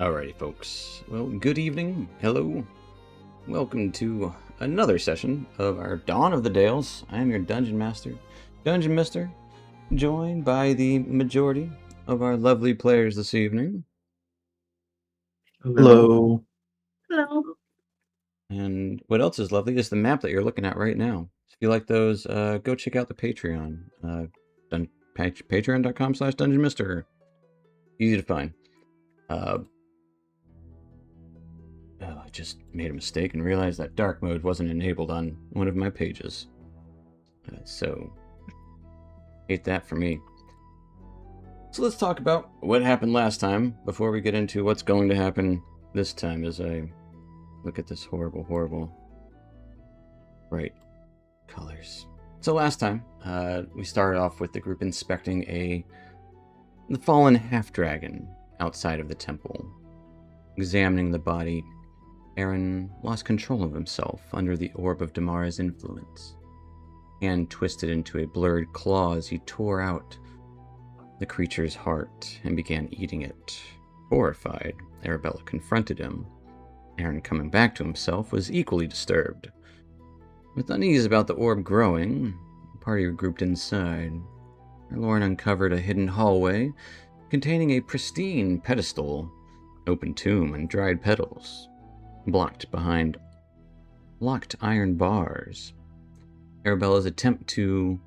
Alrighty, folks. Well, good evening. Hello. Welcome to another session of our Dawn of the Dales. I am your Dungeon Master, Dungeon Mister, joined by the majority of our lovely players this evening. Hello. Hello. And what else is lovely is the map that you're looking at right now. If you like those, go check out the Patreon. Patreon.com/DungeonMister. Easy to find. I just made a mistake and realized that dark mode wasn't enabled on one of my pages. So, hate that for me. So let's talk about what happened last time before we get into what's going to happen this time as I look at this horrible bright colors. So last time, we started off with the group inspecting the fallen half-dragon outside of the temple. Examining the body, Aaron lost control of himself under the orb of Damara's influence. Hand twisted into a blurred claw as he tore out the creature's heart and began eating it. Horrified, Arabella confronted him. Aaron, coming back to himself, was equally disturbed. With unease about the orb growing, the party regrouped inside. Lauren uncovered a hidden hallway containing a pristine pedestal, open tomb, and dried petals, blocked behind locked iron bars. Arabella's attempt to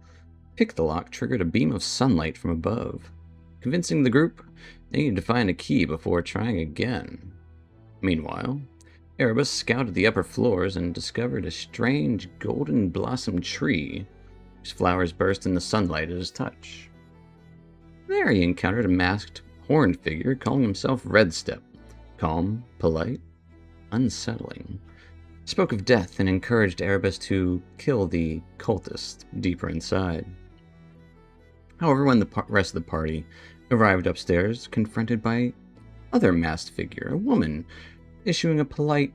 pick the lock triggered a beam of sunlight from above, convincing the group they needed to find a key before trying again. Meanwhile, Erebus scouted the upper floors and discovered a strange golden blossom tree whose flowers burst in the sunlight at his touch. There he encountered a masked, horned figure calling himself Redstep, calm, polite, unsettling. He spoke of death and encouraged Erebus to kill the cultist deeper inside. However, when the rest of the party arrived upstairs, confronted by other masked figure, a woman, issuing a polite,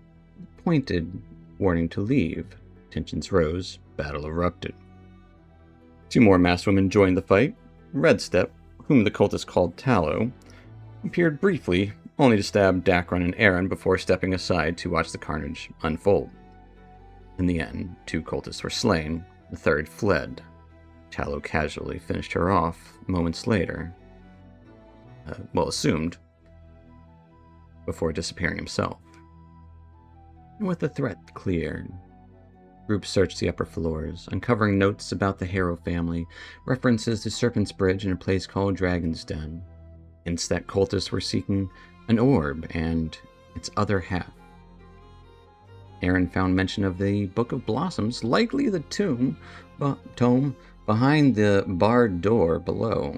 pointed warning to leave, tensions rose, battle erupted. Two more masked women joined the fight. Redstep, whom the cultist called Tallow, appeared briefly, only to stab Dacron and Aaron before stepping aside to watch the carnage unfold. In the end, two cultists were slain, the third fled. Tallow casually finished her off moments later. Assumed, before disappearing himself. And with the threat cleared, groups searched the upper floors, uncovering notes about the Harrow family, references to Serpent's Bridge and a place called Dragon's Den. Hints that cultists were seeking an orb and its other half. Aaron found mention of the Book of Blossoms, likely the tome behind the barred door below,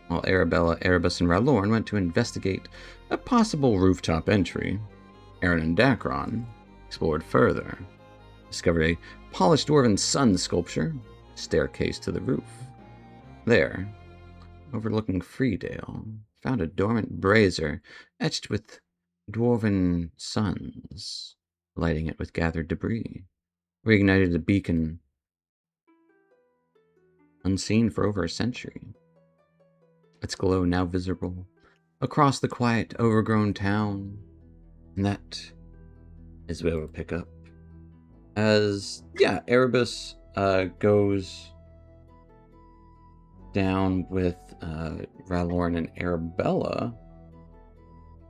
while Arabella, Erebus, and Ralorn went to investigate a possible rooftop entry. Aaron and Dacron explored further, discovered a polished dwarven sun sculpture, staircase to the roof. There, overlooking Freedale, found a dormant brazier etched with dwarven suns, lighting it with gathered debris. Reignited a beacon unseen for over a century. Its glow now visible across the quiet, overgrown town. And that is where we'll pick up. Erebus goes down with Ralorn and Arabella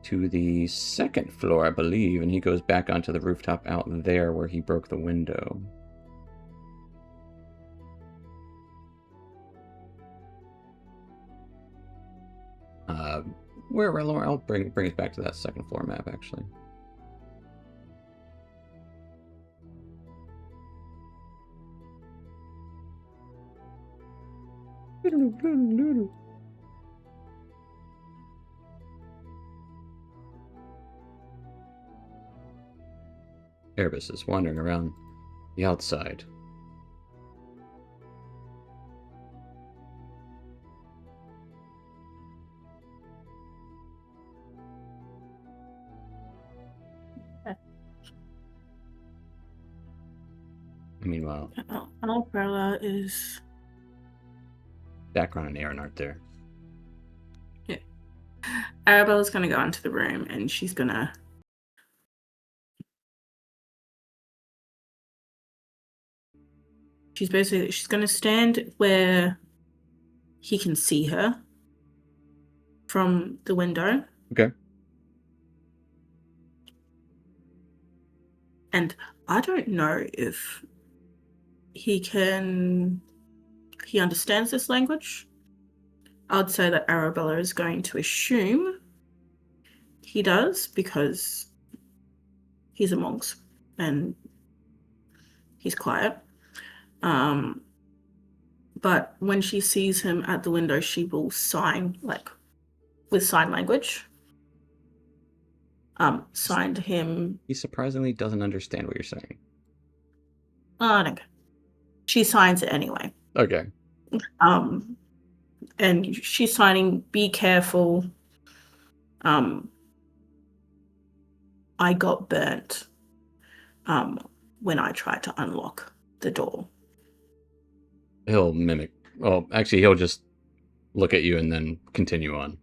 to the second floor, I believe, and he goes back onto the rooftop out there where he broke the window. Where Ralorn, I'll bring us back to that second floor map, actually. Erebus is wandering around the outside. Meanwhile, Umbrella is... Dacron and Aaron aren't there. Yeah. Arabella's gonna go into the room and she's gonna she's gonna stand where he can see her from the window. Okay. And I don't know if he understands this language. I'd say that Arabella is going to assume he does because he's a monk and he's quiet. But when she sees him at the window, she will sign, like, with sign language. Sign to him. He surprisingly doesn't understand what you're saying. I don't care. She signs it anyway. Okay. And she's signing, be careful. I got burnt when I tried to unlock the door. He'll mimic. Well, actually, he'll just look at you and then continue on.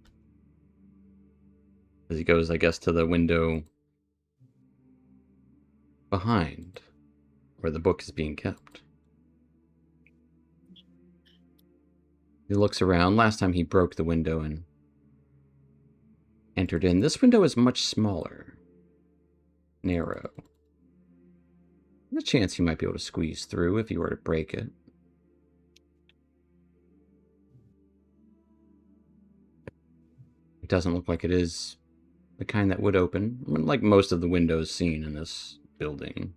As he goes, I guess, to the window behind where the book is being kept. He looks around. Last time he broke the window and entered in. This window is much smaller. Narrow. There's a chance you might be able to squeeze through if you were to break it. It doesn't look like it is the kind that would open, like most of the windows seen in this building.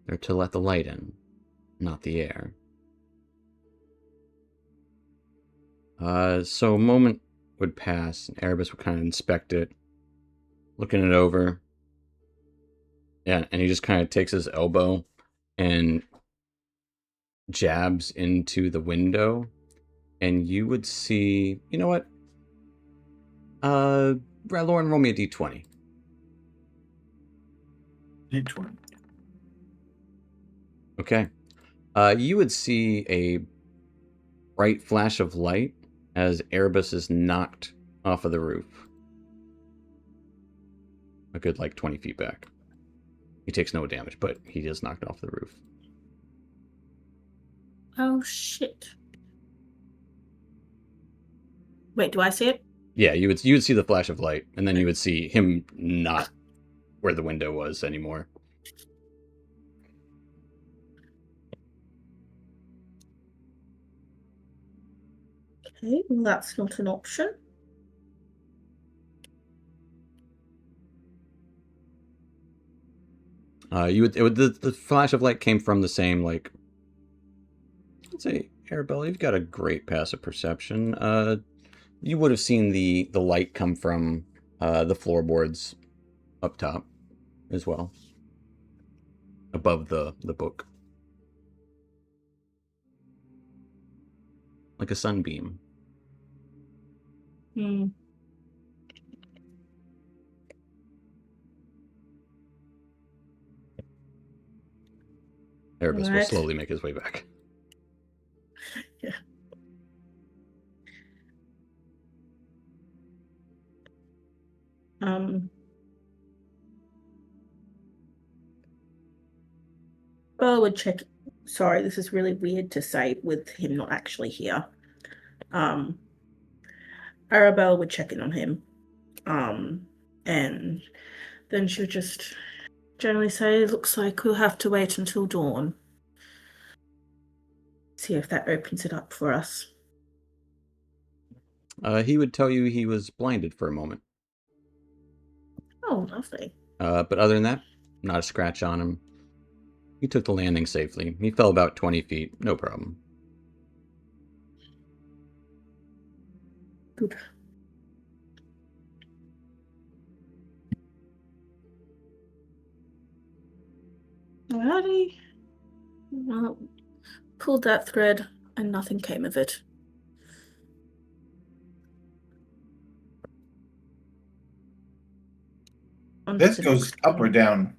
They're to let the light in, not the air. So a moment would pass, and Erebus would kind of inspect it, looking it over. Yeah, and he just kind of takes his elbow and jabs into the window, and you would see, you know what? Lauren, roll me a d20. D20. Okay. You would see a bright flash of light as Erebus is knocked off of the roof. A good, 20 feet back. He takes no damage, but he is knocked off the roof. Oh, shit. Wait, do I see it? Yeah, you would see the flash of light, and then you would see him not where the window was anymore. Okay, well, that's not an option. The flash of light came from the same, let's say, Arabella, you've got a great passive perception. You would have seen the light come from the floorboards up top as well, above the book, like a sunbeam. Erebus will slowly make his way back. Yeah. Bella would check. Sorry, this is really weird to say with him not actually here. Arabella would check in on him. And then she would just generally say, looks like we'll have to wait until dawn. See if that opens it up for us. He would tell you he was blinded for a moment. Oh, lovely. But other than that, not a scratch on him. He took the landing safely. He fell about 20 feet, no problem. Good. Alrighty. Well, pulled that thread and nothing came of it. This goes up or down?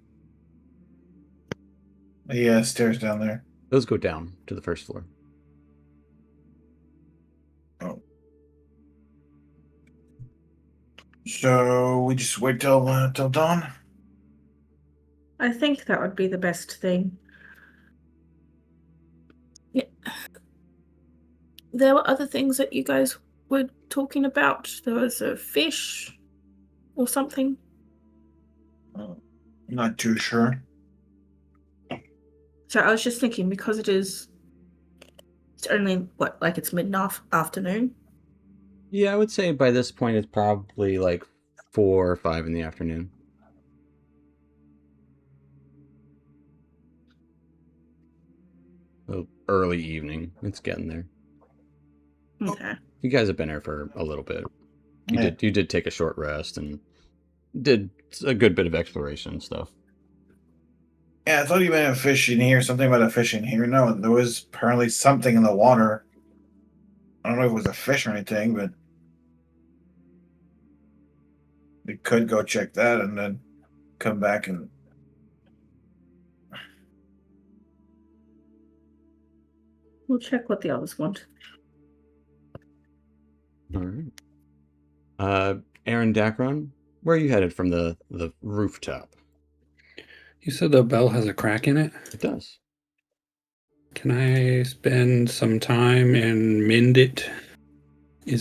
Yeah, stairs down there. Those go down to the first floor. Oh. So we just wait till dawn. I think that would be the best thing. Yeah. There were other things that you guys were talking about. There was a fish or something. Not too sure. So I was just thinking, because it's only like it's afternoon. Yeah, I would say by this point it's probably like 4 or 5 in the afternoon. Early evening. It's getting there. Okay. You guys have been here for a little bit. Yeah. You did take a short rest and did a good bit of exploration and stuff. Yeah, I thought you meant a fish in here. Something about a fish in here. No, there was apparently something in the water. I don't know if it was a fish or anything, but we could go check that and then come back and. We'll check what the others want. All right. Aaron Dacron, where are you headed from the rooftop? You said the bell has a crack in it? It does. Can I spend some time and mend it? You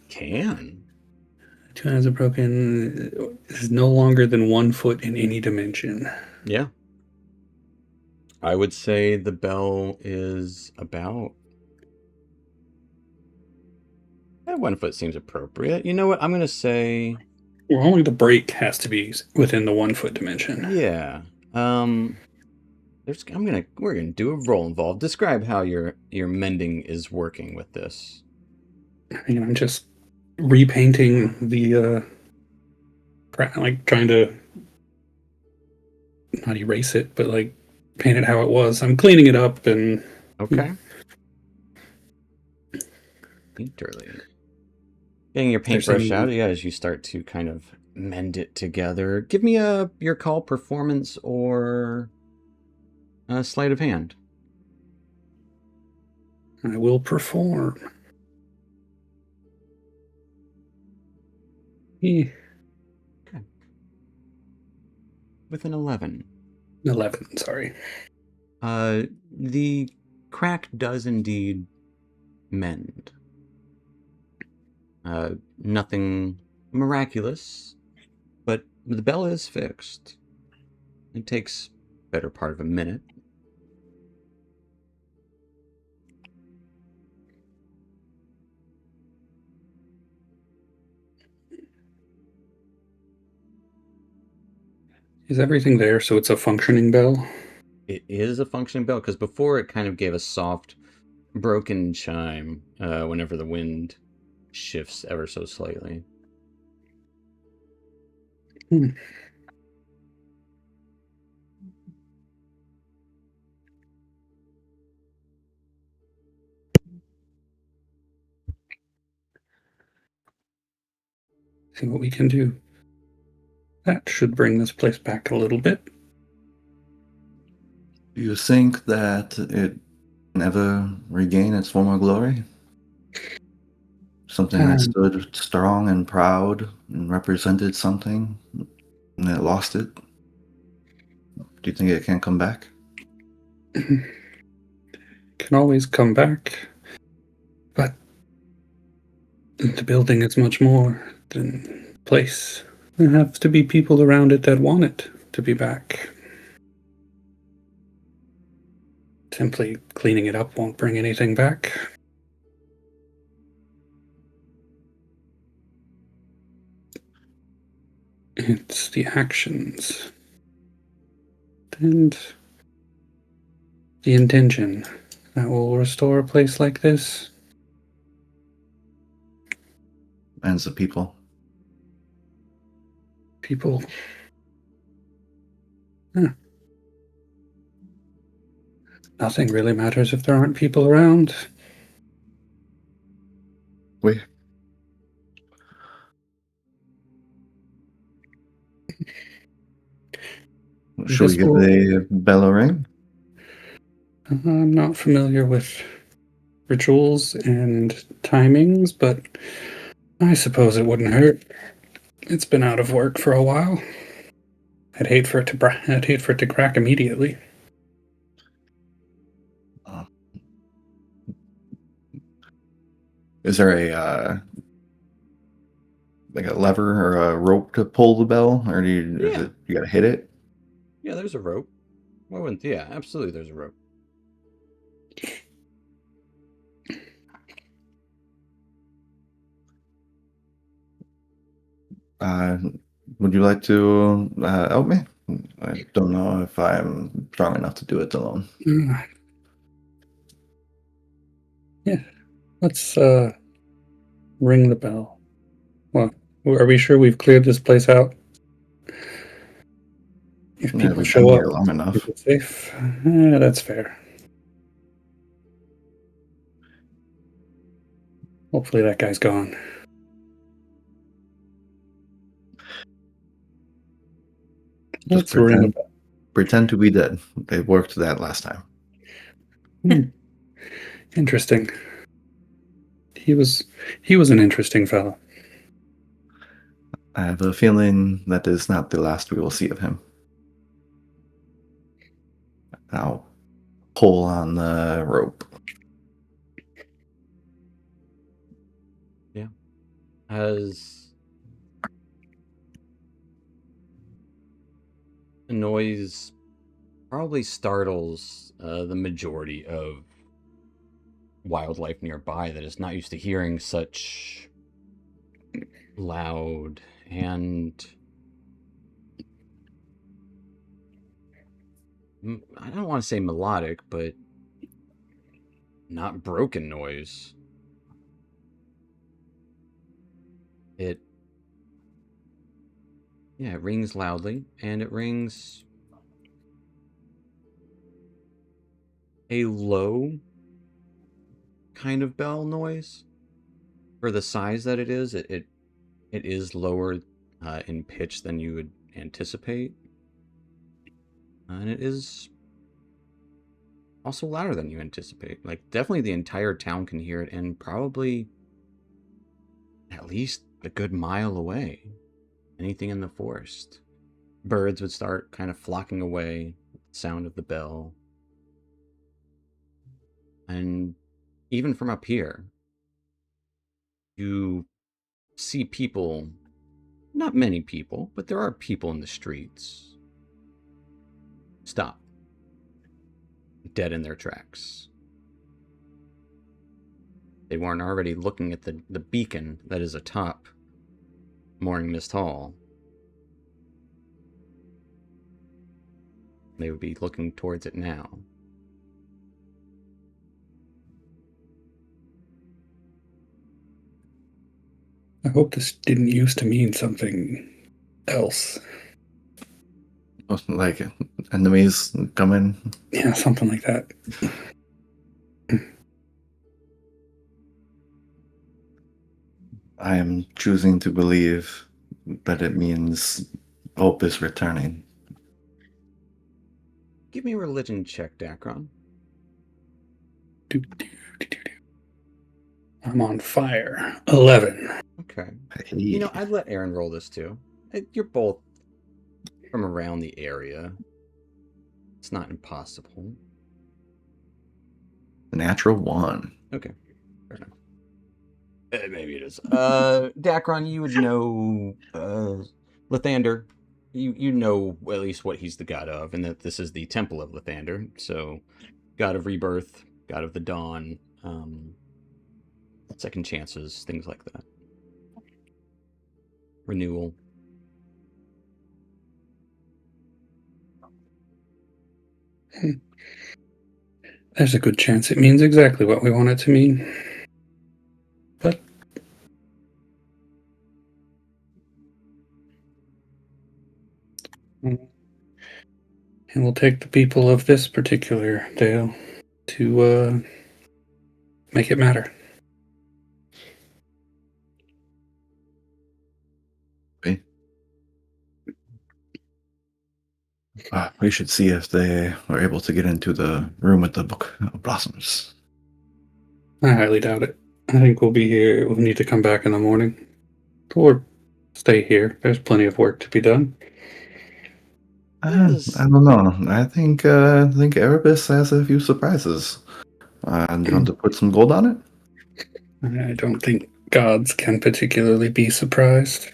can. 2 hands are broken. Is no longer than 1 foot in any dimension. Yeah. I would say the bell is about 1 foot seems appropriate. You know what? I'm gonna say Well, only the break has to be within the 1 foot dimension. yeah. We're gonna do a roll involved. Describe how your mending is working with this. I mean, I'm just repainting the like trying to not erase it, but like paint it how it was. I'm cleaning it up and Okay. Painterly. Getting your paintbrush out, yeah, as you start to kind of mend it together. Give me your call performance or a sleight of hand. I will perform. Yeah. Okay. With an 11. 11, sorry. The crack does indeed mend. Nothing miraculous, but the bell is fixed. It takes better part of a minute. Is everything there so it's a functioning bell? It is a functioning bell, because before it kind of gave a soft, broken chime whenever the wind shifts ever so slightly. See what we can do. That should bring this place back a little bit. Do you think that it can ever regain its former glory? Something that stood strong and proud and represented something, and it lost it? Do you think it can come back? Can always come back, but the building is much more than a place. There have to be people around it that want it to be back. Simply cleaning it up won't bring anything back. It's the actions and the intention that will restore a place like this. And the people. People. Nothing really matters if there aren't people around. Wait. Should we give the bell a ring? I'm not familiar with rituals and timings, but I suppose it wouldn't hurt. It's been out of work for a while. I'd hate for it to crack immediately. Is there a like a lever or a rope to pull the bell, or Yeah. you gotta hit it? Yeah, there's a rope. Why wouldn't? Yeah, absolutely, there's a rope. Would you like to help me? I don't know if I'm strong enough to do it alone. Yeah, let's ring the bell. Well, are we sure we've cleared this place out? If Yeah, people we've show been up, here long enough. keep it safe. That's fair. Hopefully that guy's gone. Just Let's ring the bell. pretend to be dead. It worked that last time. Interesting. He was an interesting fellow. I have a feeling that is not the last we will see of him. I'll pull on the rope. Yeah. As the noise probably startles the majority of wildlife nearby that is not used to hearing such loud and I don't want to say melodic, but not broken noise. It rings loudly, and it rings a low kind of bell noise. For the size that it is, it is lower in pitch than you would anticipate. And it is also louder than you anticipate. Like, definitely the entire town can hear it, and probably at least a good mile away. Anything in the forest. Birds would start kind of flocking away with the sound of the bell. And even from up here, you see people, not many people, but there are people in the streets. Stop. Dead in their tracks. They weren't already looking at the beacon that is atop Morning Mist Hall. They would be looking towards it now. I hope this didn't used to mean something else. Like enemies coming. Yeah, something like that. I am choosing to believe that it means hope is returning. Give me a religion check, Dacron. I'm on fire. 11. Okay. Hey. You know, I'd let Aaron roll this too. You're both from around the area. It's not impossible. Natural 1. Okay. Fair enough. Maybe it is. Dacron, you would know Lathander. You know at least what he's the god of, and that this is the Temple of Lathander. So, god of rebirth, god of the dawn, second chances, things like that. Renewal. There's a good chance it means exactly what we want it to mean. But it will take the people of this particular Dale to make it matter. Okay. We should see if they were able to get into the room with the Book of Blossoms. I highly doubt it. I think we'll be here. We'll need to come back in the morning. Or stay here. There's plenty of work to be done. I don't know. I think Erebus has a few surprises. Do you want to put some gold on it? I don't think gods can particularly be surprised.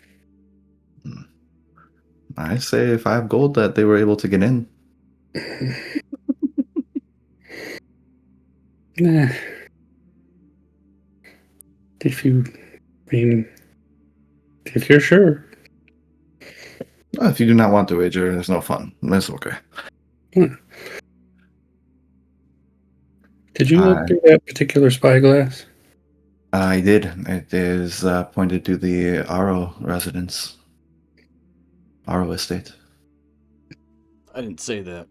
I say 5 gold that they were able to get in. Nah. If you're sure. Well, if you do not want to wager, there's no fun. That's okay. Did you look through that particular spyglass? I did. It is pointed to the Aro residence. Aro estate. I didn't say that,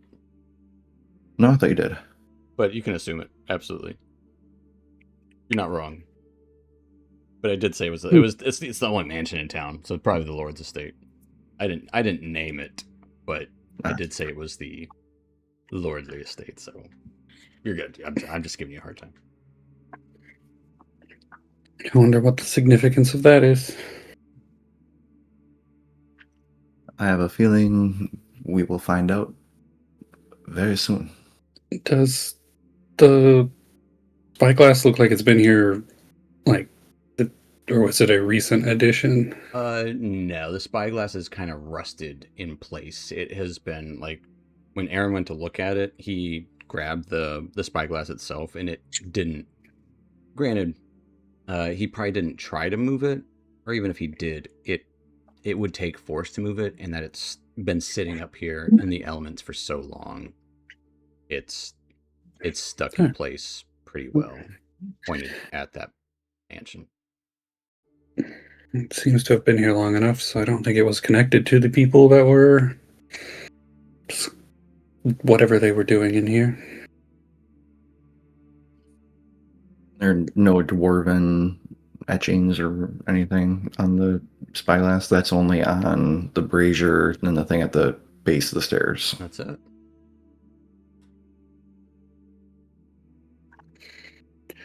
No, I thought you did. but you can assume it. Absolutely, you're not wrong. But I did say it's the only mansion in town, so it's probably the Lord's estate. I didn't name it, but I did say it was the Lordly estate. So you're good. I'm just giving you a hard time. I wonder what the significance of that is. I have a feeling we will find out very soon. Does the spyglass look like it's been here, or was it a recent addition? No, the spyglass is kind of rusted in place. It has been like when Aaron went to look at it, he grabbed the spyglass itself, and it didn't. Granted, he probably didn't try to move it, or even if he did, it would take force to move it, and that it's been sitting up here in the elements for so long. It's stuck in place pretty well, pointed at that mansion. It seems to have been here long enough, so I don't think it was connected to the people that were whatever they were doing in here. There are no dwarven etchings or anything on the spyglass. That's only on the brazier and the thing at the base of the stairs. That's it.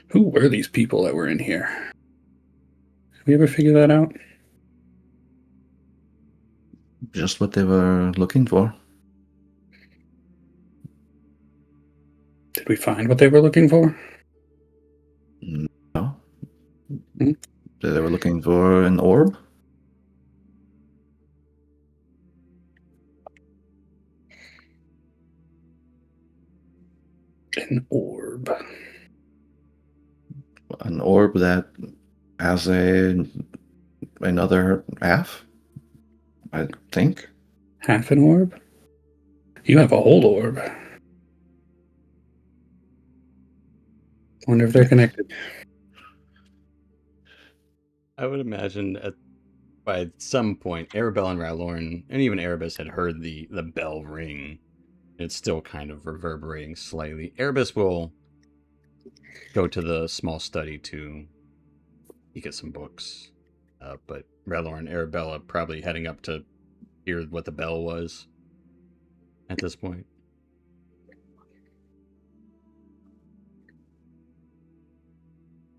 Who were these people that were in here? Have you ever figured that out? Just what they were looking for. Did we find what they were looking for? No. Hmm? They were looking for an orb. An orb. An orb that has another half, I think. Half an orb? You have a whole orb. Wonder if they're connected. I would imagine by some point, Arabelle and Rylorn, and even Erebus had heard the bell ring. It's still kind of reverberating slightly. Erebus will go to the small study to get some books. But Rylorn and Arabella probably heading up to hear what the bell was at this point.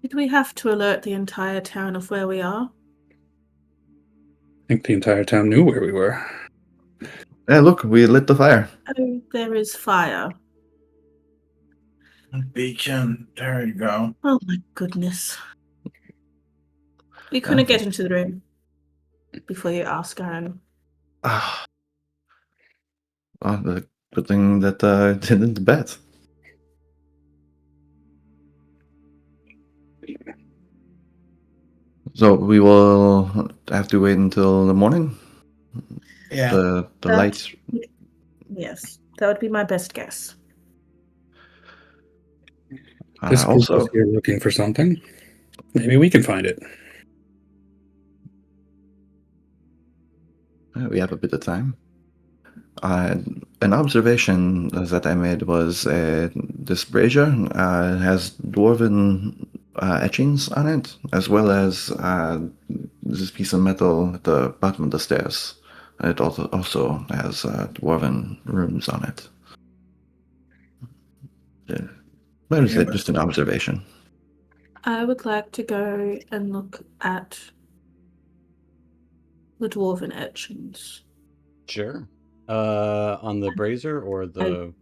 Did we have to alert the entire town of where we are? I think the entire town knew where we were. Yeah, look, we lit the fire. Oh, there is fire. Beacon. There you go. Oh my goodness. We couldn't get into the room before you ask Aaron. Ah. Well, the good thing that I didn't bet. So we will have to wait until the morning? Yeah. The lights. Yes, that would be my best guess. This group Also, is here looking for something. Maybe we can find it. we have a bit of time. An observation that I made was this brazier has dwarven etchings on it, as well as this piece of metal at the bottom of the stairs. It also has dwarven runes on it. But is it just an observation? I would like to go and look at the dwarven etchings. Sure. On the brazier or the...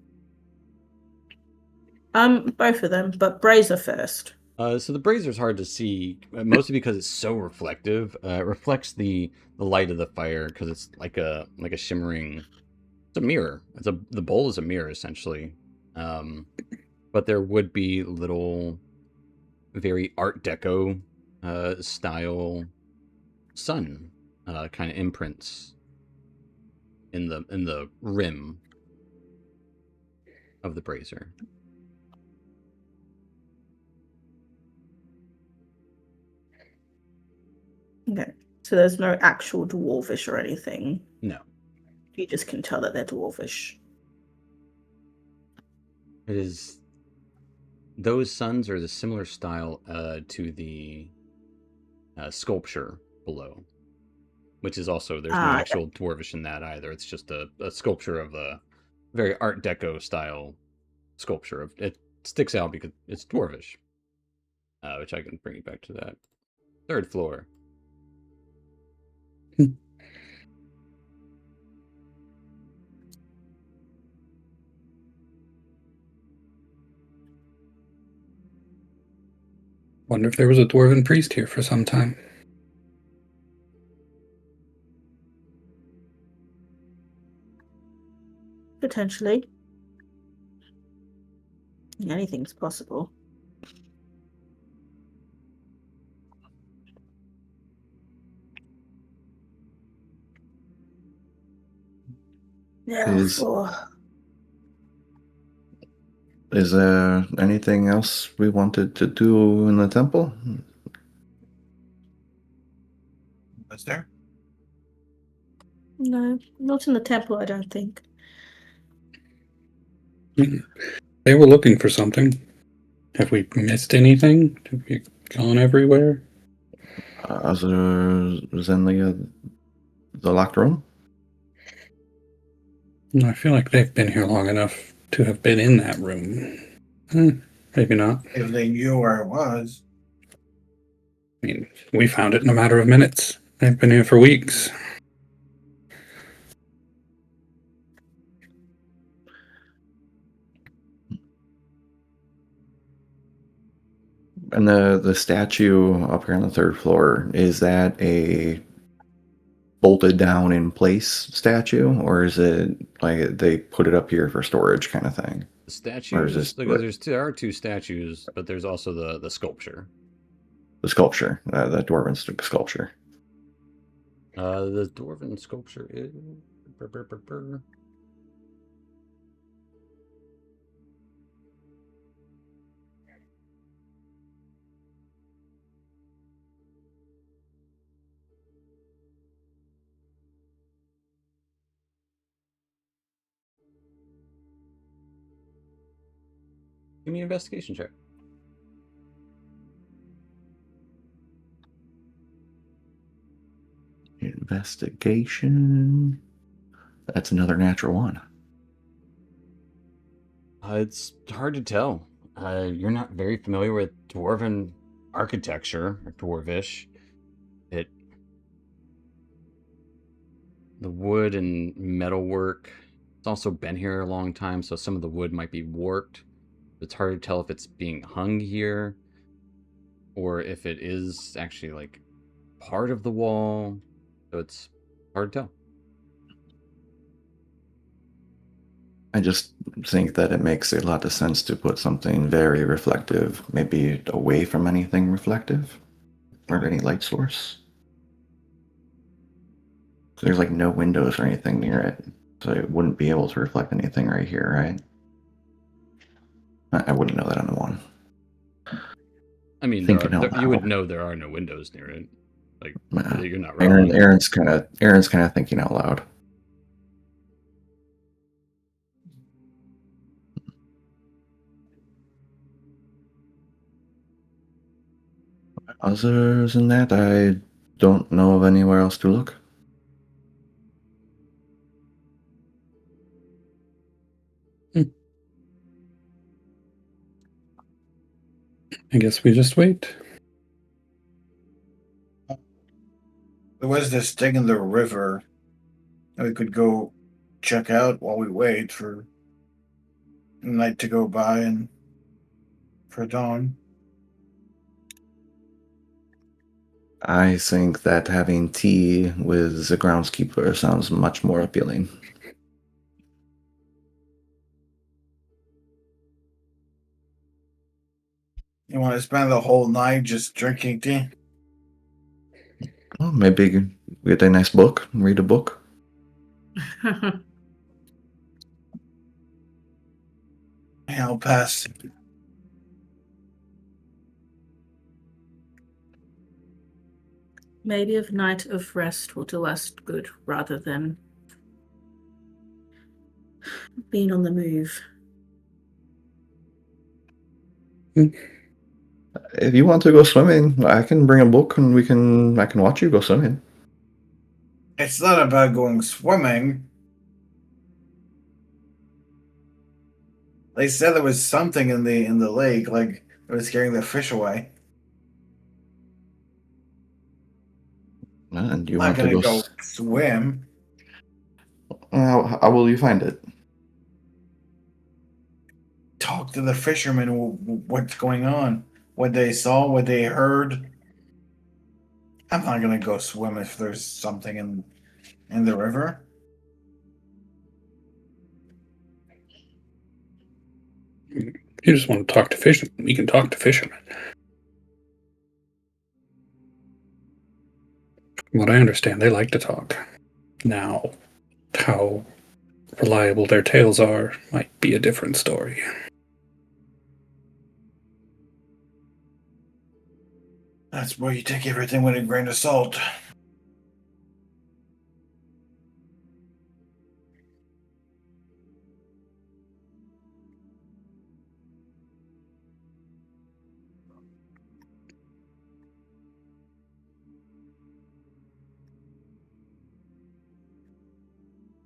Both of them, but brazier first. So the brazier's hard to see, mostly because it's so reflective. It reflects the light of the fire because it's like a shimmering. It's a mirror. The bowl is a mirror essentially, but there would be little, very Art Deco style sun kind of imprints in the rim of the brazier. Okay, so there's no actual dwarvish or anything. No, You just can tell that they're dwarvish. it is. Those suns are the similar style to the sculpture below, which is also, there's no actual dwarvish in that either. It's just a sculpture of a very Art Deco style sculpture. It sticks out because it's dwarvish, which I can bring you back to that. Third floor. Wonder if there was a dwarven priest here for some time. Potentially. Anything's possible. Yeah, Is there anything else we wanted to do in the temple? Was there? No, not in the temple, I don't think. They were looking for something. Have we missed anything? Have we gone everywhere? Other than the locked room? I feel like they've been here long enough to have been in that room. Maybe not. If they knew where it was. I mean, we found it in a matter of minutes. They've been here for weeks. And the statue up here on the third floor, is that a bolted down in place statue, or is it like they put it up here for storage kind of thing? The statues, there are two statues, but there's also the sculpture. The sculpture, the dwarven sculpture. The dwarven sculpture is... Give me an investigation check. Investigation. That's another natural one. It's hard to tell. You're not very familiar with dwarven architecture, or dwarvish. The wood and metal work, it's also been here a long time, so some of the wood might be warped. It's hard to tell if it's being hung here or if it is actually like part of the wall. So it's hard to tell. I just think that it makes a lot of sense to put something very reflective, maybe away from anything reflective or any light source. There's like no windows or anything near it, so it wouldn't be able to reflect anything right here, right? I wouldn't know that on the one. I mean, you would know there are no windows near it. Like, you're not wrong. Aaron's kind of thinking out loud. Other than that, I don't know of anywhere else to look. I guess we just wait. There was this thing in the river that we could go check out while we wait for the night to go by and for dawn. I think that having tea with the groundskeeper sounds much more appealing. You want to spend the whole night just drinking tea? Well, maybe get a nice book, read a book. Yeah, I'll pass. Maybe a night of rest will do us good rather than being on the move. If you want to go swimming, I can bring a book and I can watch you go swimming. It's not about going swimming. They said there was something in the lake, like it was scaring the fish away. And you I'm want not to gonna go? go swim. How will you find it? Talk to the fishermen. What's going on? What they saw? What they heard? I'm not gonna go swim if there's something in the river. You just want to talk to fishermen. We can talk to fishermen. From what I understand, they like to talk. Now, how reliable their tales are might be a different story. That's where you take everything with a grain of salt.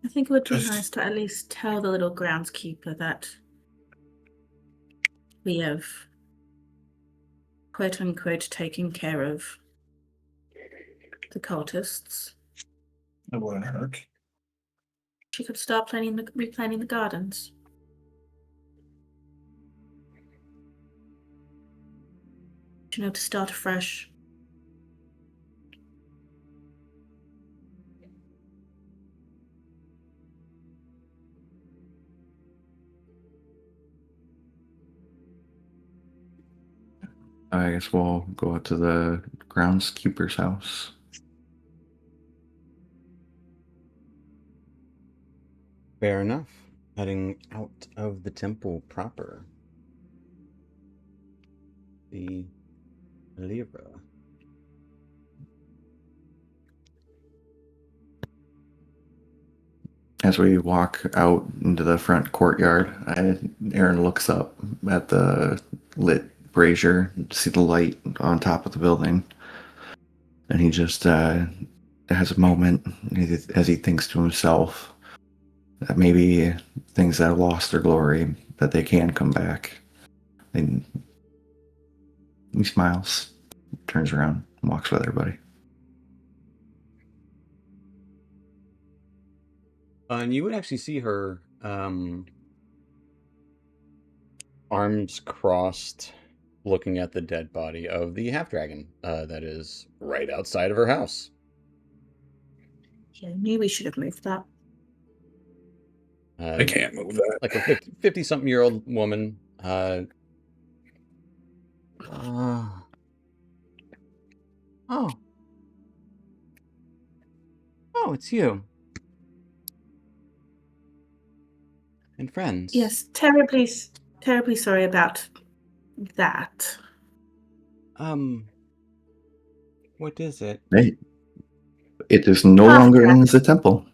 I think it would be Just- nice to at least tell the little groundskeeper that we have quote unquote taken care of the cultists. It wouldn't hurt. She could start replanting the gardens. To start afresh. I guess we'll go out to the groundskeeper's house. Fair enough. Heading out of the temple proper. The Lyra. As we walk out into the front courtyard, Aaron looks up at the lit brazier, see the light on top of the building, and he just has a moment as he thinks to himself that maybe things that have lost their glory, that they can come back. And he smiles, turns around, and walks with everybody. And you would actually see her arms crossed, looking at the dead body of the half-dragon that is right outside of her house. Yeah, I knew we should have moved that. I can't move that. Like a 50-something-year-old woman. Oh. Oh, it's you. And friends. Yes, terribly sorry about that. What is it? Hey, it is no Ah, longer in yes. the temple.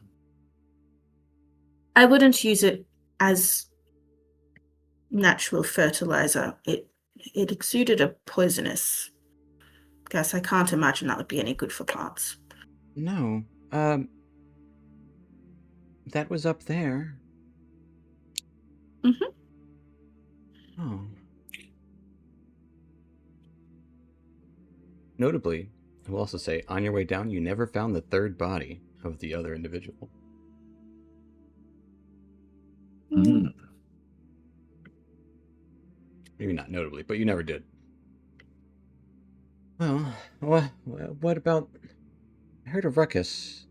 I wouldn't use it as natural fertilizer. It exuded a poisonous gas. I can't imagine that would be any good for plants. No. That was up there. Mhm. Oh. Notably, I will also say, on your way down, you never found the third body of the other individual. Mm. Maybe not notably, but you never did. Well, what about... I heard a ruckus.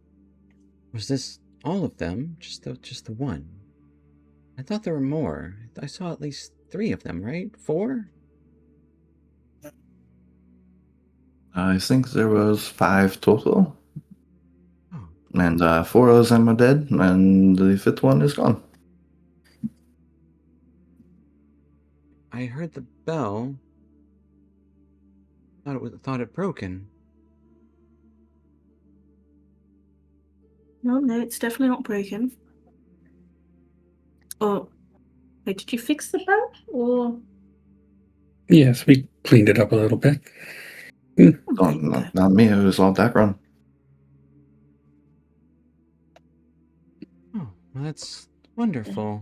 Was this all of them? Just the one? I thought there were more. I saw at least 3 of them, right? 4? I think there was 5 total, Oh, and 4 of them are dead, and the 5th one is gone. I heard the bell. Thought it broken. No, it's definitely not broken. Oh, wait, did you fix the bell? Or Yes, we cleaned it up a little bit. there Oh, you go. not me, it was all background. Oh, well, that's wonderful.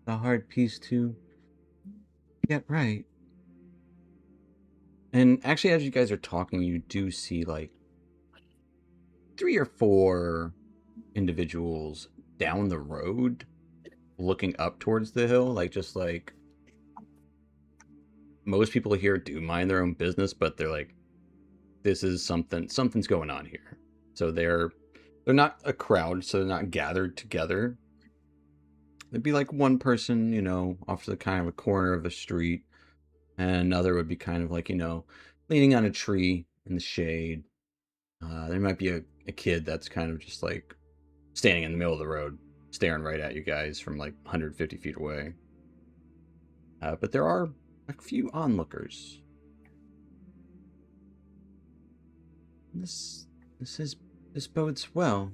The hard piece to get right. And actually, as you guys are talking, you do see like 3 or 4 individuals down the road looking up towards the hill, just like most people here do mind their own business, but they're like, this is something's going on here. So they're not a crowd, so they're not gathered together. It'd be like one person, off to the kind of a corner of a street, and another would be kind of like, leaning on a tree in the shade. There might be a kid that's kind of just like standing in the middle of the road, staring right at you guys from like 150 feet away. But there are a few onlookers. This bodes well.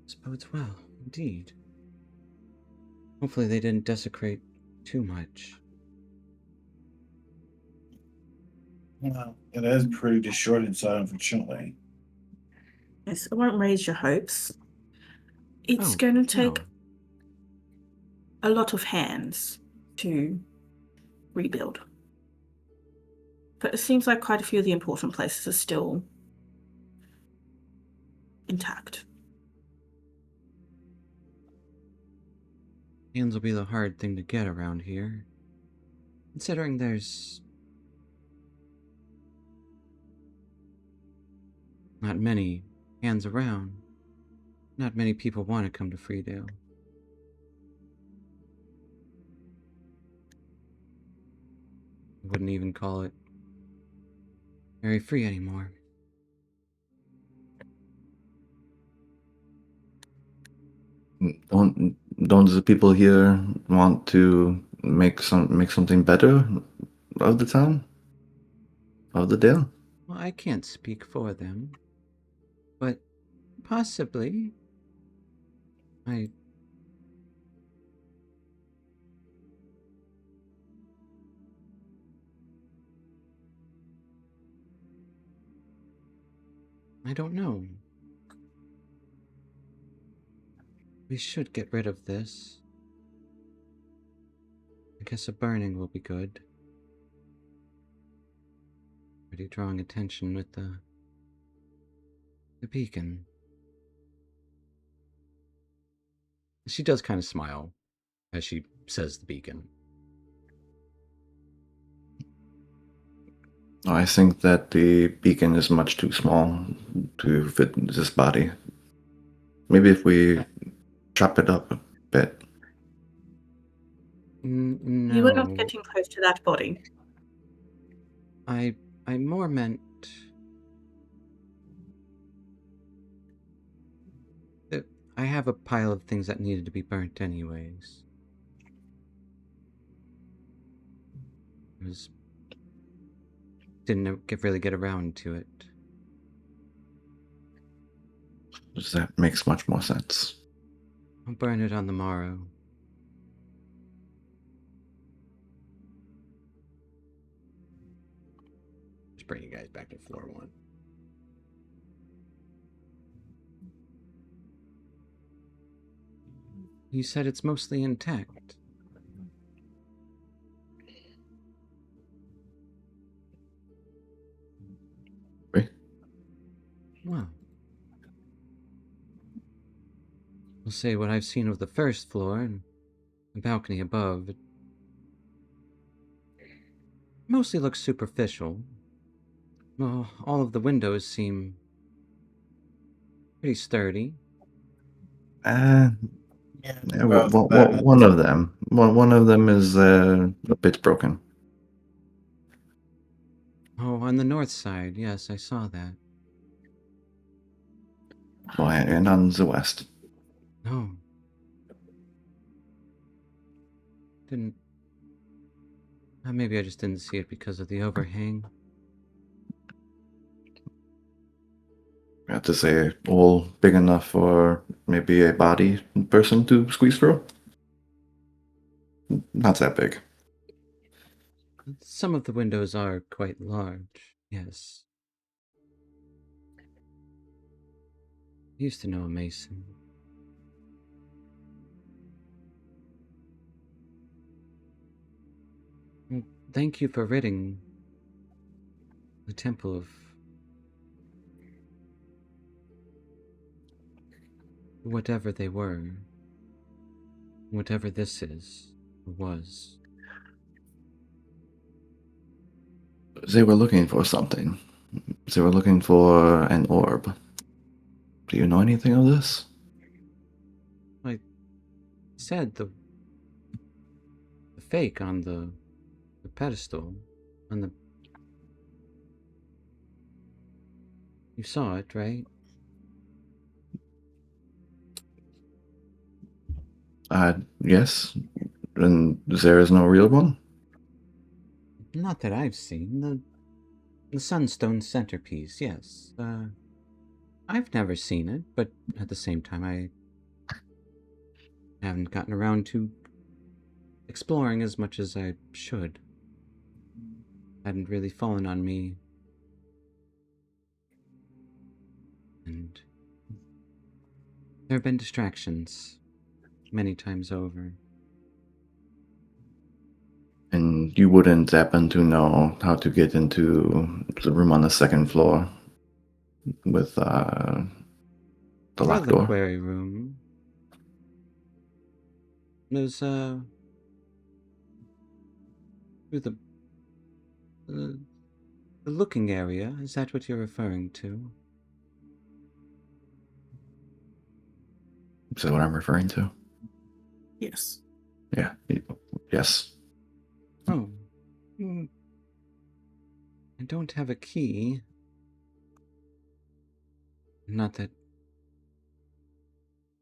This bodes well, indeed. Hopefully they didn't desecrate too much. Well, it is pretty short inside, unfortunately. Yes, I won't raise your hopes. It's Oh, going to take no. a lot of hands to rebuild. But it seems like quite a few of the important places are still intact. Hands will be the hard thing to get around here. Considering there's not many hands around. Not many people want to come to Freedale. I wouldn't even call it very free anymore. Don't the people here want to make something better of the town? Of the Dale? Well, I can't speak for them, but possibly. I don't know. We should get rid of this. I guess a burning will be good. Already drawing attention with the beacon. She does kind of smile as she says the beacon. I think that the beacon is much too small to fit this body. Maybe if we chop it up a bit. No. You were not getting close to that body. I more meant that I have a pile of things that needed to be burnt anyways. Didn't really get around to it. That makes much more sense. I'll burn it on the morrow. Just bring you guys back to floor 1. You said it's mostly intact. I'll say what I've seen of the first floor and the balcony above. It mostly looks superficial. Well, all of the windows seem pretty sturdy. Yeah, Yeah, both of that. one of them is a bit broken. Oh, on the north side, yes, I saw that. Oh, and on the west. No. Didn't. Maybe I just didn't see it because of the overhang. I have to say, all big enough for maybe a body person to squeeze through. Not that big. Some of the windows are quite large, yes. I used to know a mason. Well, thank you for ridding the temple of whatever they were. Whatever this is, or was. They were looking for something. They were looking for an orb. Do you know anything of this? I said the fake on the pedestal, on the... You saw it, right? Yes. And there is no real one? Not that I've seen. The sunstone centerpiece, yes. I've never seen it, but at the same time I haven't gotten around to exploring as much as I should. Hadn't really fallen on me. And there have been distractions many times over. And you wouldn't happen to know how to get into the room on the second floor with the locked door? Reliquary room. There's through the looking area. Is that what you're referring to? Is that what I'm referring to? Yes. Yeah. Yes. Oh. I don't have a key. Not that...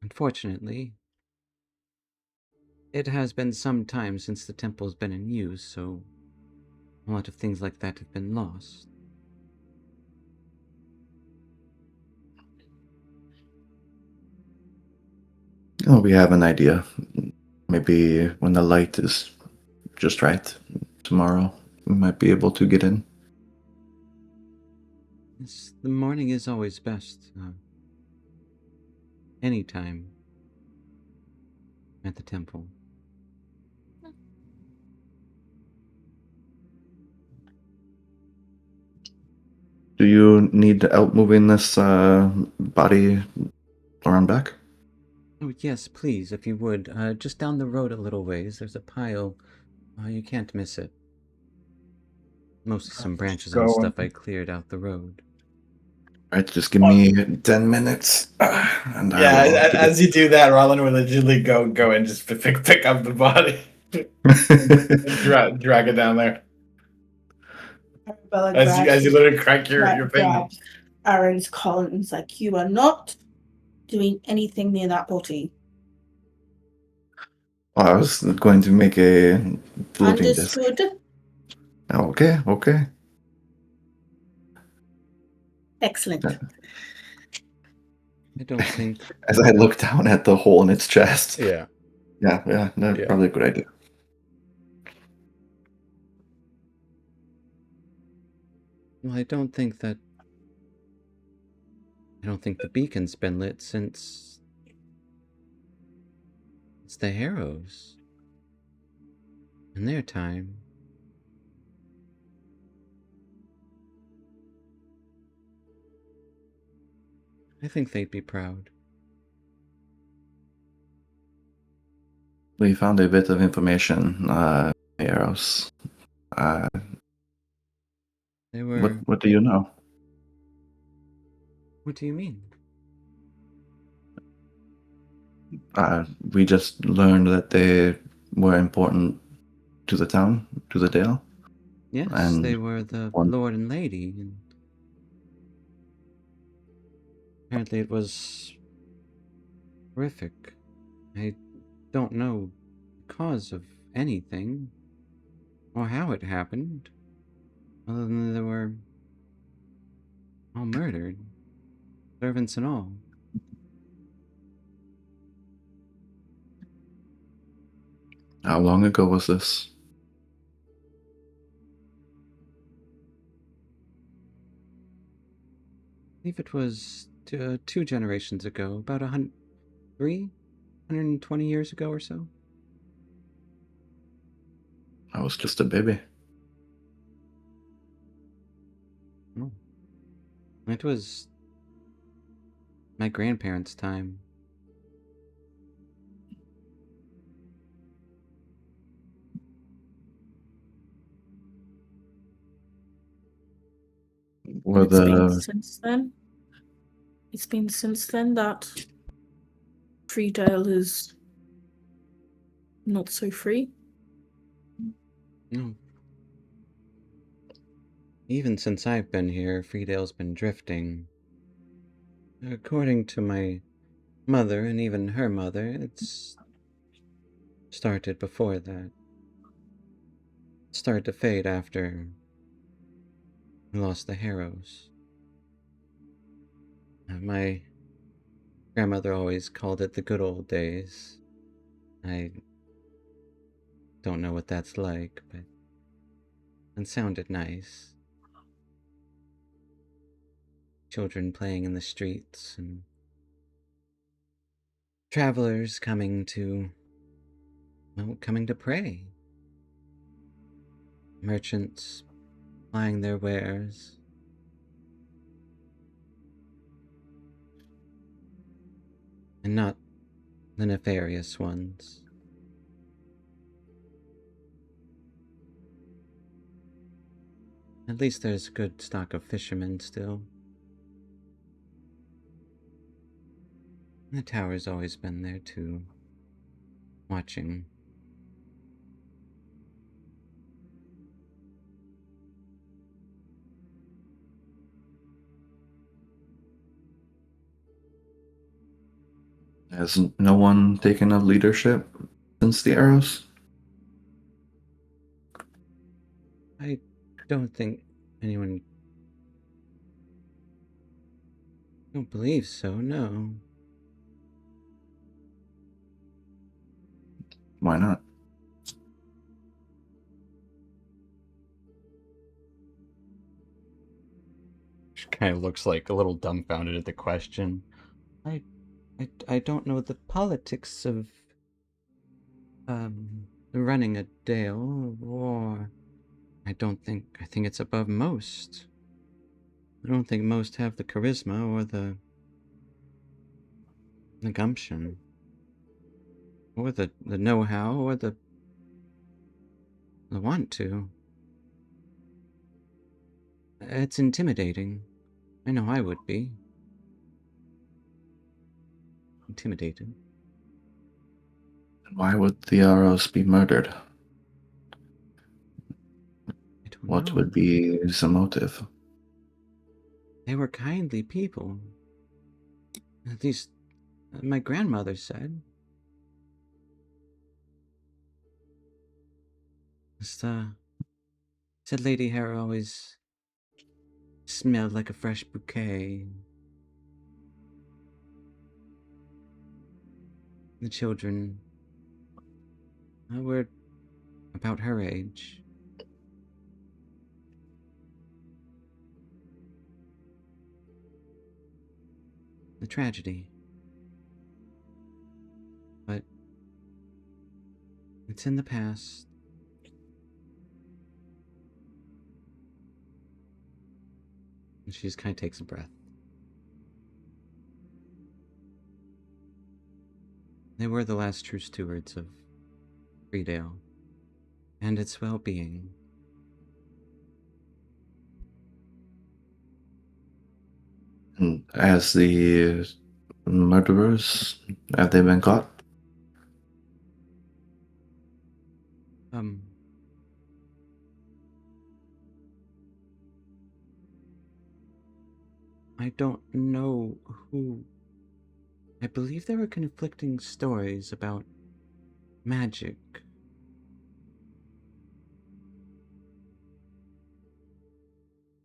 Unfortunately, it has been some time since the temple's been in use, so a lot of things like that have been lost. Oh, we have an idea. Maybe when the light is just right tomorrow, we might be able to get in. The morning is always best. Anytime at the temple. Do you need help moving this body around back? Oh, yes, please, if you would. Just down the road a little ways, there's a pile. You can't miss it. Mostly some branches and stuff I cleared out the road. Alright, just give me 10 minutes. And Yeah, I will as you do that, Roland will legitimately go and just pick up the body and drag it down there. Arabella As you literally crack your finger. grabs Aaron's collar and is like, "You are not doing anything near that body." I was going to make a floating disc. Understood? Okay. Excellent. I don't think... As I look down at the hole in its chest. Yeah. Yeah, that's Yeah. probably a good idea. Well, I don't think the beacon's been lit since... It's the Harrows. In their time. I think they'd be proud. We found a bit of information, Eros. They were... What do you know? What do you mean? We just learned that they were important to the town, to the Dale. Yes, And they were the one- Lord and Lady, and apparently it was horrific. I don't know the cause of anything, or how it happened, other than they were all murdered, servants and all. How long ago was this? I believe it was 2 generations ago, about 120 years ago or so. I was just a baby. Oh. It was my grandparents' time. Were It's been the since then. It's been since then that Freedale is not so free. No. Even since I've been here, Freedale's been drifting. According to my mother and even her mother, it's started before that. It started to fade after we lost the Harrows. My grandmother always called it the good old days. I don't know what that's like, but it sounded nice. Children playing in the streets and travelers coming to pray. Merchants plying their wares. And not the nefarious ones. At least there's a good stock of fishermen still. The tower's always been there too, watching. Has no one taken a leadership since the Arrows? I don't think anyone... don't believe so, no. Why not? She kind of looks like a little dumbfounded at the question. I don't know the politics of running a dale, or I think it's above most. I don't think most have the charisma or the gumption, or the know-how, or the want to. It's intimidating. I know I would be. Intimidated. Why would the Arrows be murdered? I don't What know. would be the motive? They were kindly people. At least my grandmother said. Said Lady Hera always smelled like a fresh bouquet. The children were about her age. The tragedy. But it's in the past. And she just kind of takes a breath. They were the last true stewards of Freedale and its well-being. And as the murderers, have they been caught? I don't know who. I believe there were conflicting stories about magic.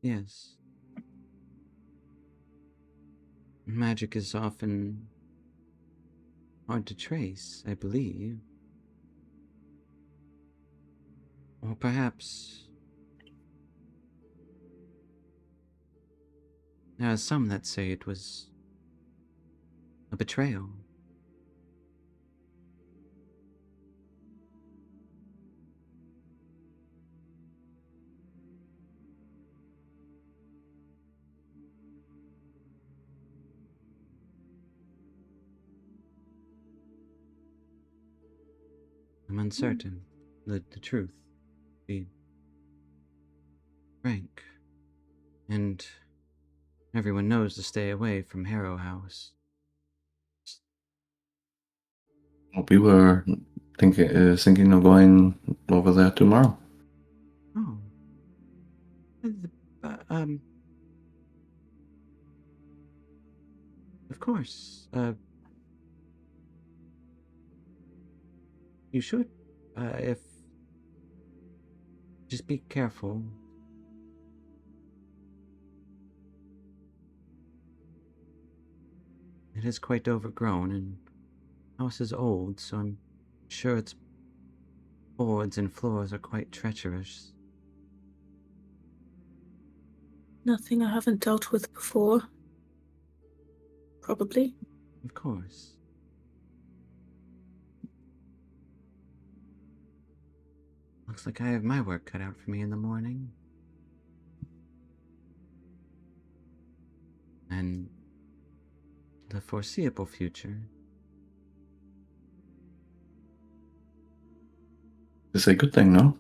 Yes. Magic is often hard to trace, I believe. Or perhaps there are some that say it was a betrayal. I'm uncertain. The truth. Be frank. And everyone knows to stay away from Harrow House. We were thinking of going over there tomorrow. Oh. Of course. You should. If. Just be careful. It is quite overgrown, and the house is old, so I'm sure its boards and floors are quite treacherous. Nothing I haven't dealt with before. Probably. Of course. Looks like I have my work cut out for me in the morning. And the foreseeable future. It's a good thing, no?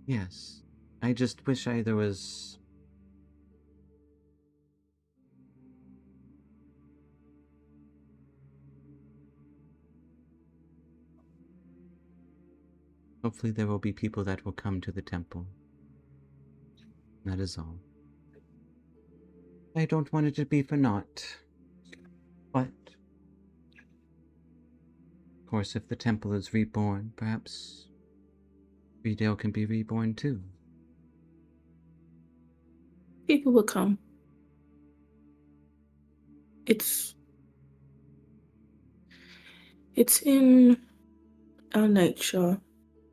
Yes. I just wish there was... Hopefully there will be people that will come to the temple. That is all. I don't want it to be for naught. But... Of course, if the temple is reborn, perhaps Freedale can be reborn too. People will come. It's in our nature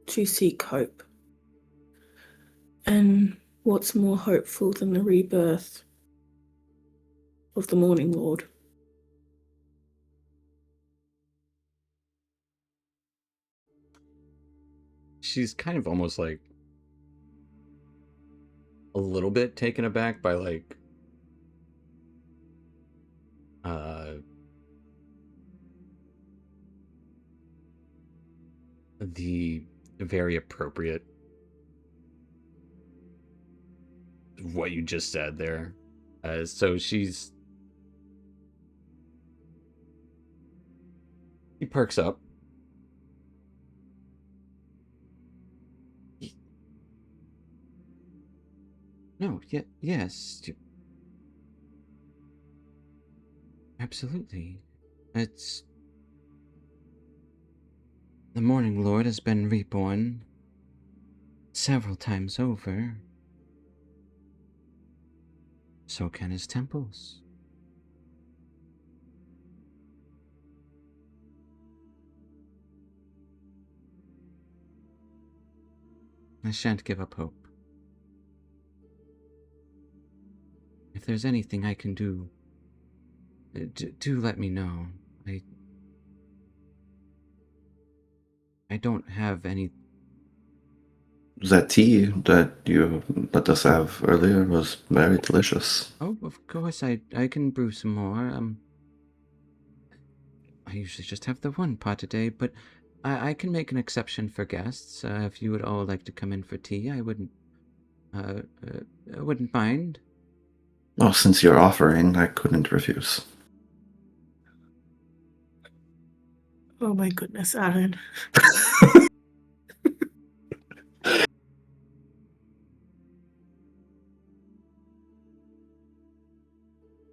to seek hope. And what's more hopeful than the rebirth of the Morning Lord? She's kind of almost like a little bit taken aback by like the very appropriate what you just said there. So she perks up. No, yes. Absolutely. It's... The Morning Lord has been reborn several times over. So can his temples. I shan't give up hope. If there's anything I can do, do let me know. I don't have any... That tea that you let us have earlier was very delicious. Oh, of course, I can brew some more. usually just have the one pot a day, but I can make an exception for guests. If you would all like to come in for tea, I wouldn't mind. Oh, since you're offering, I couldn't refuse. Oh my goodness, Aaron.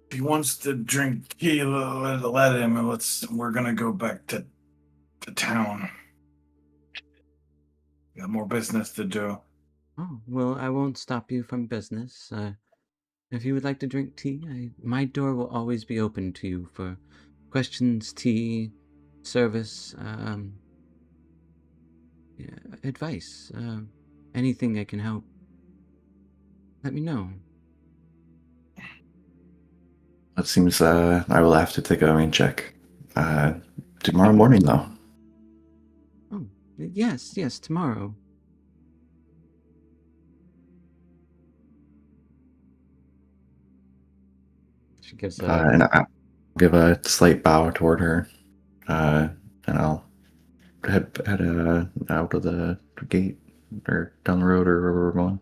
If he wants to drink tea, let him. And we're gonna go back to town. Got more business to do. Oh, well, I won't stop you from business. If you would like to drink tea, my door will always be open to you for questions, tea, service, yeah, advice, anything I can help. Let me know. It seems I will have to take a rain check. Tomorrow morning, though. Oh, yes, tomorrow. She gives And I'll give a slight bow toward her, and I'll head out of the gate or down the road or wherever we're going.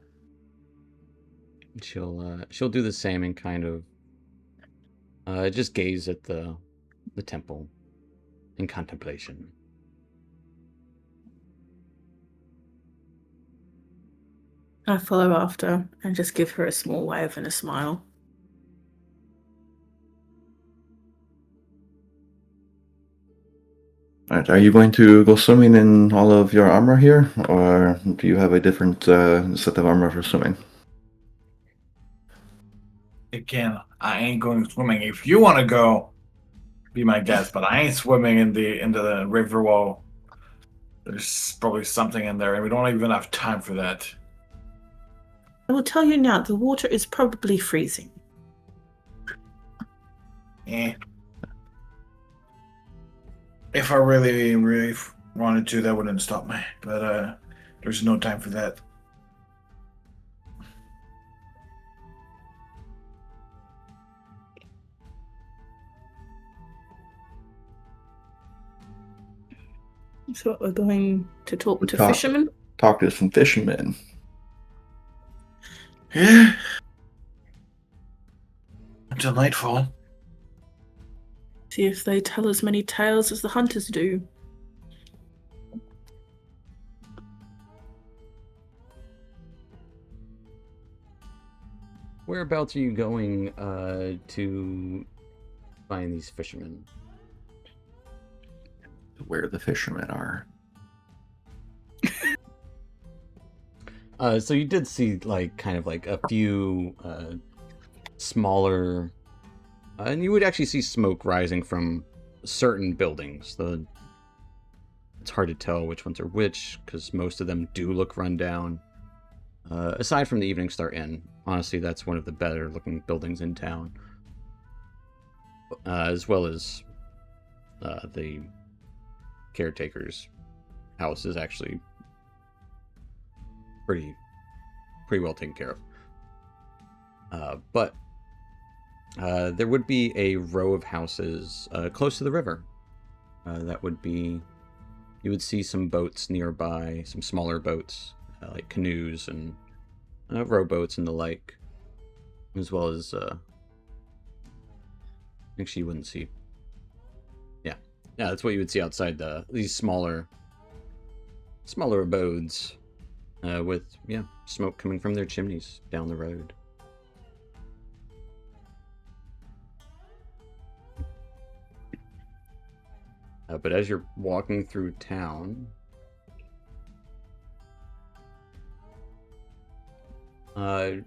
She'll do the same and kind of just gaze at the temple in contemplation. I follow after and just give her a small wave and a smile. Alright, are you going to go swimming in all of your armor here, or do you have a different set of armor for swimming? Again, I ain't going swimming. If you want to go, be my guest. But I ain't swimming into the river wall. There's probably something in there, and we don't even have time for that. I will tell you now, the water is probably freezing. Eh. If I really, really wanted to, that wouldn't stop me. But there's no time for that. So we're going to talk to fishermen? Talk to some fishermen. Yeah. Until nightfall. See if they tell as many tales as the hunters do. Whereabouts are you going to find these fishermen? Where the fishermen are. So you did see kind of a few smaller, and you would actually see smoke rising from certain buildings. It's hard to tell which ones are which because most of them do look run down. Aside from the Evening Star Inn, honestly, that's one of the better looking buildings in town, as well as the caretaker's house is actually pretty well taken care of. But there would be a row of houses close to the river. That would be, you would see some boats nearby, some smaller boats like canoes and rowboats and the like, as well as actually you wouldn't see. Yeah, that's what you would see outside these smaller abodes, with smoke coming from their chimneys down the road. But as you're walking through town, a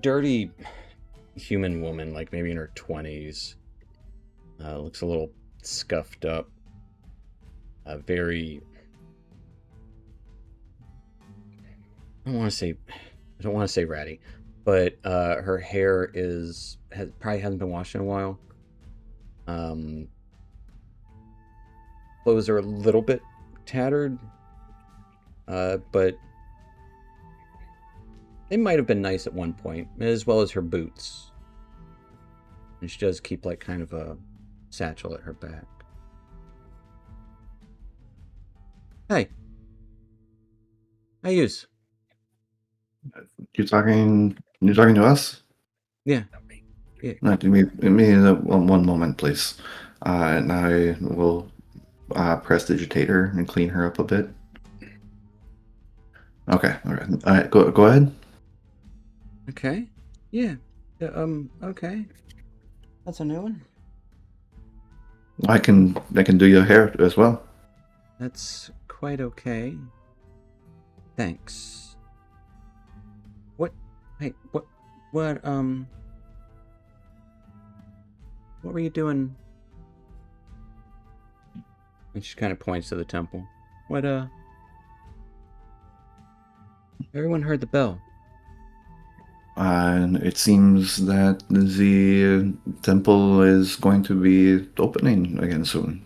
dirty human woman, like maybe in her 20s, looks a little scuffed up, very, I don't want to say ratty, but her hair probably hasn't been washed in a while. Clothes are a little bit tattered, but they might have been nice at one point, as well as her boots. And she does keep like kind of a satchel at her back. Hey. How yous? You talking to us? Yeah. Yeah. No, give me one moment, please. And I will prestidigitate her and clean her up a bit. Okay, all right. Go ahead. Okay. Yeah. Okay. That's a new one. I can do your hair as well. That's quite okay. Thanks. What? Hey, what were you doing? And she kind of points to the temple. What, everyone heard the bell. And it seems that the temple is going to be opening again soon.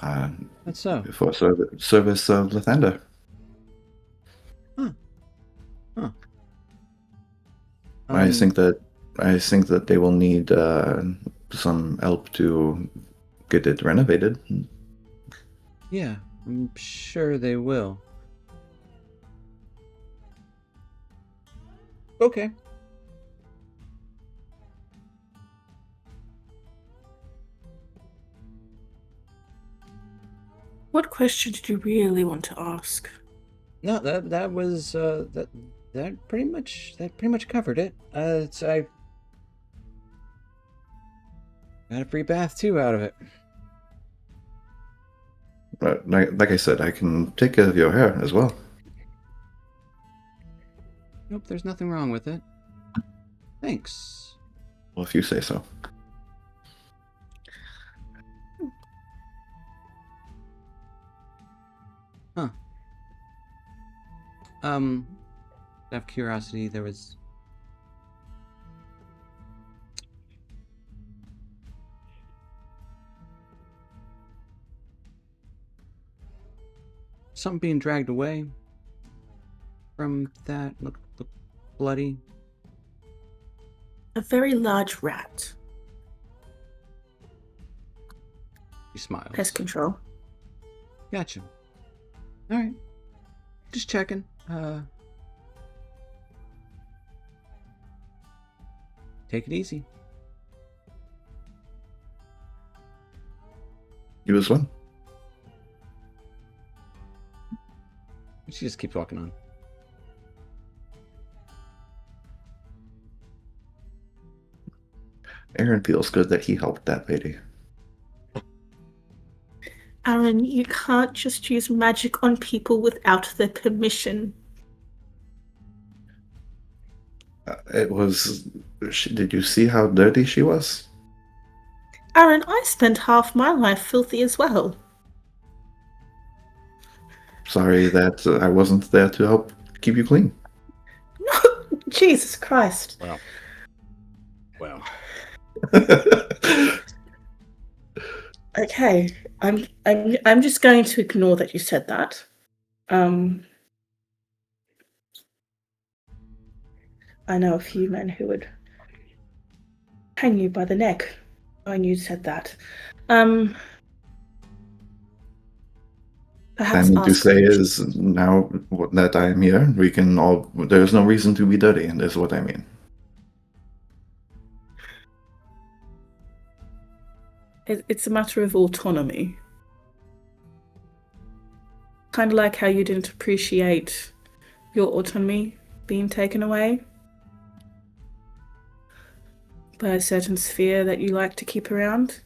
That's so. For service of Lathander. Huh. I think that they will need some help to get it renovated. Yeah, I'm sure they will. Okay. What question did you really want to ask? No, that was that pretty much covered it. I got a free bath too out of it. But like I said, I can take care of your hair as well. Nope, there's nothing wrong with it. Thanks. Well, if you say so. Huh. Out of curiosity, there was something being dragged away from that. Look bloody. A very large rat. He smiles. Pest control. Gotcha. All right. Just checking. Take it easy. You as well. She just keeps walking on. Aaron feels good that he helped that lady. Aaron, you can't just use magic on people without their permission. It was. Did you see how dirty she was? Aaron, I spent half my life filthy as well. Sorry that I wasn't there to help keep you clean. No, Jesus Christ. Well. Okay, I'm just going to ignore that you said that. I know a few men who would hang you by the neck when you said that. Perhaps And to ask say them- is now that I'm here, we can all. There's no reason to be dirty, and is what I mean. It's a matter of autonomy. Kind of like how you didn't appreciate your autonomy being taken away by a certain sphere that you like to keep around.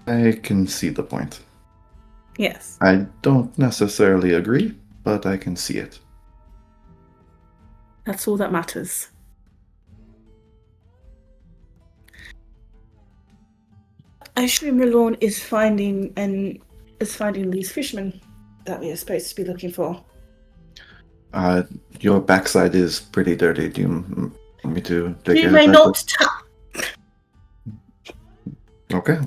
I can see the point. Yes. I don't necessarily agree, but I can see it. That's all that matters. I assume Malorn is finding these fishermen that we are supposed to be looking for. Your backside is pretty dirty. Do you want me to take You care may of not Okay.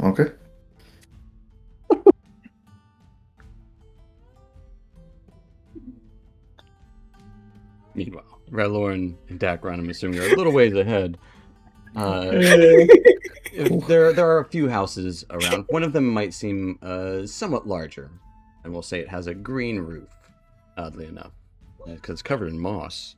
Meanwhile, Relor and Dacron, I'm assuming, are a little ways ahead. There are a few houses around. One of them might seem somewhat larger, and we'll say it has a green roof, oddly enough, because it's covered in moss.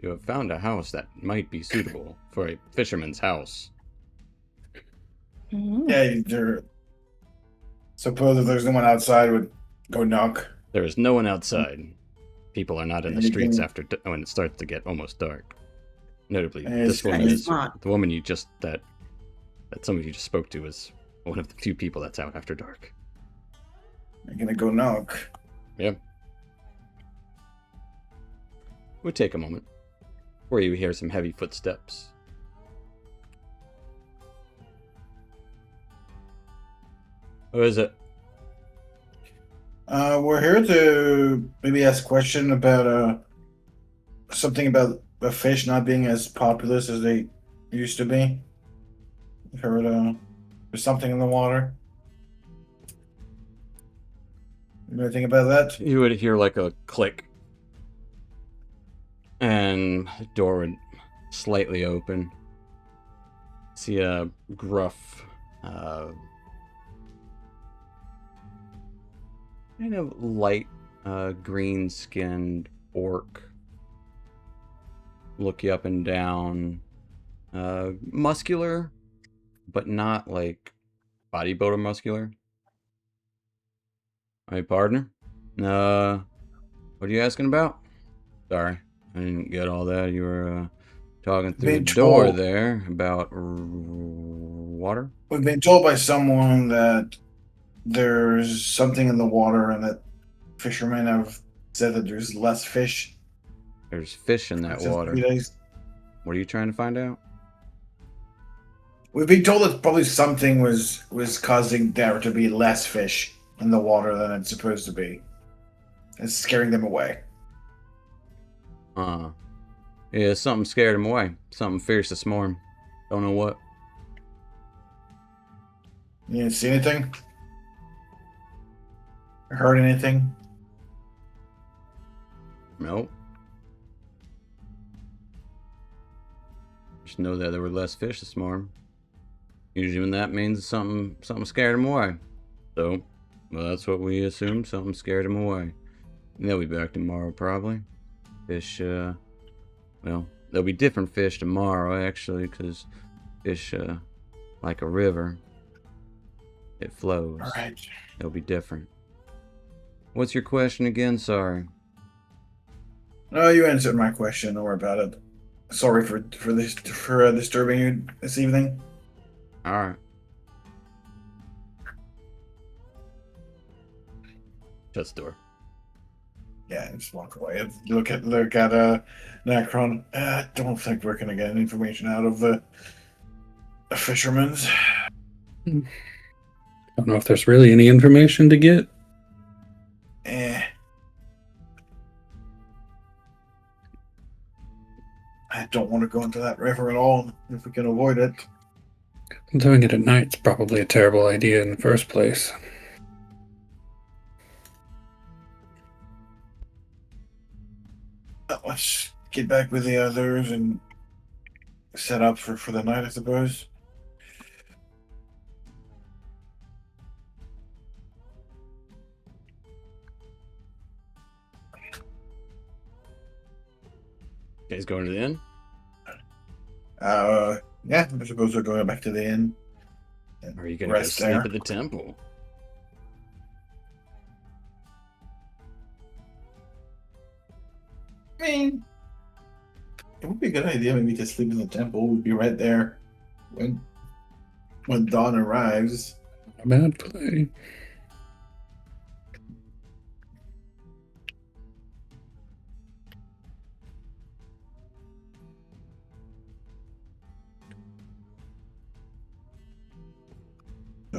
You have found a house that might be suitable for a fisherman's house. Yeah, there. Suppose if there's no one outside, would go knock. There is no one outside. People are not in the streets Anything- after when it starts to get almost dark. Notably, And this it's woman kinda is smart. the woman that some of you just spoke to is one of the few people that's out after dark. I'm gonna go knock. Yep. We'll take a moment before you hear some heavy footsteps. Who is it? We're here to maybe ask a question about something about the fish not being as populous as they used to be. I've heard there's something in the water. You know anything about that? You would hear like a click, and the door would slightly open. See a gruff, kind of light, green-skinned orc. Look you up and down. Muscular, but not like bodybuilder muscular. Hey, partner. What are you asking about? Sorry, I didn't get all that. You were talking through the Been door told- there about water. We've been told by someone that there's something in the water and that fishermen have said that there's less fish. There's fish in that since water. 3 days. What are you trying to find out? We've been told that probably something was causing there to be less fish in the water than it's supposed to be. It's scaring them away. Yeah, something scared him away. Something fierce this morning. Don't know what. You didn't see anything? Heard anything? Nope. Just know that there were less fish this morning. Usually when that means something scared him away. So, well, that's what we assume. Something scared him away. And they'll be back tomorrow, probably. Fish, well, there'll be different fish tomorrow, actually, because fish, like a river, it flows. All right. It'll be different. What's your question again? Sorry. No, you answered my question. Don't worry about it. Sorry for disturbing you this evening. All right. Shuts the door. Yeah, just walk away. Look at Necron. I don't think we're gonna get any information out of the fishermen's. Don't know if there's really any information to get. I don't want to go into that river at all if we can avoid it. Doing it at night's probably a terrible idea in the first place. Let's get back with the others and set up for the night, I suppose. You guys going to the inn? Yeah, I suppose we're going back to the inn. Or are you going to go Rest sleep there. at the temple? I mean, it would be a good idea maybe to sleep in the temple. We'd be right there when dawn arrives. A bad play.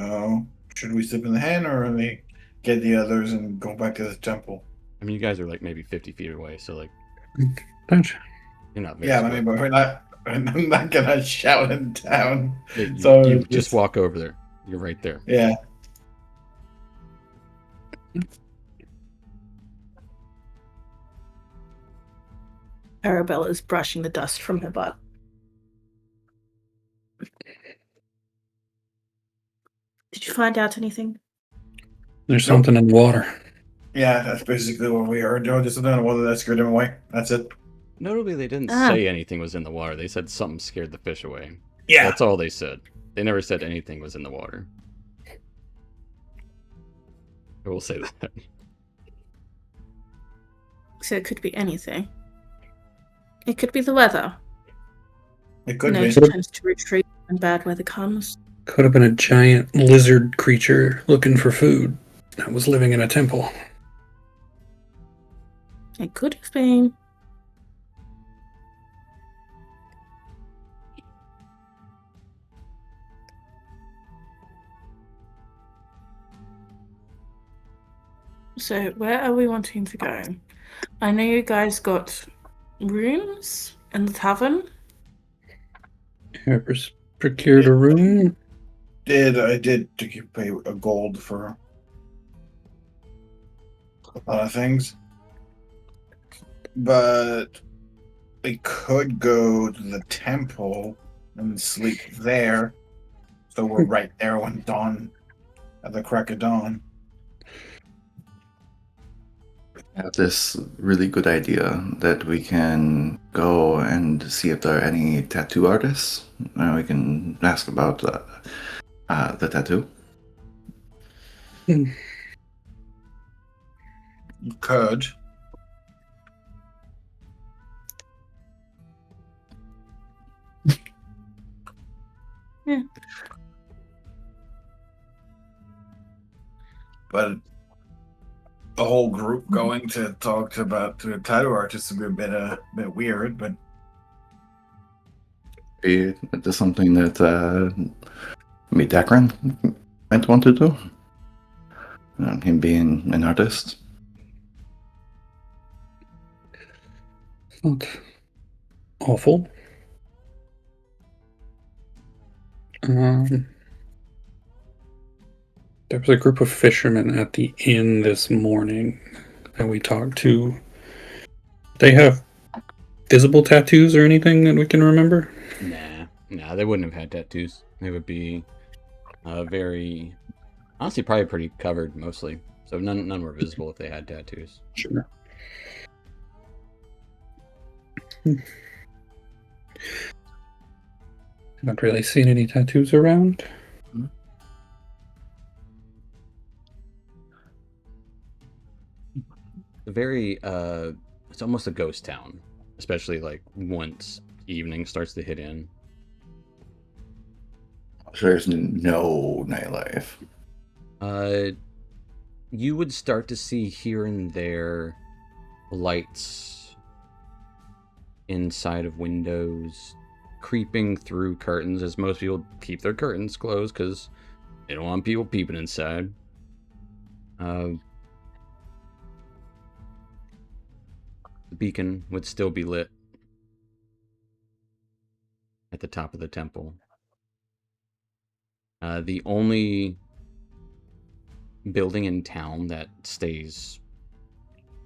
So, should we slip in the hen or we get the others and go back to the temple? I mean, you guys are like maybe 50 feet away, so like Don't you're not very Yeah, I swift. mean, but we're not. I'm not gonna shout in town. Yeah, you, So you just just walk over there. You're right there. Yeah. Arabella's brushing the dust from her butt. Did you find out anything? There's something in the water. Yeah, that's basically what we heard. Joe just don't know whether that scared him away. That's it. Notably, they didn't Ah. say anything was in the water. They said something scared the fish away. Yeah. That's all they said. They never said anything was in the water. I will say that. So it could be anything. It could be the weather. It could You know, be. it tends to retreat when bad weather comes. Could have been a giant lizard creature looking for food that was living in a temple. It could have been. So, where are we wanting to go? I know you guys got rooms in the tavern. You ever procured a room? I did to pay a gold for a lot of things, but we could go to the temple and sleep there, so we're right there when dawn, at the crack of dawn. I have this really good idea that we can go and see if there are any tattoo artists. We can ask about the tattoo. You could. Yeah. But the whole group going to talk to a tattoo artist would be a bit weird, but Is this something that Dakran might want to do? Him being an artist? Not awful. There was a group of fishermen at the inn this morning that we talked to. They have visible tattoos or anything that we can remember? Nah, they wouldn't have had tattoos. They would be very, honestly, probably pretty covered mostly. So none were visible if they had tattoos. Sure. Haven't really seen any tattoos around. Very, it's almost a ghost town, especially like once evening starts to hit in. There's no nightlife. You would start to see here and there lights inside of windows, creeping through curtains, as most people keep their curtains closed because they don't want people peeping inside. The beacon would still be lit at the top of the temple. The only building in town that stays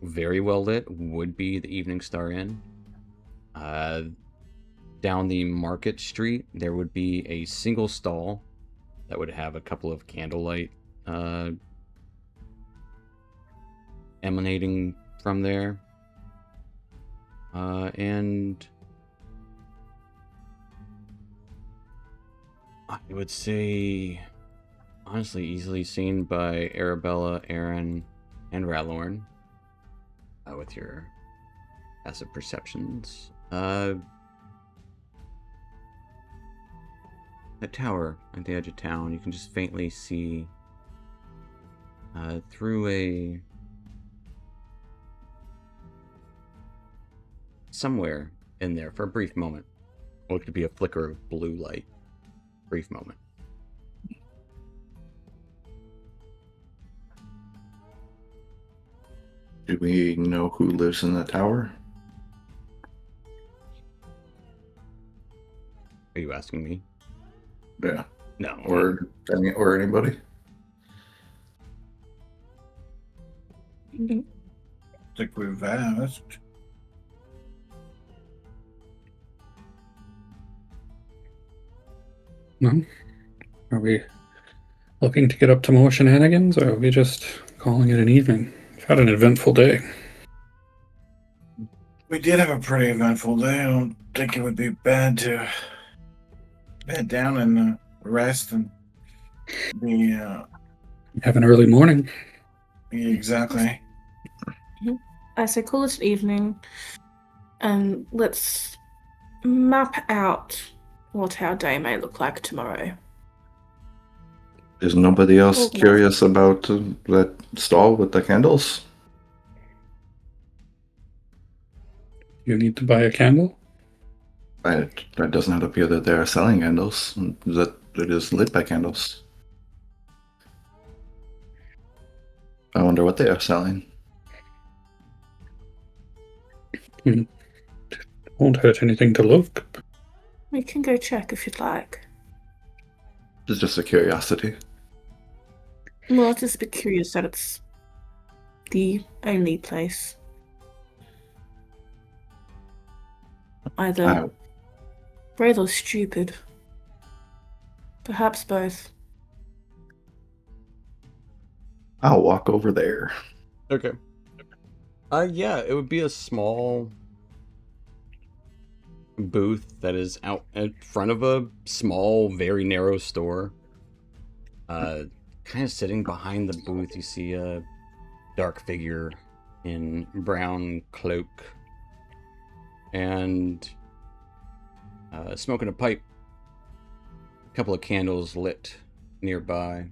very well lit would be the Evening Star Inn. Down the Market Street, there would be a single stall that would have a couple of candlelight emanating from there. And I would say, honestly, easily seen by Arabella, Aaron, and Ralorn with your passive perceptions. The tower at the edge of town, you can just faintly see through somewhere in there for a brief moment. Or it could be a flicker of blue light. Brief moment. Do we know who lives in the tower? Are you asking me? Yeah. No. Or anybody? I think we've asked. No? Are we looking to get up to more shenanigans, or are we just calling it an evening? We've had an eventful day. We did have a pretty eventful day. I don't think it would be bad to bed down and rest and be Have an early morning. exactly. I say call it an evening, and let's map out what our day may look like tomorrow. Is nobody else Organize. curious about that stall with the candles? You need to buy a candle? It does not appear that they are selling candles. That it is lit by candles. I wonder what they are selling. Won't hurt anything to look. We can go check if you'd like. It's just a curiosity. Well, I'm just a bit curious that it's the only place. Either brave or stupid. Perhaps both. I'll walk over there. Okay. Yeah, it would be a small booth that is out in front of a small, very narrow store. Kind of sitting behind the booth, you see a dark figure in brown cloak and smoking a pipe. A couple of candles lit nearby.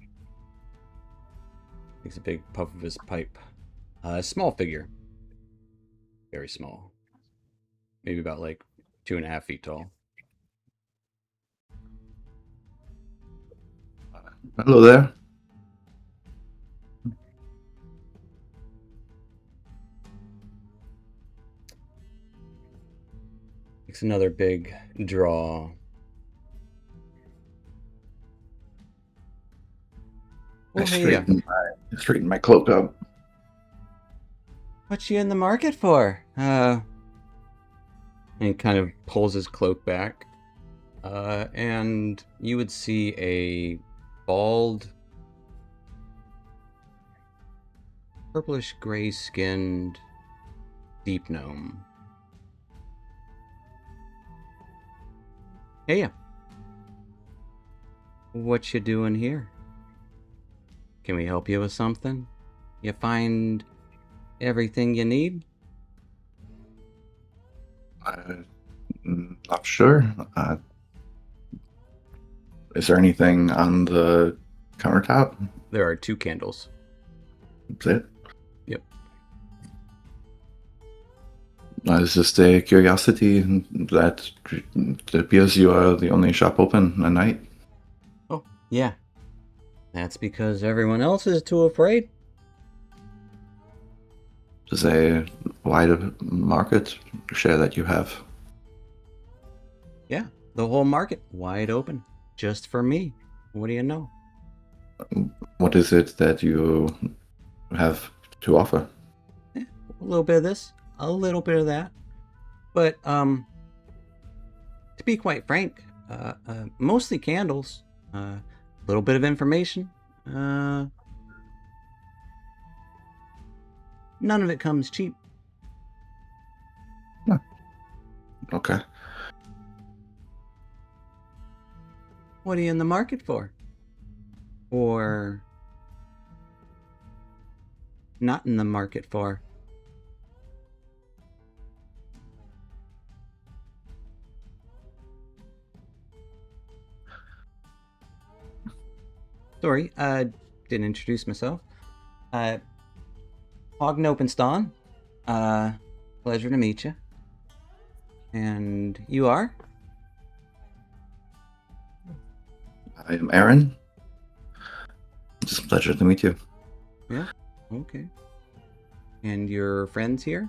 Takes a big puff of his pipe. A small figure. Very small. Maybe about like 2.5 feet tall. Hello there. Makes another big draw. I Oh, hey, straighten my cloak up. what you in the market for? And he kind of pulls his cloak back. And you would see a bald, purplish gray skinned deep gnome. Hey, what you doing here? Can we help you with something? You find everything you need? I'm not sure. Is there anything on the countertop? There are 2 candles. That's it? Yep. It's just a curiosity that it appears you are the only shop open at night. Oh, yeah. That's because everyone else is too afraid. It's a wide market share that you have. Yeah, the whole market wide open. Just for me. What do you know? What is it that you have to offer? A little bit of this, a little bit of that. But, to be quite frank, mostly candles. A little bit of information. None of it comes cheap. Okay. What are you in the market for? Or not in the market for? Sorry, didn't introduce myself. Hogn Openston. Pleasure to meet you. And you are? I am Aaron. It's a pleasure to meet you. Yeah, okay. And your friends here?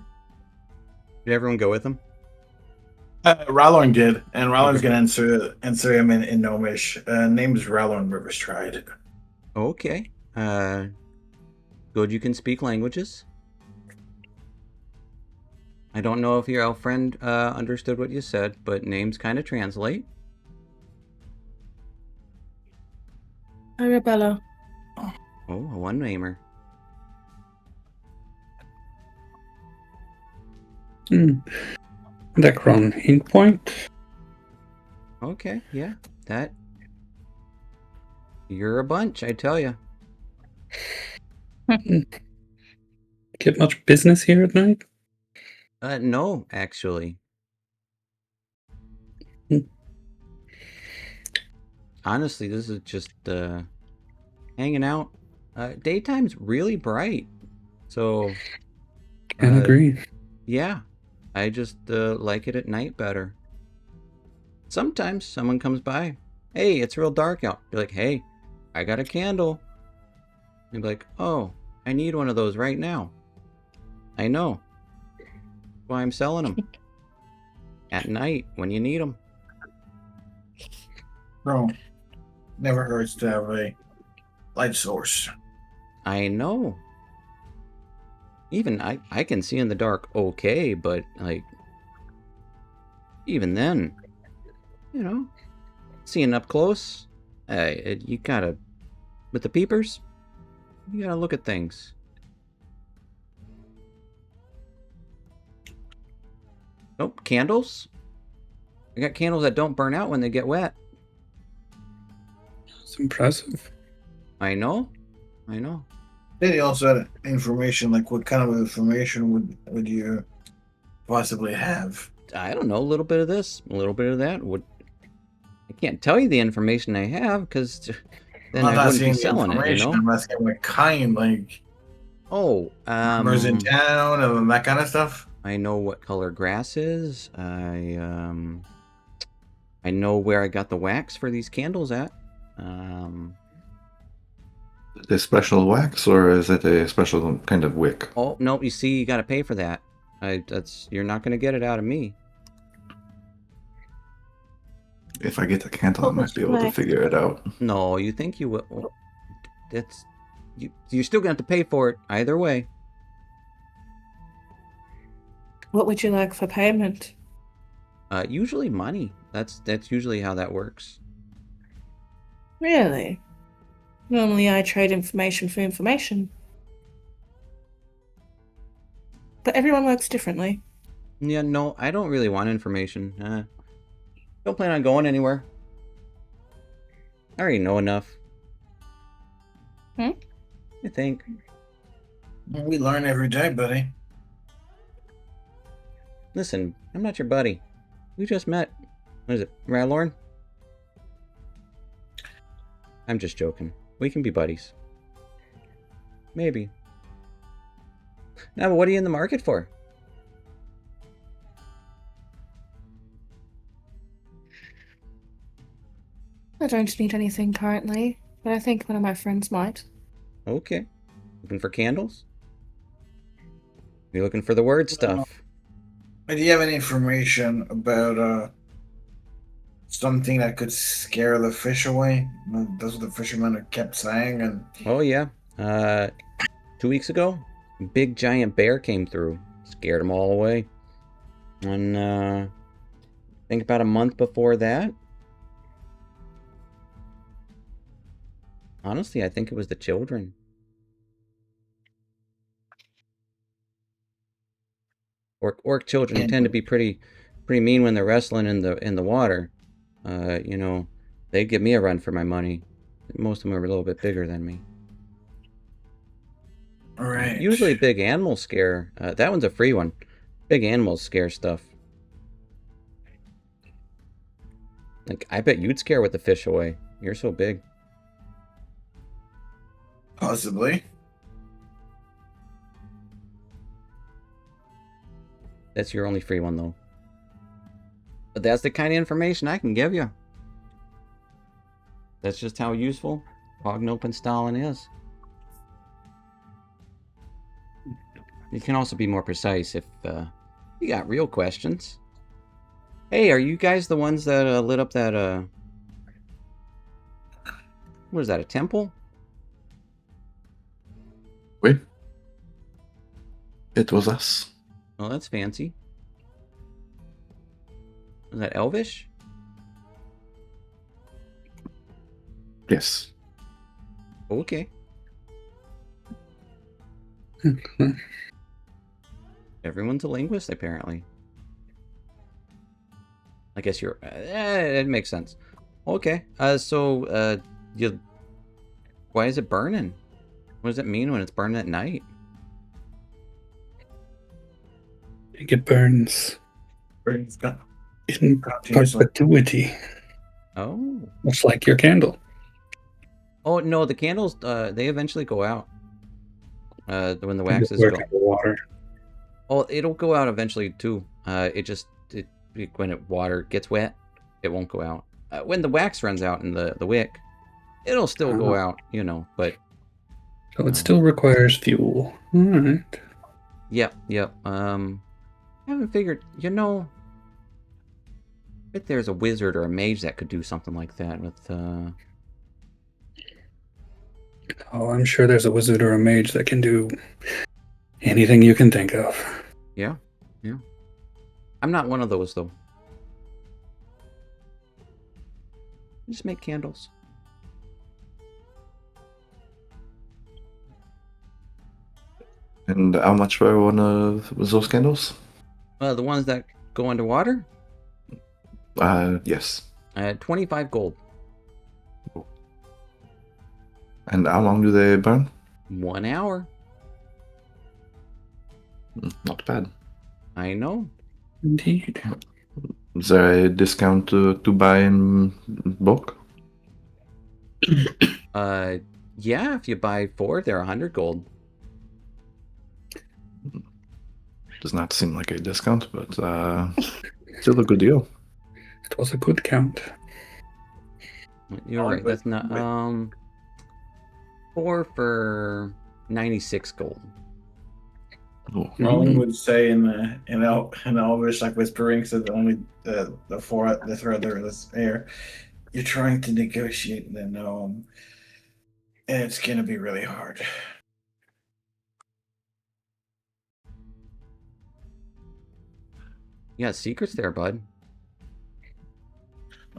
Did everyone go with him? Rallorn did, and Rallorn's Okay. gonna answer him in Gnomish. Name is Rallorn Riverstride. Okay. Good you can speak languages. I don't know if your elf friend understood what you said, but names kind of translate. Arabella. Oh, a one-namer. Necron ink point. Okay, yeah. That... You're a bunch, I tell you. Get much business here at night? No, actually. Honestly, this is just hanging out. Daytime's really bright, so Can agree. yeah, I just like it at night better. Sometimes someone comes by, hey, it's real dark out. Be like, hey, I got a candle. And be like, oh, I need one of those right now. I know. That's why I'm selling them at night when you need them. Bro, never hurts to have a light source. I know. Even I can see in the dark okay, but like even then, you know, seeing up close, you gotta, with the peepers, you gotta look at things. Nope, candles. I got candles that don't burn out when they get wet. It's impressive. I know. I know. Then he also had information, like what kind of information would you possibly have? I don't know, a little bit of this, a little bit of that. I can't tell you the information I have because then I'm I not wouldn't be asking the selling it, you information. know? I'm asking what kind, like Oh, numbers in town and that kind of stuff. I know what color grass is. I know where I got the wax for these candles at. A special wax, or is it a special kind of wick? Oh no, you see, you got to pay for that. You're not gonna get it out of me. If I get the candle, I What might was be able to wax? figure it out. No, you think you will? Well, that's you're still gonna have to pay for it either way. What would you like for payment? Usually money. That's usually how that works. Really? Normally I trade information for information. But everyone works differently. Yeah, no, I don't really want information. Don't plan on going anywhere. I already know enough. Hmm? I think. We learn every day, buddy. Listen, I'm not your buddy. We just met. What is it, Radlorn? I'm just joking. We can be buddies. Maybe. Now, but what are you in the market for? I don't need anything currently, but I think one of my friends might. Okay. Looking for candles? You looking for the word stuff? Do you have any information about something that could scare the fish away? That's what the fishermen kept saying, and Oh yeah. 2 weeks ago, a big giant bear came through, scared them all away. And I think about a month before that, honestly, I think it was the children. Orc children tend to be pretty mean when they're wrestling in the water. You know, they give me a run for my money. Most of them are a little bit bigger than me. right. Usually big animal scare. That one's a free one. Big animals scare stuff. Like, I bet you'd scare with the fish away. You're so big. Possibly. That's your only free one, though. But that's the kind of information I can give you. That's just how useful Ognopenstalin is. You can also be more precise if you got real questions. Hey, are you guys the ones that lit up that what is that, a temple? Wait. It was us. Oh, that's fancy. Is that Elvish? Yes. Okay. Everyone's a linguist, apparently. I guess you're... it makes sense. Okay. You... Why is it burning? What does it mean when it's burning at night? I think it burns Burns gun. in Continuously. perpetuity, Oh. much like your candle. Oh, no, the candles, they eventually go out. When the wax is Work gone. in the water. Oh, it'll go out eventually, too. When water gets wet, it won't go out. When the wax runs out in the wick, it'll still go out, you know, but... So it still requires fuel. All right. Yep. I haven't figured, you know... I bet there's a wizard or a mage that could do something like that with, Oh, I'm sure there's a wizard or a mage that can do anything you can think of. Yeah. I'm not one of those, though. Just make candles. And how much for one of those candles? The ones that go underwater? Yes. 25 gold. And how long do they burn? 1 hour. Not bad. I know. Indeed. Is there a discount to buy in bulk? Yeah, if you buy 4, they're 100 gold. Does not seem like a discount, but still a good deal. It was a good count. You're right. That's not 4 for 96 gold. Oh. Roland would say in Elvish, like whispering, so the only the thread there is air. You're trying to negotiate the gnome, and it's gonna be really hard. You got secrets there, bud.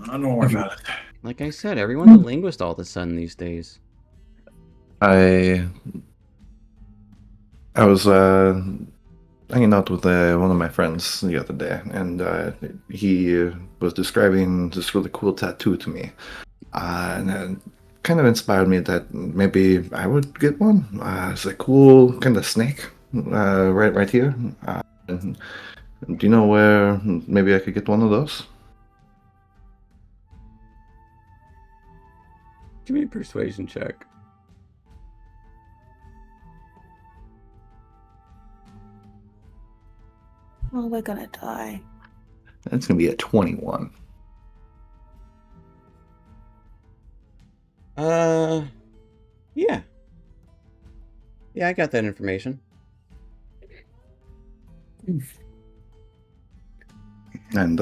I don't worry about it. Like I said, everyone's a linguist all of a sudden these days. I was hanging out with one of my friends the other day, and he was describing this really cool tattoo to me, and it kind of inspired me that maybe I would get one. It's a cool kind of snake, right here. And do you know where maybe I could get one of those? Give me a persuasion check. Oh, we're gonna die. That's gonna be a 21. Yeah. Yeah, I got that information. And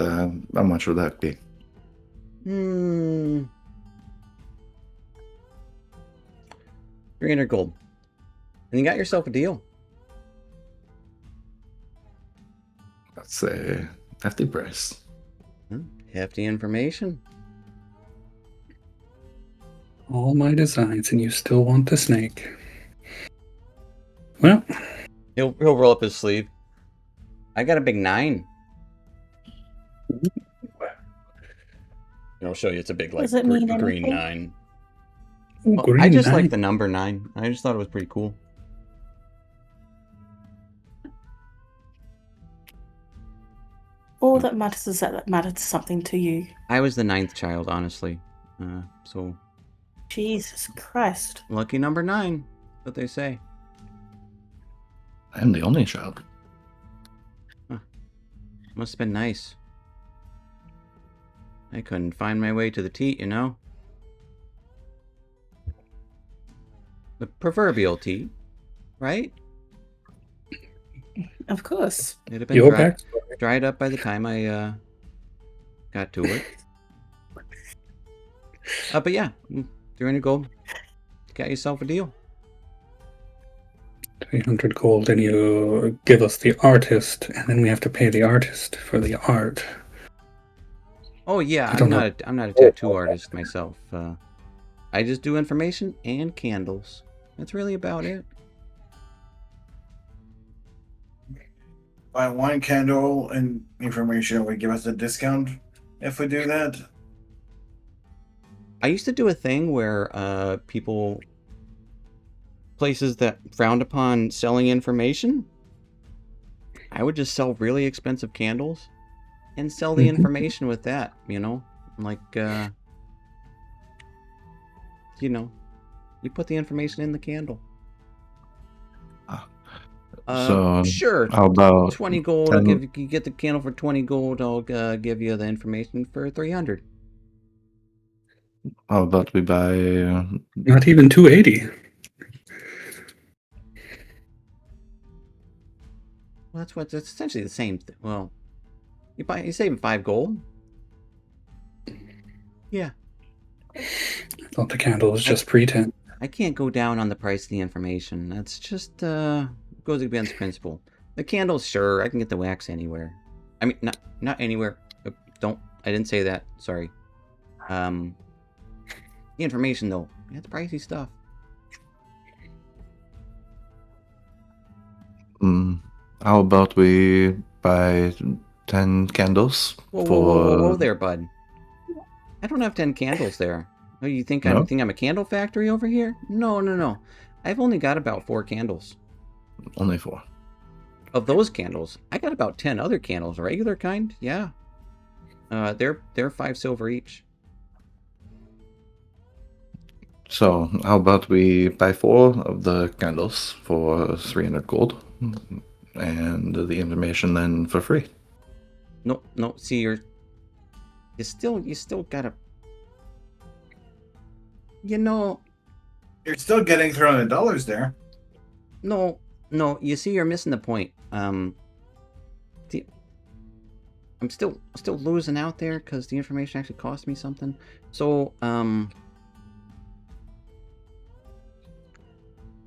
how much would that be? 300 gold. And you got yourself a deal. That's a hefty price. Hefty information. All my designs, and you still want the snake. Well, He'll roll up his sleeve. I got a big 9. I'll show you. It's a big, like, Does it mean green anything? 9. ooh, Oh, green I just knight. like the number 9. I just thought it was pretty cool. All that matters is that mattered something to you. I was the 9th child, honestly. So, Jesus Christ. lucky number 9. What they say. I'm the only child. Must have been nice. I couldn't find my way to the teat, you know? The proverbial teat, right? Of course. It'd have been Your backstory. dried up by the time I got to it. But yeah, 300 gold. Got yourself a deal. 300 gold, and you give us the artist, and then we have to pay the artist for the art. Oh yeah, I don't know. I'm not a tattoo artist myself. I just do information and candles. That's really about it. Buy one candle and information would give us a discount if we do that. I used to do a thing where places that frowned upon selling information, I would just sell really expensive candles and sell the information with that, you know? Like, you know, you put the information in the candle. So Sure, how about 20 gold, 10 I'll give you get the candle for 20 gold, I'll give you the information for 300. How about we buy? Not even 280. Well, that's essentially the same thing. Well, you're saving 5 gold. Yeah. I thought the candle was just pretense. I can't go down on the price of the information. That's just goes against principle. The candles, sure, I can get the wax anywhere. I mean, not anywhere. I didn't say that. Sorry. The information though, that's pricey stuff. How about we buy 10 candles Whoa there, bud. I don't have 10 candles there. Oh, you think No? I'm a candle factory over here? No. I've only got about 4 candles. Only 4. Of those candles, I got about 10 other candles, regular kind. Yeah. They're 5 silver each. So how about we buy 4 of the candles for 300 gold, and the information then for free. No. See, you still gotta. You know, You're still getting $300 there. no. You see, you're missing the point. I'm still losing out there because the information actually cost me something. So,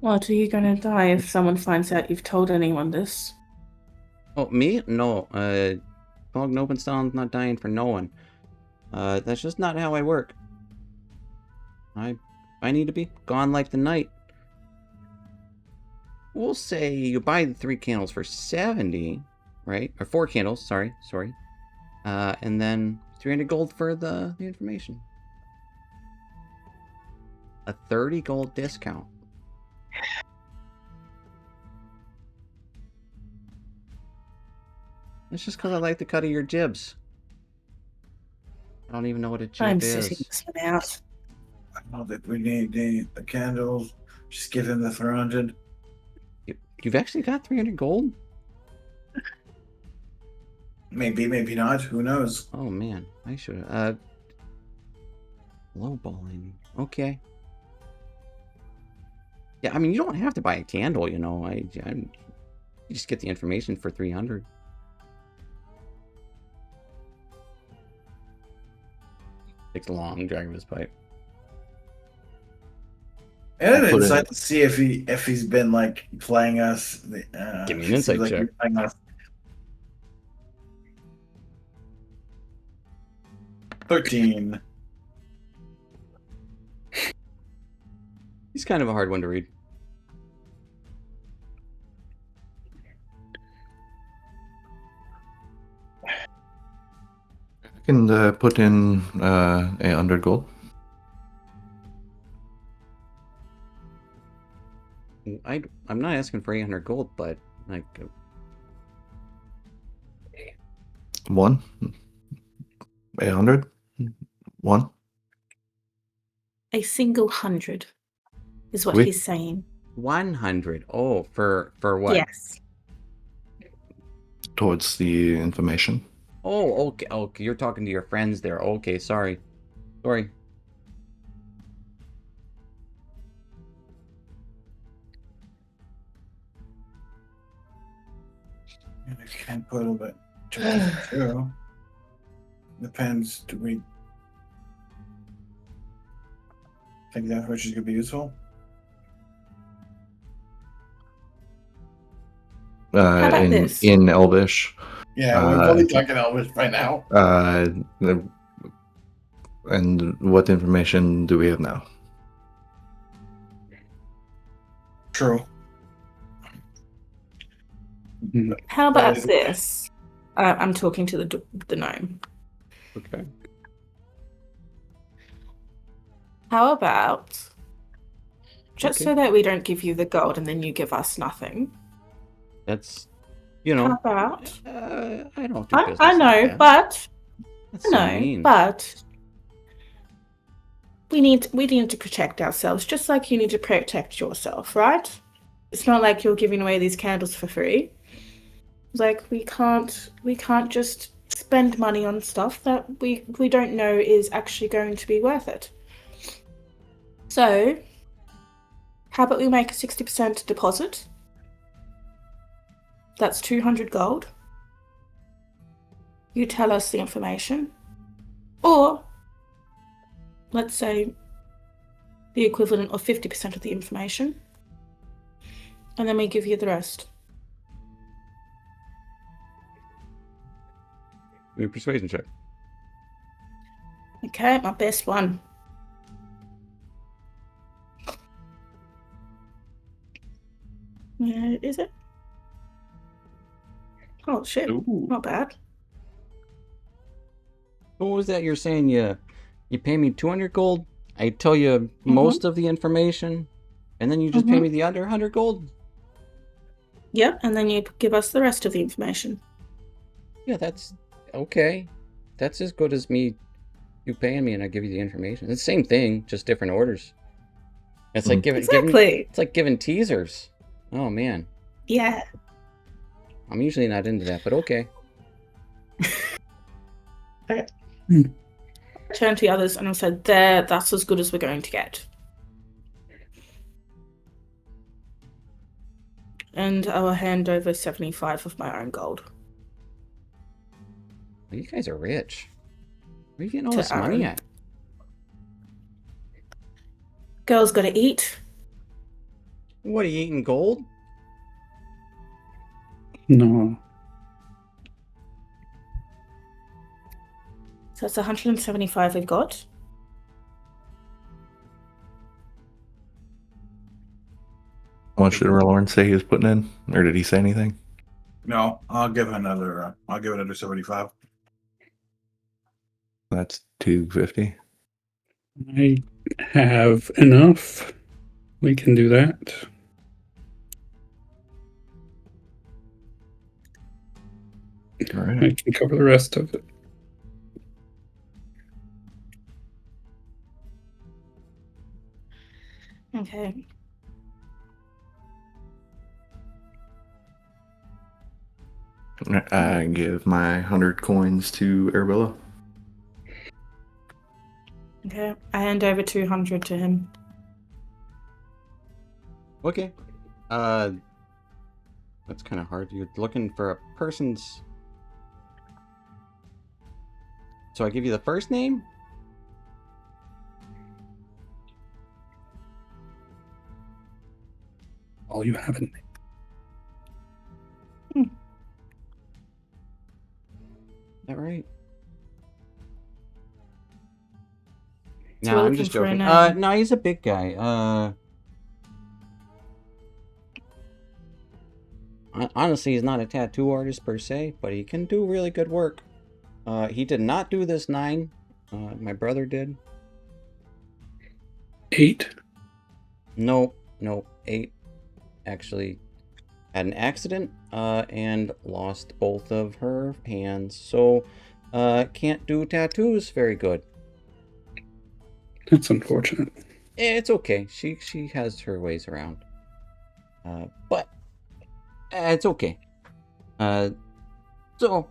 What, are you gonna die if someone finds out you've told anyone this? Oh, me? No. Bog Nopenstall's not dying for no one. That's just not how I work. I need to be gone like the night. We'll say you buy the 3 candles for 70, right? Or 4 candles, sorry. And then 300 gold for the information. A 30 gold discount. It's just because I like the cut of your jibs. I don't even know what a jib I'm is. sitting this one out. I don't know that we need the candles. Just give him the 300. You've actually got 300 gold? Maybe not. Who knows? Oh man, I should have. Lowballing. Okay. Yeah, I mean, you don't have to buy a candle, you know. You just get the information for 300. Takes a long drag of his pipe. And an I'll put insight it- to see if he's been like playing us. Give me an if he seems insight like check. he's playing us. 13. He's kind of a hard one to read. I can put in 100 gold. I'm not asking for 800 gold, but like 1. 800. 1. A single 100 is what Oui. he's saying. 100. Oh, for what? Yes. Towards the information. Oh, okay. You're talking to your friends there. Okay, sorry. And I can put a little bit too. Depends. Do we think that information could be useful? How about in this? in Elvish. Yeah, we're probably talking Elvis by now. And what information do we have now? True. How about That is- this? I'm talking to the gnome. Okay. How about just Okay. so that we don't give you the gold and then you give us nothing? That's, you How know, about? I don't do business I know, like that. but That's so mean. but we need to protect ourselves, just like you need to protect yourself, right? It's not like you're giving away these candles for free. Like we can't just spend money on stuff that we don't know is actually going to be worth it. So, how about we make a 60% deposit? That's 200 gold. You tell us the information. Or, let's say, the equivalent of 50% of the information. And then we give you the rest. Give me a persuasion check. Okay, my best one. Is it? Oh shit, Ooh. not bad. What was that you're saying? You pay me 200 gold, I tell you most of the information, and then you just pay me the under 100 gold? Yeah, and then you give us the rest of the information. Yeah, that's okay. That's as good as you paying me and I give you the information. It's the same thing, just different orders. It's like giving it's like giving teasers. Oh man. Yeah. I'm usually not into that, but okay. Okay. Turn to the others and I said, that's as good as we're going to get. And I will hand over 75 of my own gold. You guys are rich. Where are you getting all To this money Aaron. at? Girls gotta eat. What are you eating, gold? No. So it's 175 we've got. How much did Lawrence say he was putting in, or did he say anything? No, I'll give another. I'll give it another 75. That's 250. I have enough. We can do that. All I right. can cover the rest of it. Okay. I give my 100 coins to Arabella. Okay. I hand over 200 to him. Okay. That's kind of hard. You're looking for a person's. So I give you the first name? All you have in Is that right? So No, we're I'm just looking for joking. an, No, he's a big guy. Honestly, he's not a tattoo artist per se, but he can do really good work. He did not do this 9. My brother did. 8. No, 8. Actually, had an accident and lost both of her hands, so can't do tattoos very good. That's unfortunate. It's okay. She has her ways around. But it's okay. So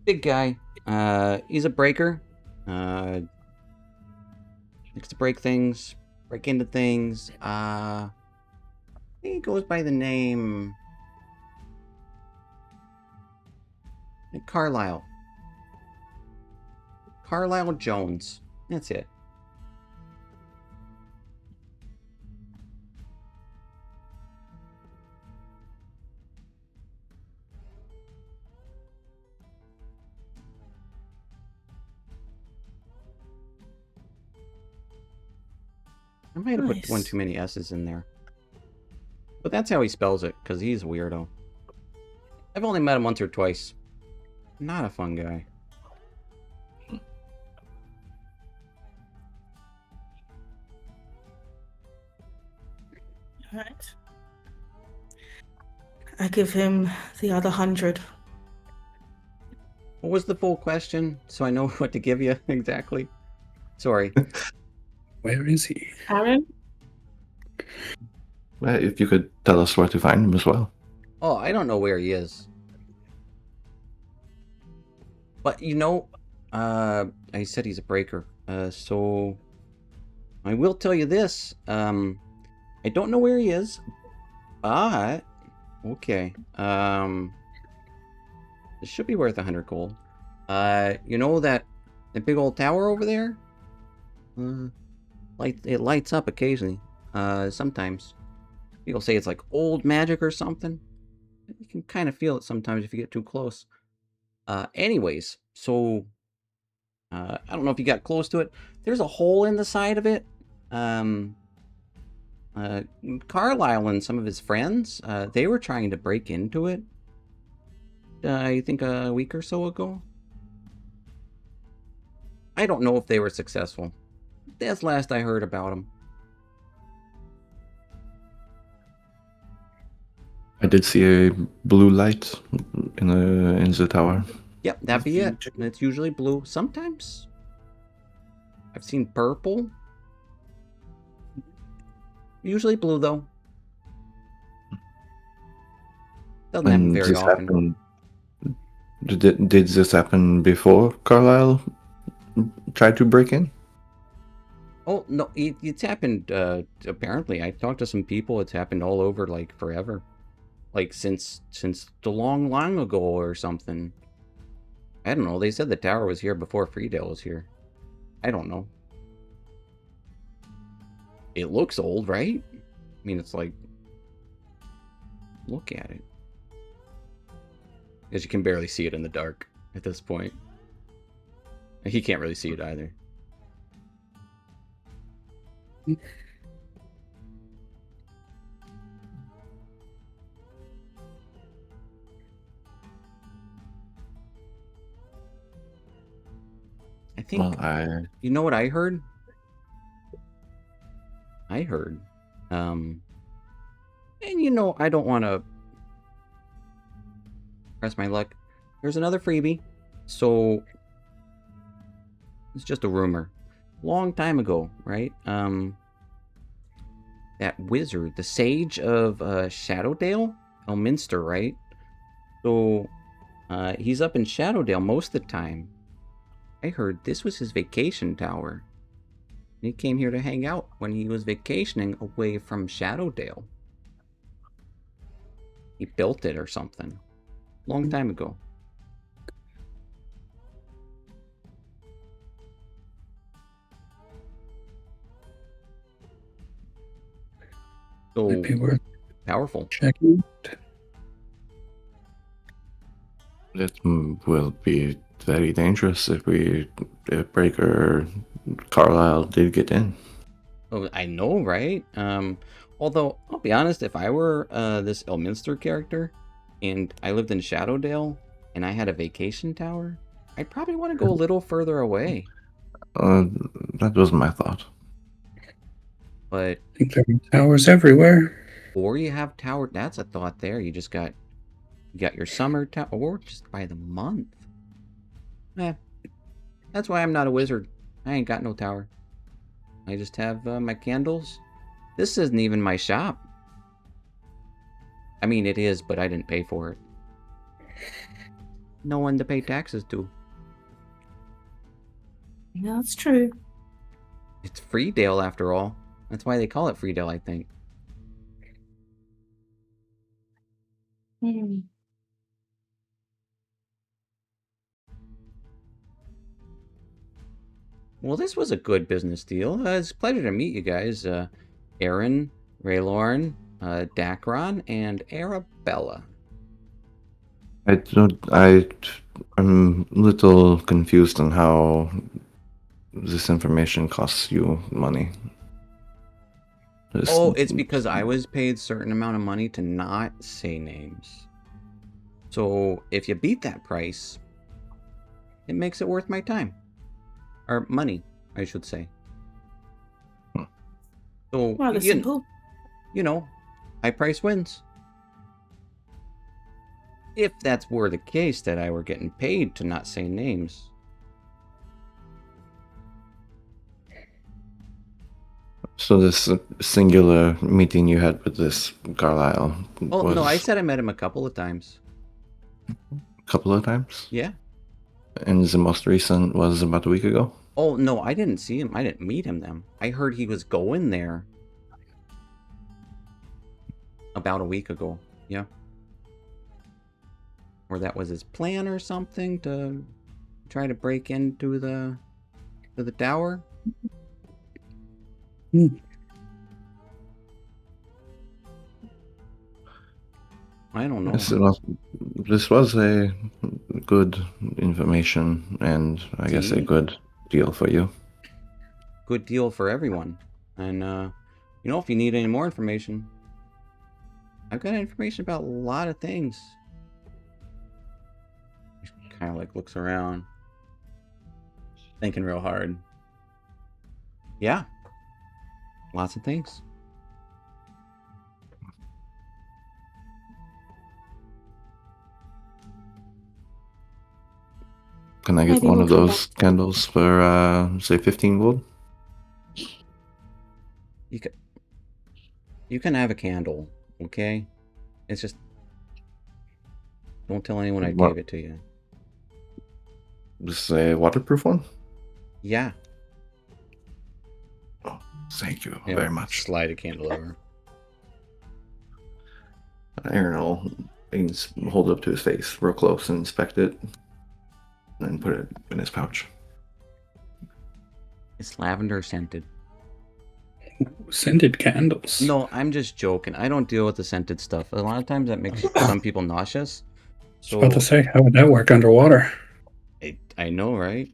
big guy. He's a breaker. Likes to break things, break into things. I think he goes by the name Carlisle. Carlisle Jones. That's it. I might have put one Nice. too many S's in there. But that's how he spells it, because he's a weirdo. I've only met him once or twice. Not a fun guy. Alright. I give him the other 100. What was the full question? So I know what to give you exactly. Sorry. Where is he? Aaron? If you could tell us where to find him as well. Oh, I don't know where he is. But you know, I said he's a breaker. So I will tell you this. I don't know where he is, but okay. This should be worth 100 gold. You know that big old tower over there? It lights up occasionally. Sometimes people say it's like old magic or something. You can kind of feel it sometimes if you get too close. Anyways, so I don't know if you got close to it. There's a hole in the side of it. Carlisle and some of his friends, they were trying to break into it. I think a week or so ago. I don't know if they were successful. That's last I heard about them. I did see a blue light in the tower. Yep, that'd be it. It's usually blue. Sometimes I've seen purple. Usually blue, though. Doesn't happen very often. Did this happen before Carlisle tried to break in? Oh, no, it's happened, apparently. I talked to some people, it's happened all over, like, forever. Like, since the long ago or something. I don't know, they said the tower was here before Freedale was here. I don't know. It looks old, right? I mean, it's like... Look at it. Because you can barely see it in the dark at this point. He can't really see it either. I think... Well, You know what I heard? I heard... And you know, I don't want to press my luck. There's another freebie. So... It's just a rumor. Long time ago, right? That wizard, the sage of Shadowdale? Elminster, right? So, he's up in Shadowdale most of the time. I heard this was his vacation tower. He came here to hang out when he was vacationing away from Shadowdale. He built it or something. Long time ago. So Might be worth powerful. checking. it will be very dangerous if Breaker Carlisle did get in. Oh, I know, right? Although, I'll be honest, if I were this Elminster character, and I lived in Shadowdale, and I had a vacation tower, I'd probably want to go a little further away. That was my thought. But, I think there are towers everywhere. or you have tower, that's a thought there. You just got, your summer tower, or just by the month. That's why I'm not a wizard. I ain't got no tower. I just have my candles. This isn't even my shop. I mean, it is, but I didn't pay for it. No one to pay taxes to. Yeah, that's true. It's Freedale, after all. That's why they call it Freedale, I think. Hmm. Well, this was a good business deal. It's a pleasure to meet you guys. Aaron, Raylorn, Dacron, and Arabella. I'm a little confused on how this information costs you money. Oh, it's because I was paid certain amount of money to not say names. So if you beat that price, it makes it worth my time. Or money, I should say. So, Rather simple. you know, high price wins. If that's were the case that I were getting paid to not say names. So this singular meeting you had with this Carlisle Oh, was no, I said I met him a couple of times. a couple of times? Yeah. And the most recent was about a week ago? Oh, no, I didn't see him. I didn't meet him then. I heard he was going there about a week ago. Yeah. Or that was his plan or something to try to break into the tower. I don't know. This was a good information and I guess a good deal for you. Good deal for everyone. And, if you need any more information, I've got information about a lot of things. He kind of looks around, thinking real hard. Yeah. Lots of things. Can I get Maybe one we'll of come those candles for, say, 15 gold? You can have a candle, okay? It's just don't tell anyone I What? gave it to you. This is a waterproof one? Yeah. Oh, thank you Yeah, very much. Slide a candle over. Aaron will hold it up to his face real close and inspect it, and put it in his pouch. It's lavender scented. Scented candles. No, I'm just joking. I don't deal with the scented stuff. A lot of times that makes some people nauseous. I was So about to say, how would that work underwater? I know, right?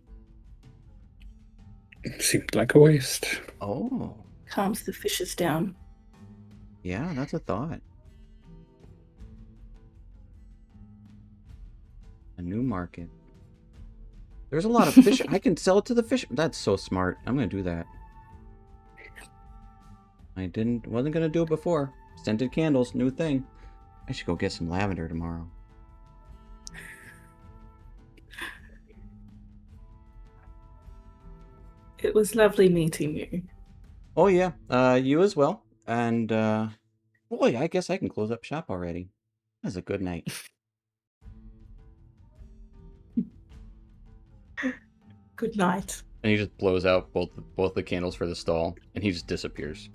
Seemed like a waste. Oh, Calms the fishes down. yeah, that's a thought. A new market. There's a lot of fish. I can sell it to the fish. That's so smart. I'm gonna do that. Wasn't gonna do it before. Scented candles, new thing. I should go get some lavender tomorrow. It was lovely meeting you. Oh yeah, you as well. And boy, I guess I can close up shop already. That's a good night. Good night. And he just blows out both the candles for the stall, and he just disappears.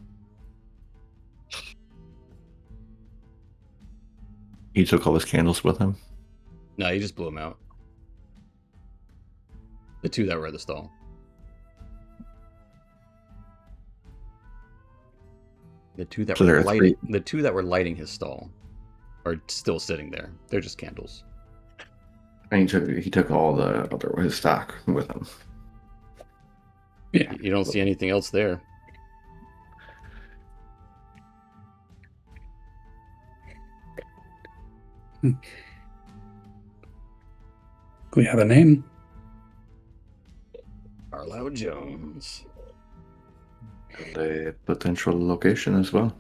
He took all his candles with him. No, he just blew them out. The two that were at the stall. The two that So were there are lighting. three. The two that were lighting his stall are still sitting there. They're just candles. And he took all his stock with him. Yeah. You don't see anything else there. We have a name. Arlo Jones. And a potential location as well.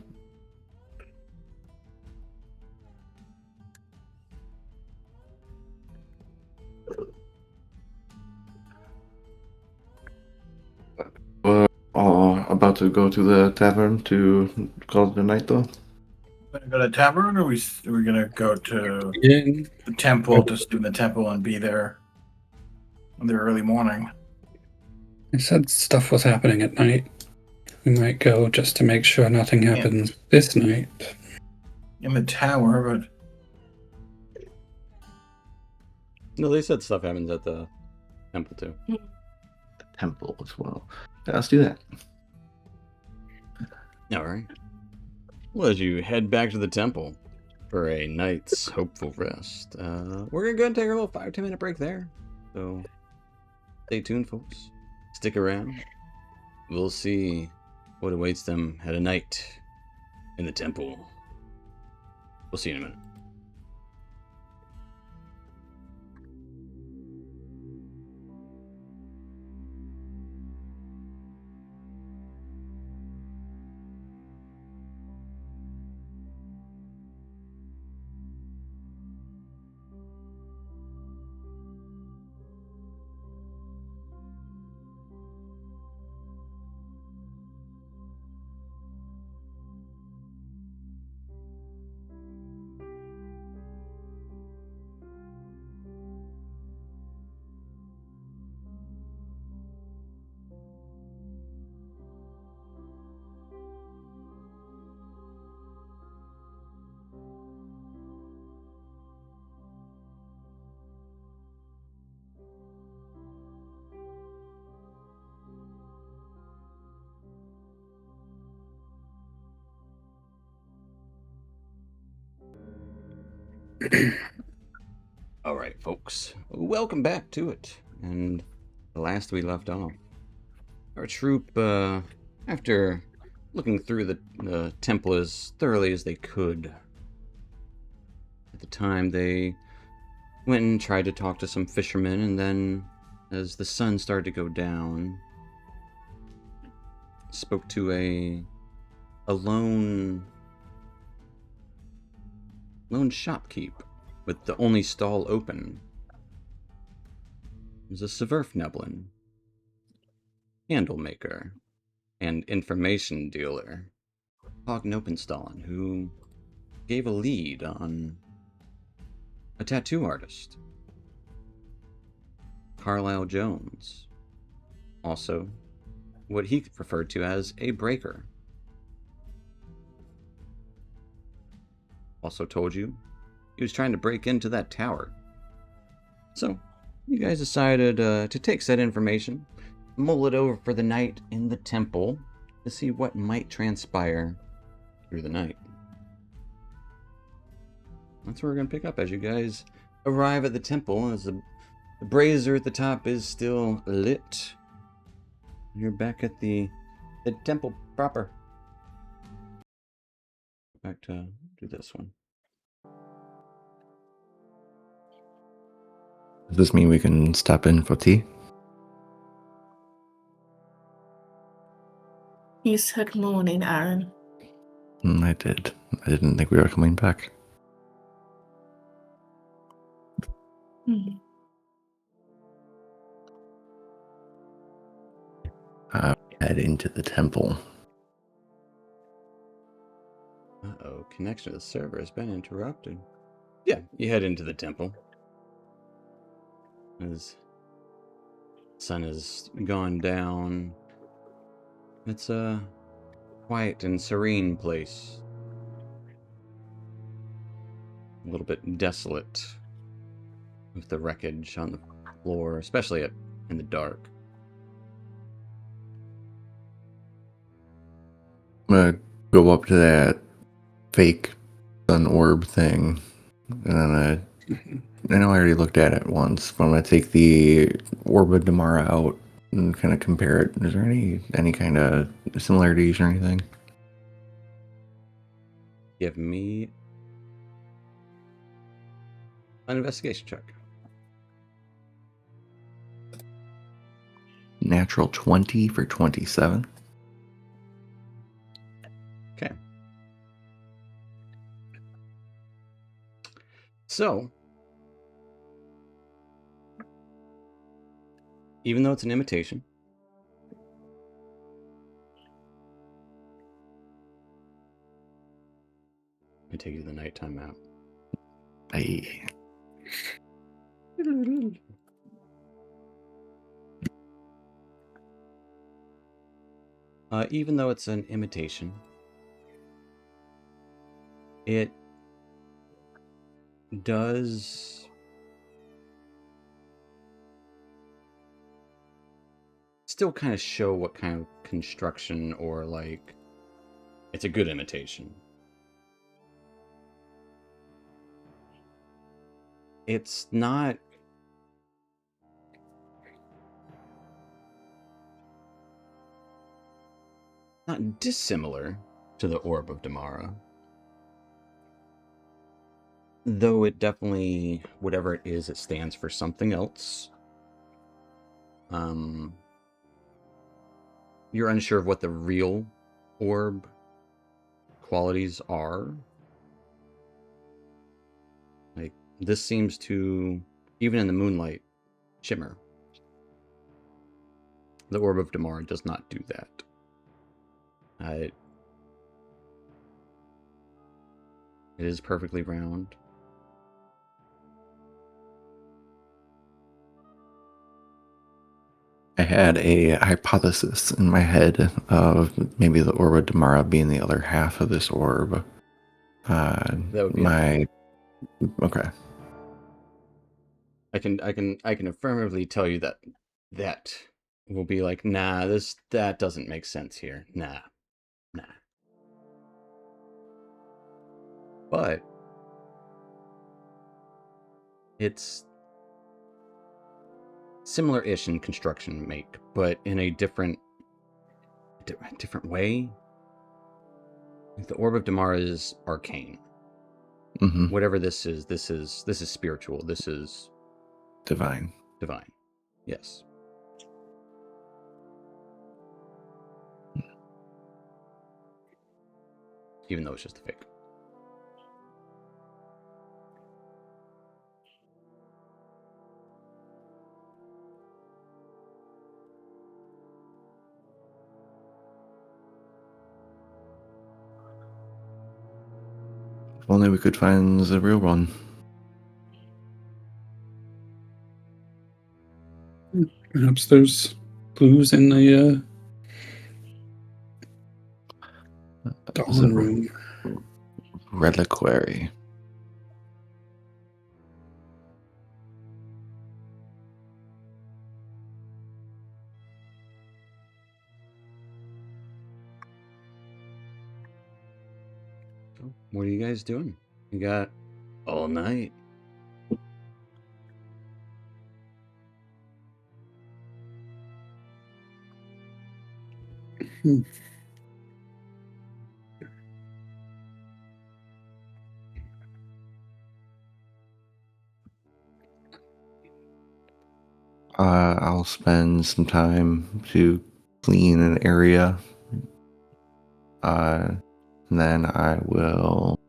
We're about to go to the tavern to call it a night, though. We're gonna go to the tavern, or we're gonna go to Yeah. the temple, just do the temple and be there in the early morning. I said stuff was happening at night. We might go just to make sure nothing happens this night. In the tower, but No, they said stuff happens at the temple too. temple as well. Yeah, let's do that. All right. Well, as you head back to the temple for a night's hopeful rest, we're going to go and take a little 5-10 minute break there. So stay tuned, folks. Stick around. We'll see what awaits them at a night in the temple. We'll see you in a minute. All right, folks. Welcome back to it. And the last we left off, our troop, after looking through the temple as thoroughly as they could, at the time they went and tried to talk to some fishermen, and then as the sun started to go down, spoke to a lone shopkeep with the only stall open. It was a Severfneblin, handle maker, and information dealer, Hognopenstallin, who gave a lead on a tattoo artist, Carlisle Jones, also what he referred to as a breaker. Also told you he was trying to break into that tower. So, you guys decided to take said information, mull it over for the night in the temple to see what might transpire through the night. That's where we're going to pick up as you guys arrive at the temple, as the brazier at the top is still lit. You're back at the temple proper. Back to do this one. Does this mean we can stop in for tea? You said morning, Aaron. I did. I didn't think we were coming back. Hmm. Head into the temple. Uh-oh, connection to the server has been interrupted. Yeah, you head into the temple. As the sun has gone down, it's a quiet and serene place. A little bit desolate with the wreckage on the floor, especially in the dark. I'm gonna go up to that fake sun orb thing, and then I know I already looked at it once, but I'm gonna take the Orb of Damara out and kind of compare it. Is there any kind of similarities or anything? Give me an investigation check. Natural 20 for 27. Okay. So, even though it's an imitation, I take you to the nighttime map. Hey. Even though it's an imitation, it does still kind of show what kind of construction or like it's a good imitation. It's not dissimilar to the Orb of Damara. Though it definitely, whatever it is, it stands for something else. You're unsure of what the real orb qualities are. Like, this seems to, even in the moonlight, shimmer. The Orb of Damara does not do that. It is perfectly round. I had a hypothesis in my head of maybe the Orb of Damara being the other half of this orb. That would be Okay. I can affirmatively tell you that will be like, nah, that doesn't make sense here. Nah. But it's similar-ish in construction make, but in a different way. The Orb of Damara is arcane. Mm-hmm. Whatever this is spiritual. This is Divine. divine. Yes. Even though it's just a fake. If only we could find the real one. Perhaps there's clues in the dawn room. Reliquary. So, what are you guys doing? You got all night. I'll spend some time to clean an area. Then I will.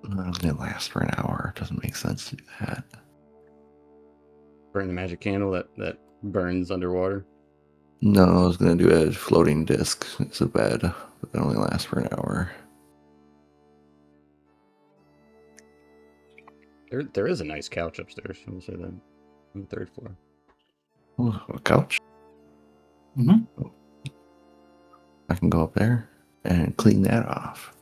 It lasts for an hour. It doesn't make sense to do that. Burn the magic candle that burns underwater. No, I was gonna do a floating disc. It's a bed, but it only lasts for an hour. There is a nice couch upstairs. I will say that. On the 3rd floor. Oh, a couch. Mm-hmm. I can go up there and clean that off.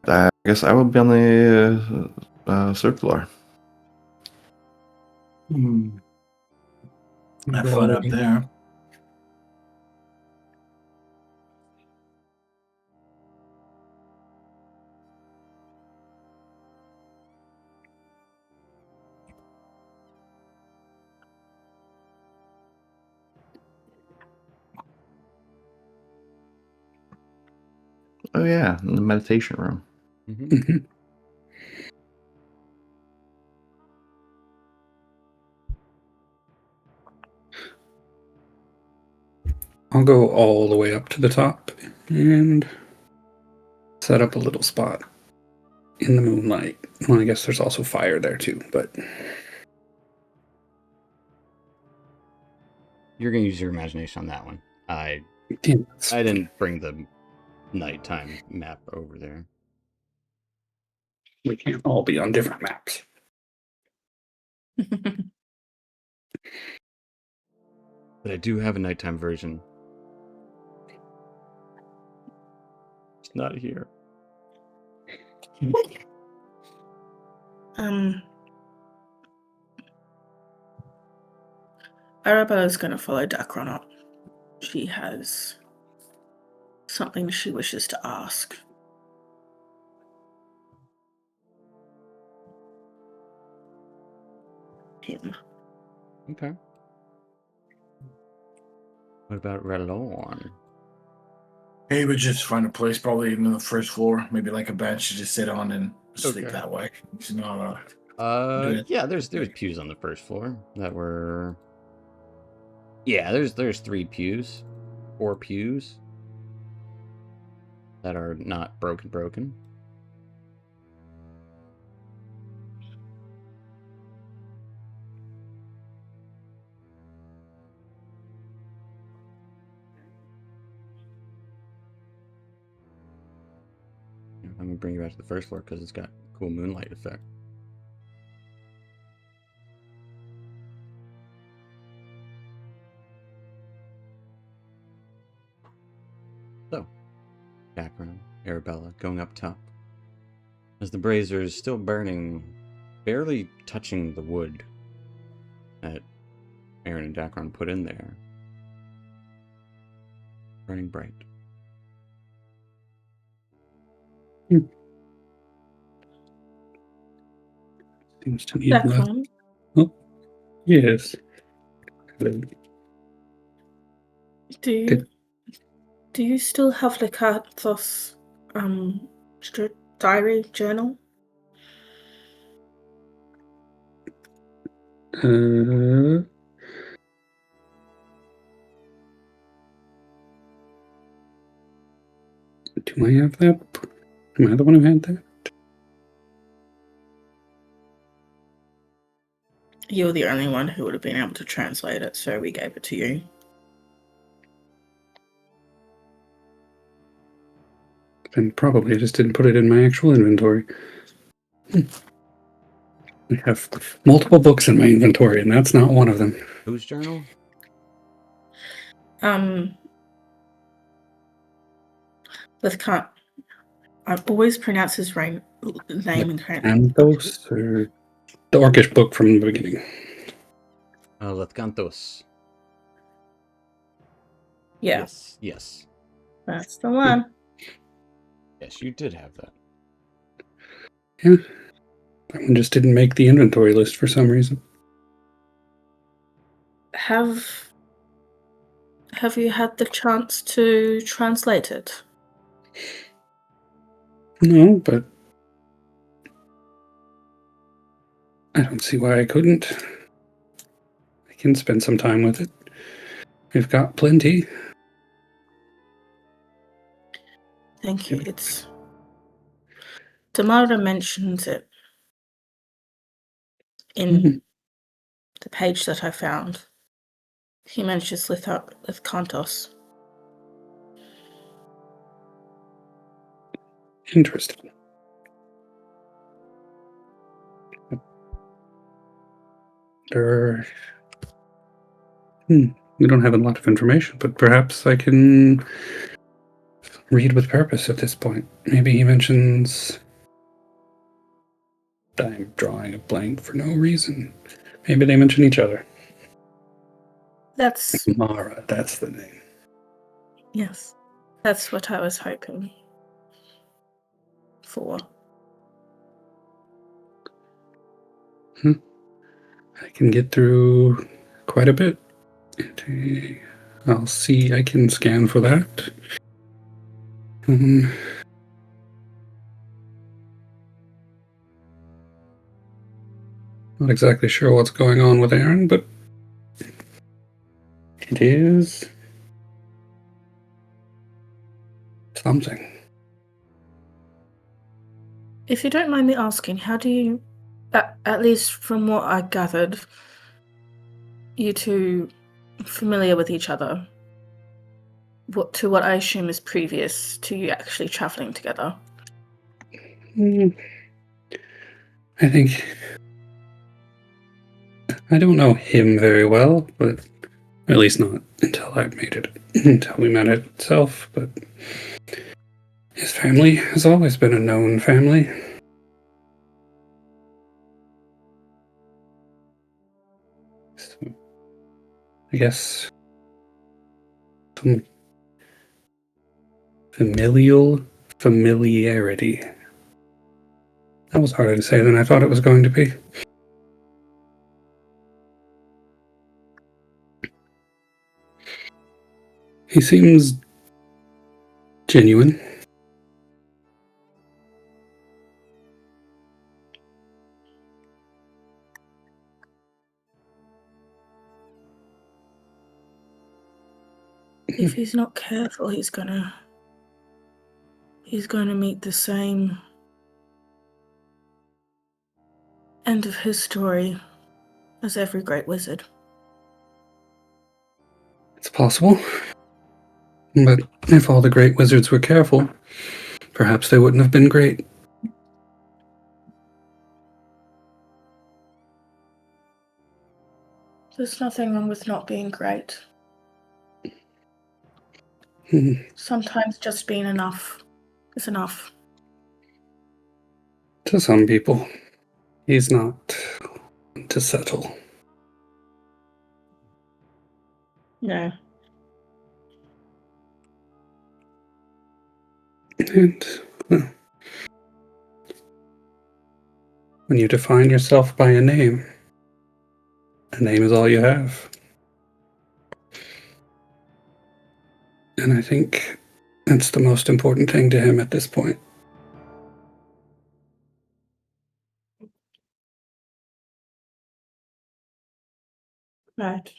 I guess I will be on the 3rd floor. Have fun up there. Oh yeah, in the meditation room. Mm-hmm. I'll go all the way up to the top and set up a little spot in the moonlight. Well, I guess there's also fire there too, but You're gonna use your imagination on that one. I yeah, didn't bring the nighttime map over there. we can't all be on different maps. But I do have a nighttime version. It's not here. Arabella's going to follow Dacron up. She has something she wishes to ask. Him. Okay. What about Relorn? He would just find a place, probably even on the first floor, maybe like a bench to just sit on and sleep Okay. that way. He's not Good. Yeah, there's pews on the first floor that were. Yeah, there's 3 pews, 4 pews that are not broken. Let me bring you back to the first floor because it's got cool moonlight effect. So, background, Arabella going up top. As the brazier is still burning, barely touching the wood that Aaron and Dacron put in there. Burning bright. Seems to need less. Dacron, Oh, yes. Hello. do you still have the Kathos diary journal? Do I have that? Am I the one who had that? You're the only one who would have been able to translate it, so we gave it to you. Then probably I just didn't put it in my actual inventory. I have multiple books in my inventory, and that's not one of them. Whose journal? With can't. I always pronounce his name incorrectly. Anthos, or the Orcish book from the beginning. Letkantos. Yeah, Yes. that's the one. Yes, you did have that. Yeah. That one just didn't make the inventory list for some reason. Have you had the chance to translate it? No, but I don't see why I couldn't. I can spend some time with it. We've got plenty. Thank you. It's Tamara mentions it in the page that I found. He mentions Kantos. Interesting. We don't have a lot of information, but perhaps I can read with purpose at this point. Maybe he mentions... I'm drawing a blank for no reason. Maybe they mention each other. That's... Mara, that's the name. Yes. That's what I was hoping for. I can get through quite a bit. I'll see. I can scan for that. Not exactly sure what's going on with Aaron, but it is something. If you don't mind me asking, how do you, at least from what I gathered, you two familiar with each other? What I assume is previous to you actually traveling together? I think I don't know him very well, but at least not until I made it, until we met it itself. But his family has always been a known family. I guess, some familiarity. That was harder to say than I thought it was going to be. He seems genuine. If he's not careful, he's gonna meet the same end of his story as every great wizard. It's possible. But if all the great wizards were careful, perhaps they wouldn't have been great. There's nothing wrong with not being great. Sometimes just being enough is enough. To some people, he's not to settle. No. And well, when you define yourself by a name is all you have. And I think that's the most important thing to him at this point. Right.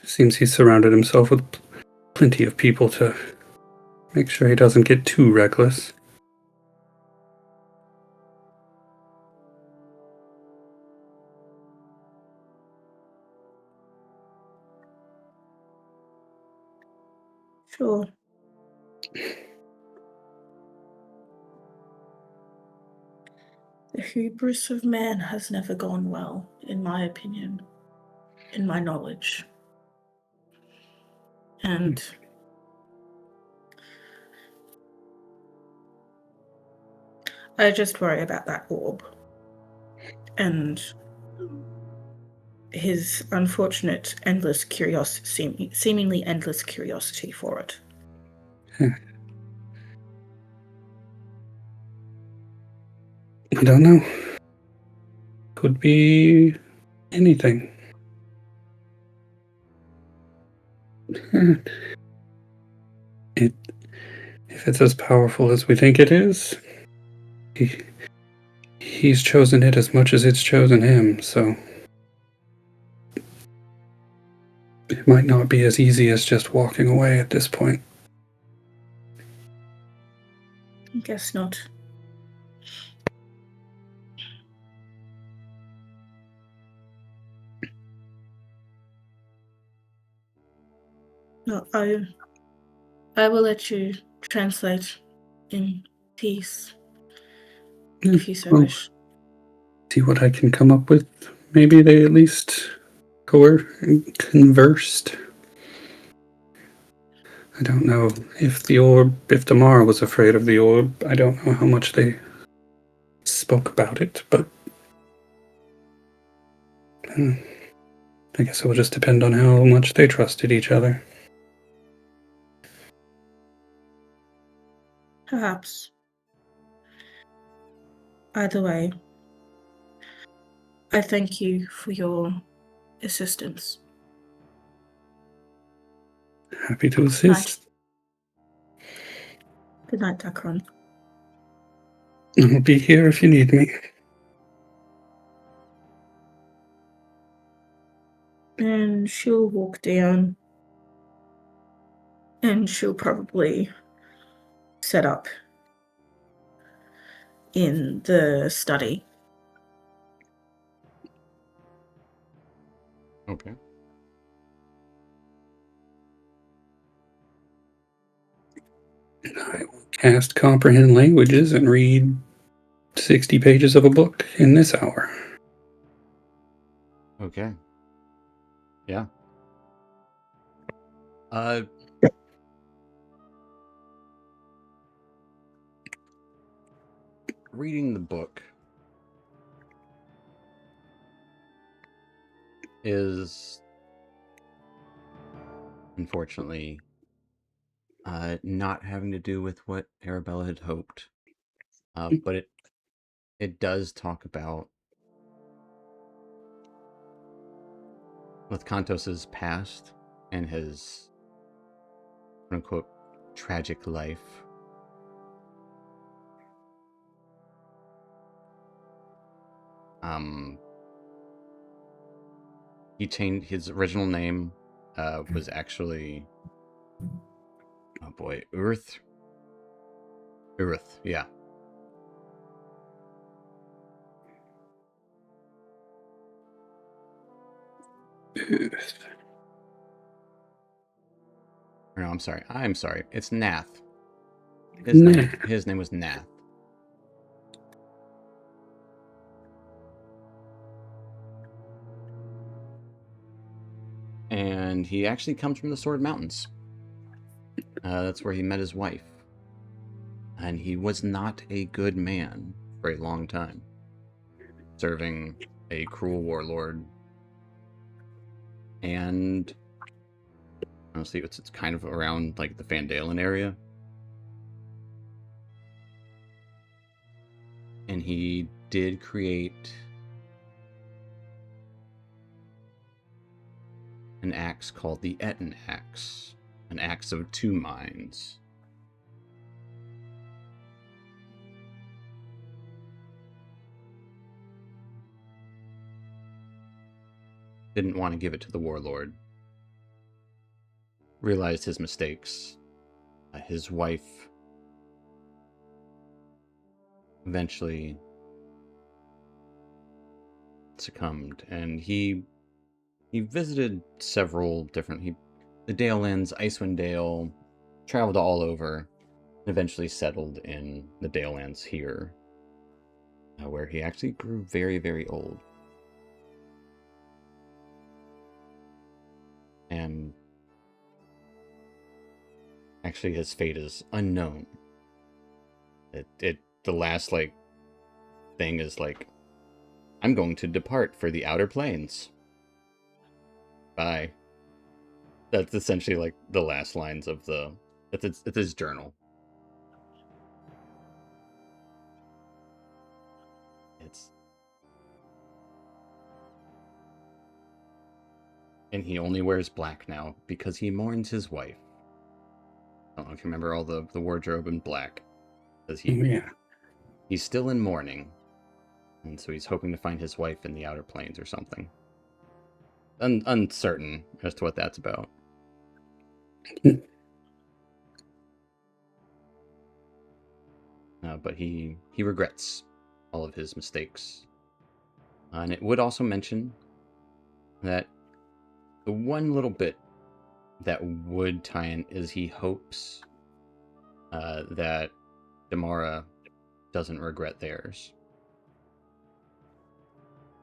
Seems he's surrounded himself with plenty of people to make sure he doesn't get too reckless. Sure. The hubris of man has never gone well, in my opinion, in my knowledge. And I just worry about that orb and his unfortunate endless curiosity, seemingly endless curiosity for it. I don't know. Could be anything. If it's as powerful as we think it is, he's chosen it as much as it's chosen him, so it might not be as easy as just walking away at this point. I guess not. No, I will let you translate in peace, if you so wish. See what I can come up with. Maybe they at least conversed. I don't know if the Mara was afraid of the orb. I don't know how much they spoke about it, but I guess it will just depend on how much they trusted each other. Perhaps. Either way, I thank you for your assistance. Happy to assist. Good night, Dakron. I'll be here if you need me. And she'll walk down, and she'll probably set up in the study. Okay. I will cast Comprehend Languages and read 60 pages of a book in this hour. Okay. Yeah. reading the book is, unfortunately, not having to do with what Arabella had hoped. But it does talk about with Kantos's past and his quote unquote tragic life. He changed his original name, was actually, oh boy, Urth, yeah. Or no, I'm sorry. It's Nath. His name was Nath. And he actually comes from the Sword Mountains. That's where he met his wife. And he was not a good man for a long time, serving a cruel warlord. And honestly, it's kind of around like the Fandalen area. And he did create an axe called the Etten Axe, an axe of two minds. Didn't want to give it to the warlord. Realized his mistakes. His wife eventually succumbed, and he visited several different, the Dalelands, Icewind Dale, traveled all over, and eventually settled in the Dalelands here, where he actually grew very, very old. And actually his fate is unknown. The last thing is I'm going to depart for the outer planes. Bye. That's essentially the last lines of it's his journal. And he only wears black now because he mourns his wife. I don't know if you remember all the wardrobe in black. Because he's still in mourning. And so he's hoping to find his wife in the outer planes or something. Uncertain as to what that's about. But he regrets all of his mistakes. And it would also mention that the one little bit that would tie in is he hopes that Damara doesn't regret theirs.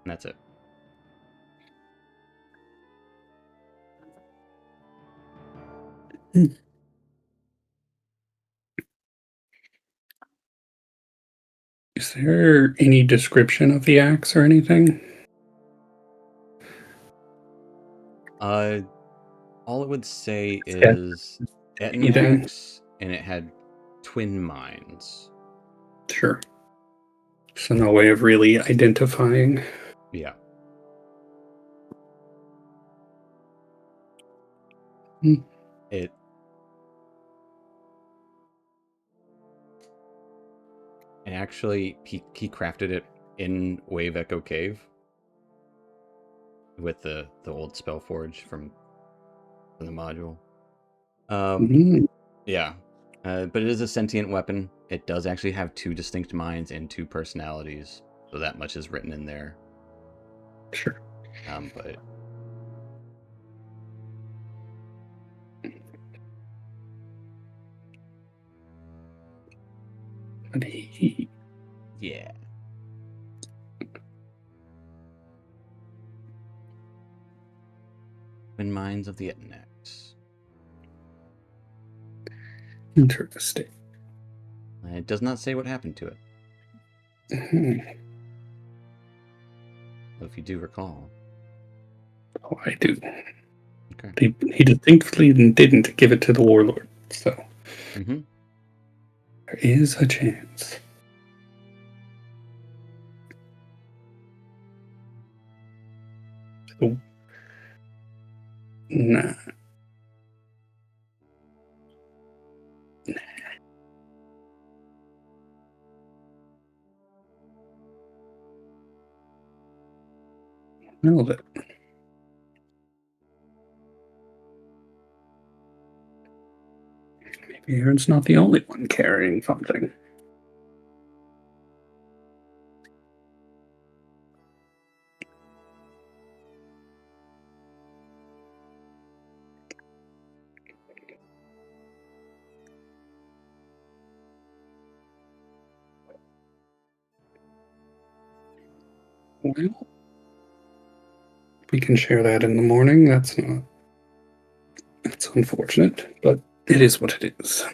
And that's it. Is there any description of the axe or anything? All it would say is Etten axe, and it had twin minds. Sure. So no way of really identifying. Yeah. And actually, he crafted it in Wave Echo Cave with the old Spellforge from the module. Yeah. But it is a sentient weapon. It does actually have two distinct minds and two personalities. So that much is written in there. Sure. But yeah. Twin minds of the Etten axe. Interesting. It does not say what happened to it. If you do recall. Oh, I do. Okay. He distinctly didn't give it to the warlord, so Mm-hmm. there is a chance. So, nah. Well, then. Maybe Aaron's not the only one carrying something. Well, we can share that in the morning. That's unfortunate, but it is what it is.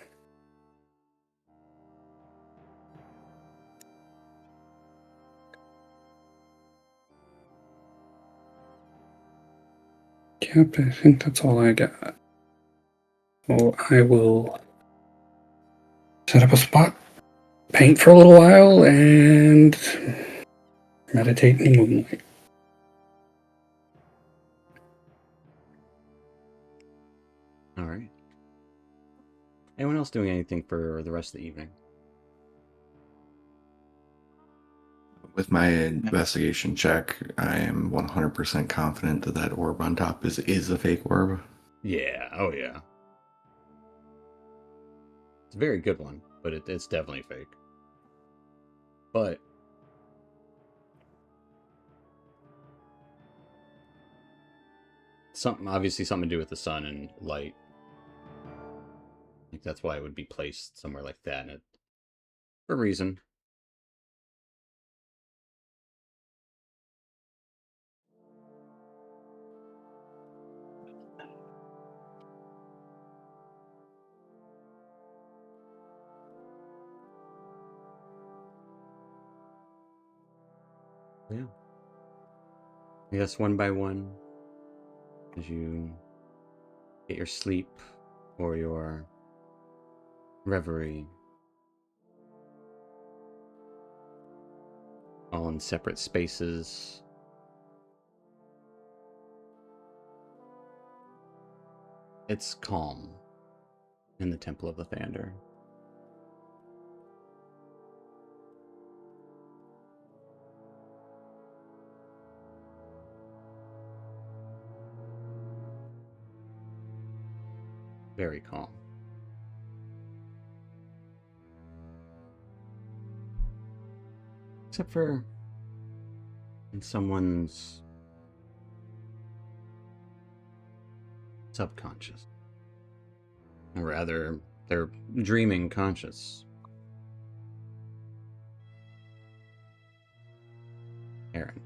Yep, I think that's all I got. Well, I will set up a spot, paint for a little while, and meditate in the moonlight. All right. Anyone else doing anything for the rest of the evening? With my investigation check, I am 100% confident that that orb on top is a fake orb. Yeah. Oh, yeah. It's a very good one, but it's definitely fake. But obviously something to do with the sun and light. Like that's why it would be placed somewhere like that, and for a reason. Yeah. I guess one by one, as you get your sleep or your reverie, all in separate spaces. It's calm in the Temple of the Thander. Very calm. Except for in someone's subconscious. Or rather, their dreaming conscious. Aaron.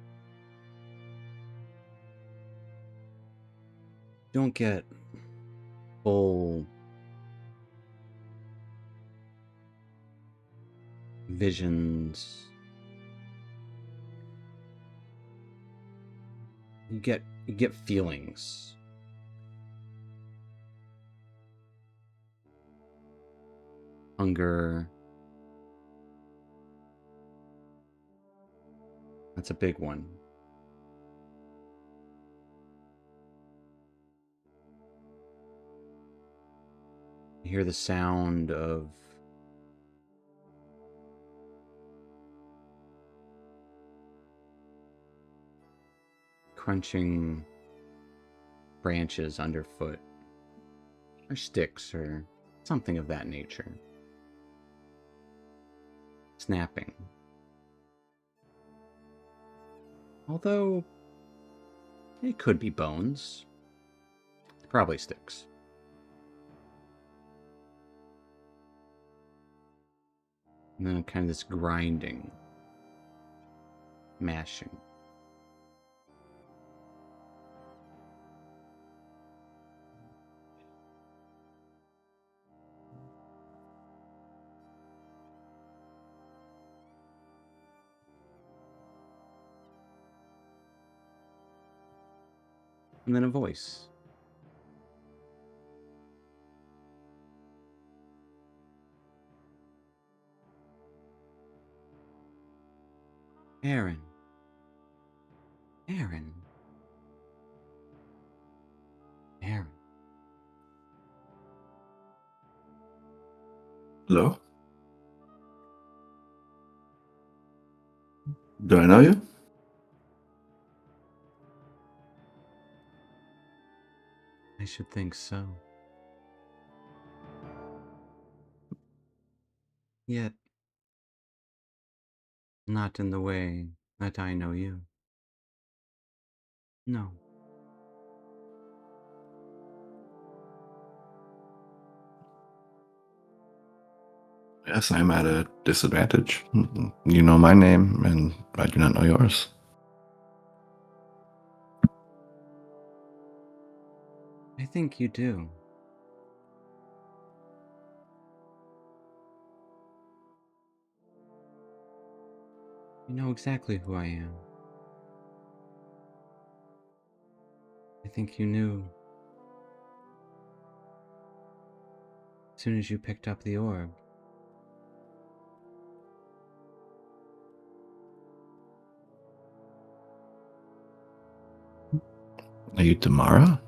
Don't get full visions. You get feelings. Hunger. That's a big one. You hear the sound of crunching branches underfoot, or sticks, or something of that nature. Snapping. Although, it could be bones. Probably sticks. And then kind of this grinding, mashing. And then a voice. Aaron. Aaron. Aaron. Hello? Do I know you? I should think so. Yet, not in the way that I know you. No. Yes, I'm at a disadvantage. You know my name, and I do not know yours. I think you do. You know exactly who I am. I think you knew as soon as you picked up the orb. Are you Tamara?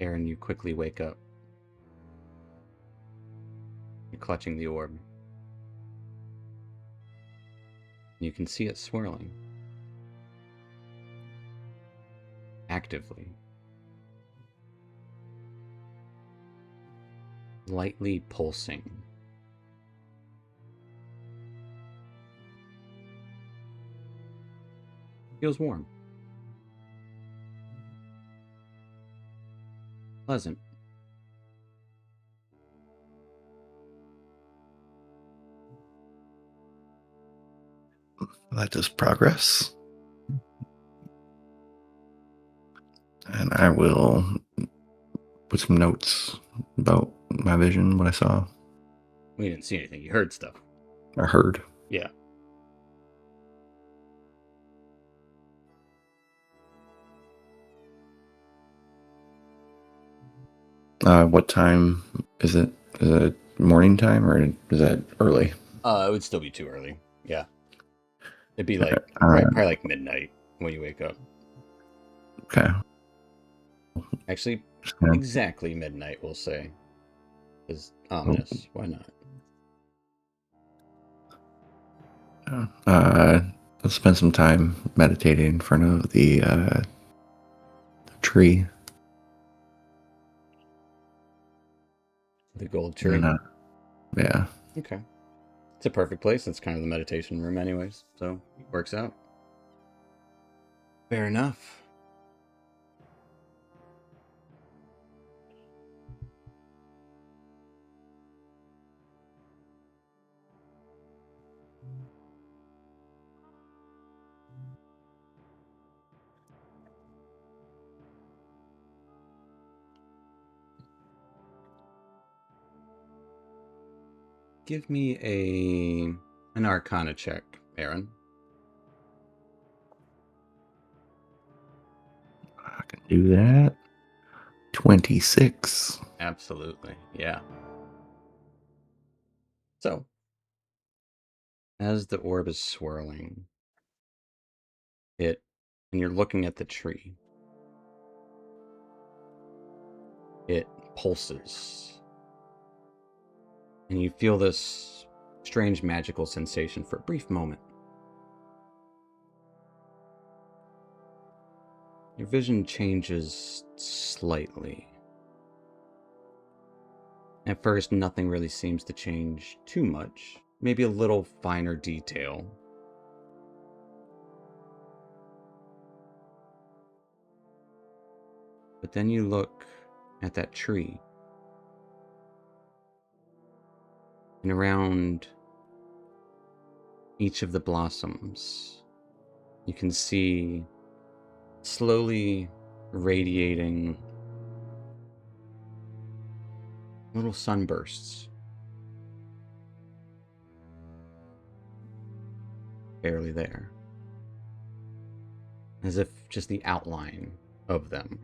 Aaron, you quickly wake up. You're clutching the orb. You can see it swirling. Actively. Lightly pulsing. Feels warm. Pleasant. That is progress. And I will put some notes about my vision, what I saw, We didn't see anything. You heard stuff. or heard. Yeah. What time is it? Is it morning time, or is that early? It would still be too early. Yeah. It'd be like Uh, probably like midnight when you wake up. Okay. Actually, Just gonna- exactly midnight, we'll say. Is ominous. Why not? Let's spend some time meditating in front of the tree. The gold tree. Yeah. Okay. It's a perfect place. It's kind of the meditation room anyways, so it works out. Fair enough. Give me an Arcana check, Aaron. I can do that. 26. Absolutely, yeah. So, as the orb is swirling, and you're looking at the tree, it pulses. And you feel this strange magical sensation for a brief moment. Your vision changes slightly. At first, nothing really seems to change too much. Maybe a little finer detail. But then you look at that tree. And around each of the blossoms, you can see slowly radiating little sunbursts. Barely there. As if just the outline of them.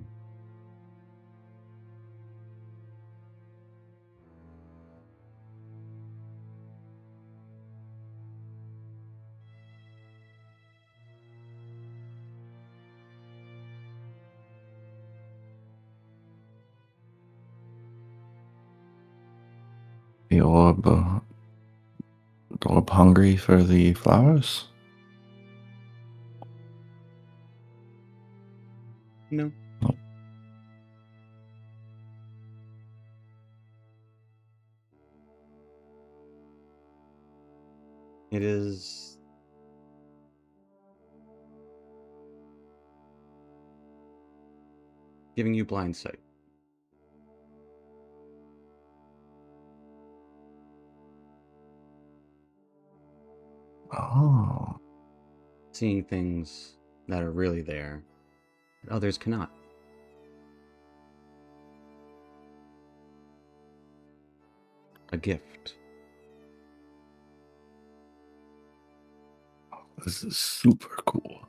The orb hungry for the flowers? No. Nope. It is giving you blind sight. Oh. Seeing things that are really there that others cannot. A gift. This is super cool.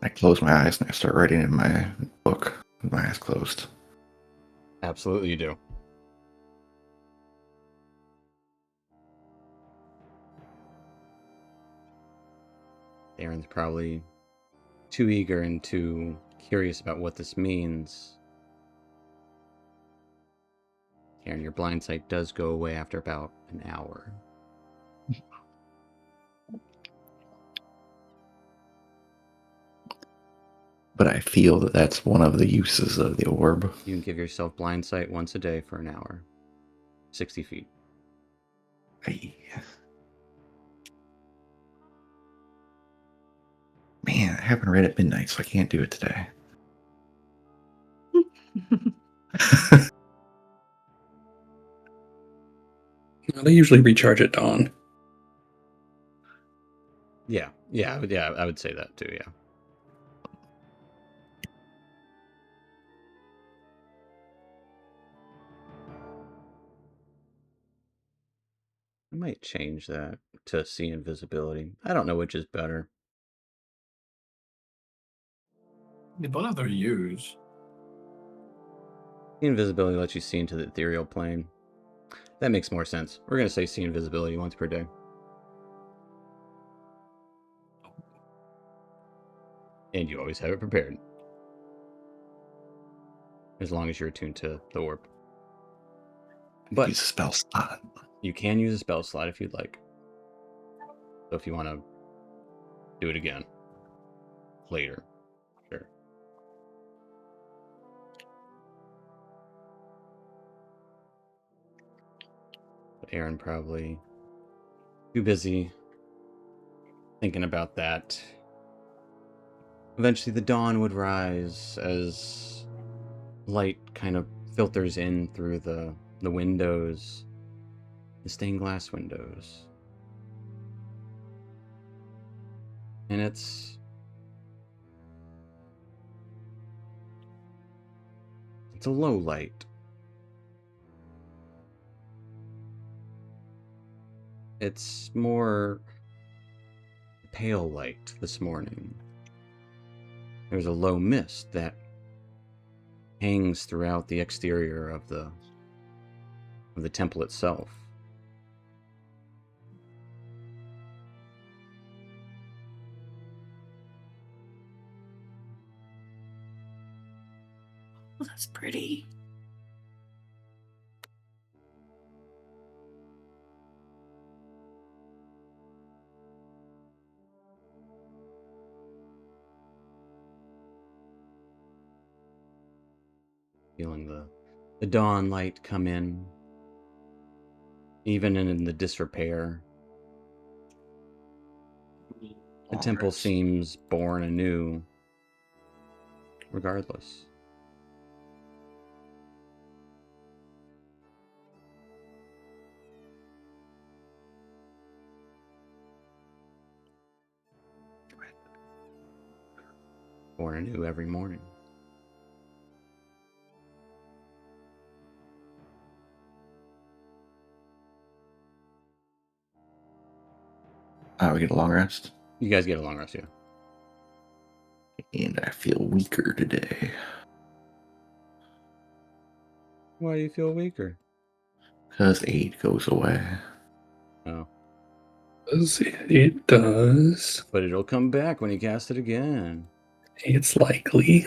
I close my eyes and I start writing in my book with my eyes closed. Absolutely you do. Aaron's probably too eager and too curious about what this means. Aaron, your blind sight does go away after about an hour. But I feel that that's one of the uses of the orb. You can give yourself blind sight once a day for an hour. 60 feet. Hey. Man, I haven't read at midnight, so I can't do it today. They usually recharge at dawn. Yeah, I would say that too, yeah. I might change that to see invisibility. I don't know which is better. They both have their use. See invisibility lets you see into the ethereal plane. That makes more sense. We're going to say see invisibility once per day. And you always have it prepared. As long as you're attuned to the orb. But use a spell slot. you can use a spell slot if you'd like. So if you want to do it again later, sure. But Aaron probably too busy thinking about that. Eventually the dawn would rise as light kind of filters in through the windows, the stained glass windows. And it's a low light. It's more pale light this morning. There's a low mist that hangs throughout the exterior of the temple itself. Oh, that's pretty. Feeling the dawn light come in, even in the disrepair. The temple seems born anew, regardless. Born anew every morning. We get a long rest. You guys get a long rest, yeah. And I feel weaker today. Why do you feel weaker? Because 8 goes away. Oh. It does. But it'll come back when you cast it again. It's likely.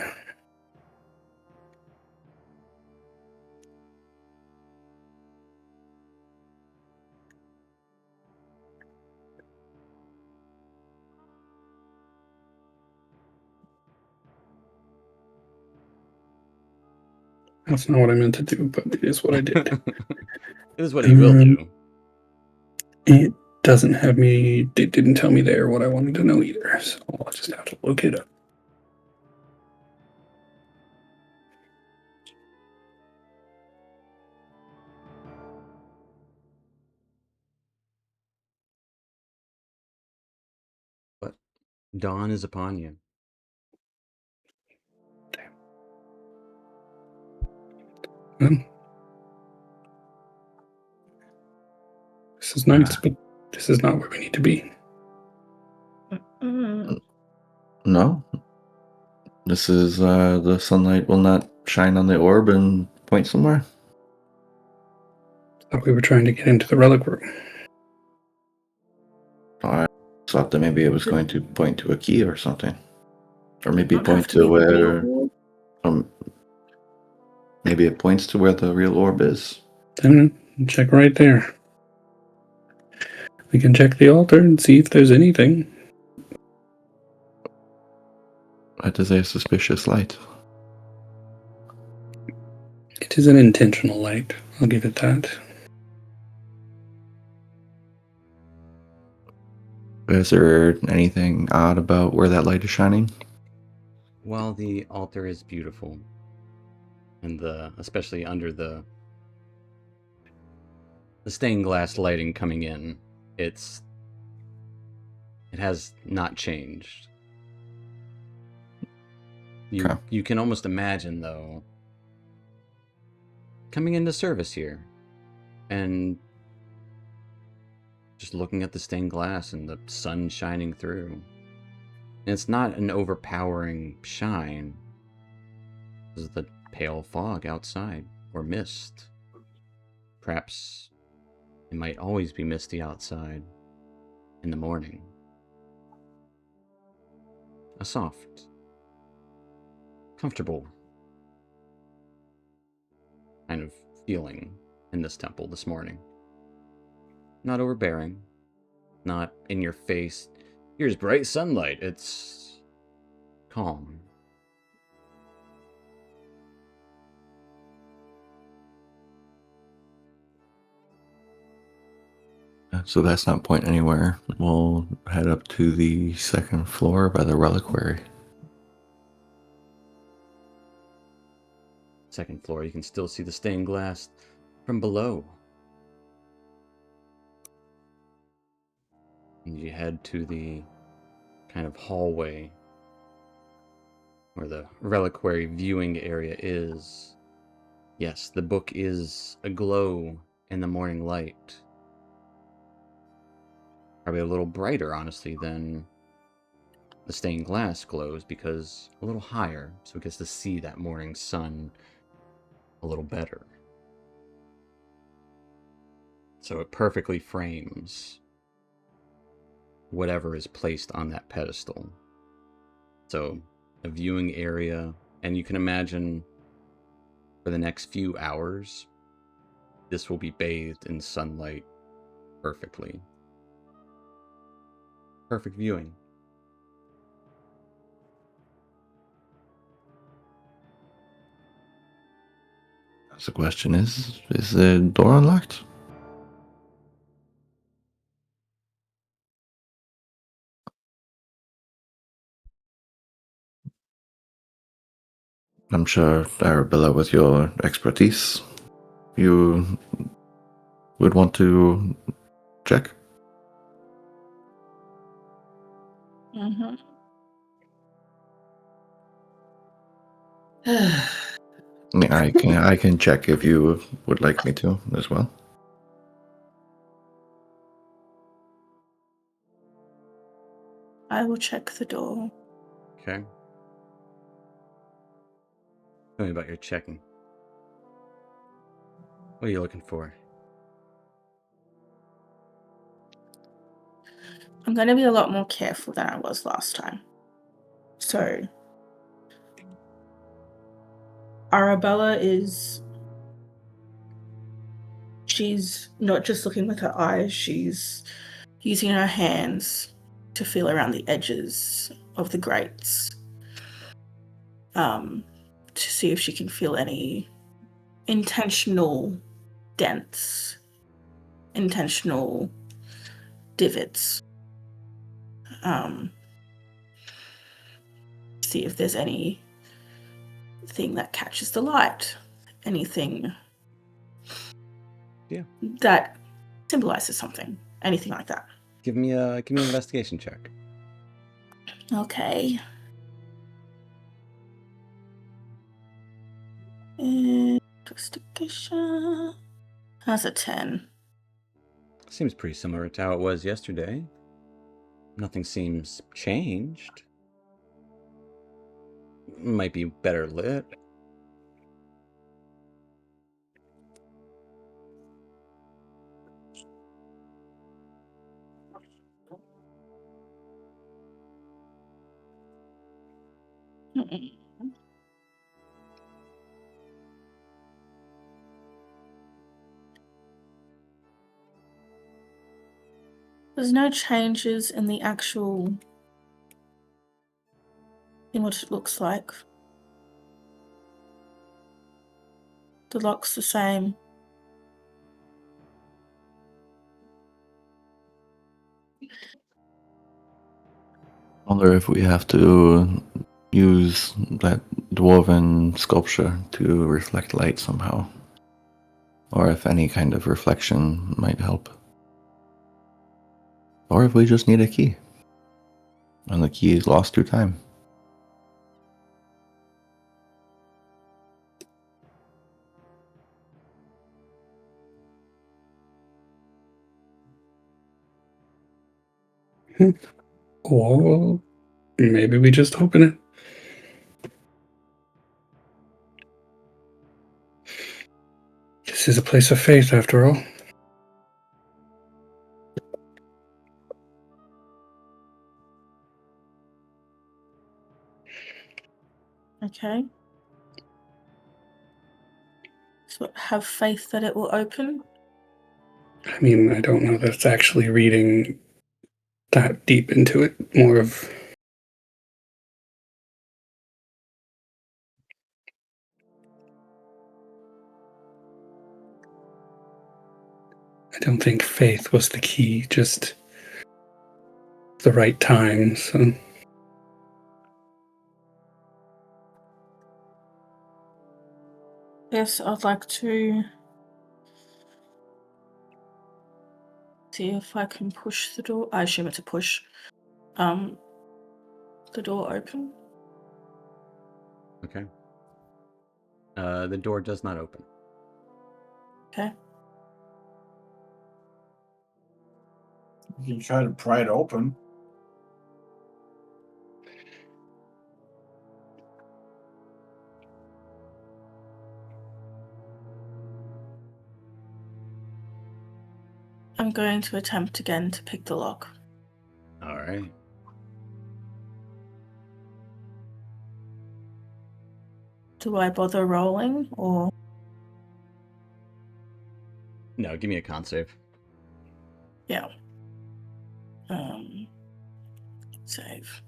That's not what I meant to do, but it is what I did. It is what he will do. It doesn't have me. It didn't tell me there what I wanted to know either, so I'll just have to look it up. But dawn is upon you. Well, this is nice, but this is not where we need to be. No. This is the sunlight will not shine on the orb and point somewhere. Thought we were trying to get into the relic room. I thought that maybe it was going to point to a key or something. Or maybe Not point have to to be the where real maybe it points to where the real orb is. Then check right there. We can check the altar and see if there's anything. That is a suspicious light. It is an intentional light. I'll give it that. Is there anything odd about where that light is shining? While the altar is beautiful, and especially under the stained glass lighting coming in, it has not changed. Okay. You can almost imagine, though, coming into service here and just looking at the stained glass and the sun shining through. And it's not an overpowering shine. This is the pale fog outside, or mist. Perhaps it might always be misty outside in the morning. A soft, comfortable kind of feeling in this temple this morning. Not overbearing, not in your face. Here's bright sunlight. It's calm. So that's not point anywhere. We'll head up to the second floor by the reliquary. Second floor, you can still see the stained glass from below. And you head to the kind of hallway where the reliquary viewing area is. Yes, the book is aglow in the morning light. Probably a little brighter, honestly, than the stained glass glows, because a little higher, so it gets to see that morning sun a little better. So it perfectly frames whatever is placed on that pedestal. So a viewing area, and you can imagine for the next few hours, this will be bathed in sunlight perfectly. Perfect viewing. So the question is the door unlocked? I'm sure, Arabella, with your expertise, you would want to check. Mm-hmm. I mean, I can check if you would like me to as well. I will check the door. Okay. Tell me about your checking. What are you looking for? I'm going to be a lot more careful than I was last time. So, Arabella she's not just looking with her eyes, she's using her hands to feel around the edges of the grates, to see if she can feel any intentional dents, intentional divots. See if there's anything that catches the light, anything that symbolizes something, anything like that. Give me an investigation check. Okay. Investigation. That's a 10. Seems pretty similar to how it was yesterday. Nothing seems changed. Might be better lit. There's no changes in the actual, in what it looks like. The lock's the same. I wonder if we have to use that dwarven sculpture to reflect light somehow. Or if any kind of reflection might help. Or if we just need a key. And the key is lost through time. Or maybe we just open it. This is a place of faith, after all. Okay. So have faith that it will open. I mean, I don't know that it's actually reading that deep into it. More of I don't think faith was the key, just the right time, so Yes, I'd like to see if I can push the door. I assume it's a push. The door open. Okay. The door does not open. Okay. You can try to pry it open. I'm going to attempt again to pick the lock. All right. Do I bother rolling or? No, give me a con save. Yeah. Save.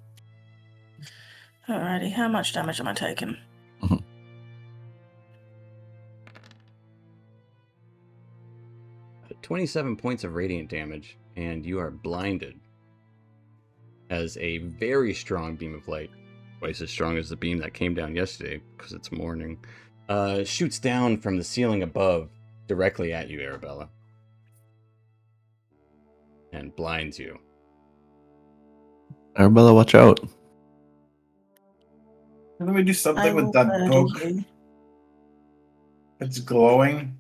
Alrighty, how much damage am I taking? 27 points of radiant damage, and you are blinded as a very strong beam of light, twice as strong as the beam that came down yesterday because it's morning, shoots down from the ceiling above directly at you, Arabella, and blinds you. Arabella, watch out. Couldn't we do I something will with that murder book? you. It's glowing.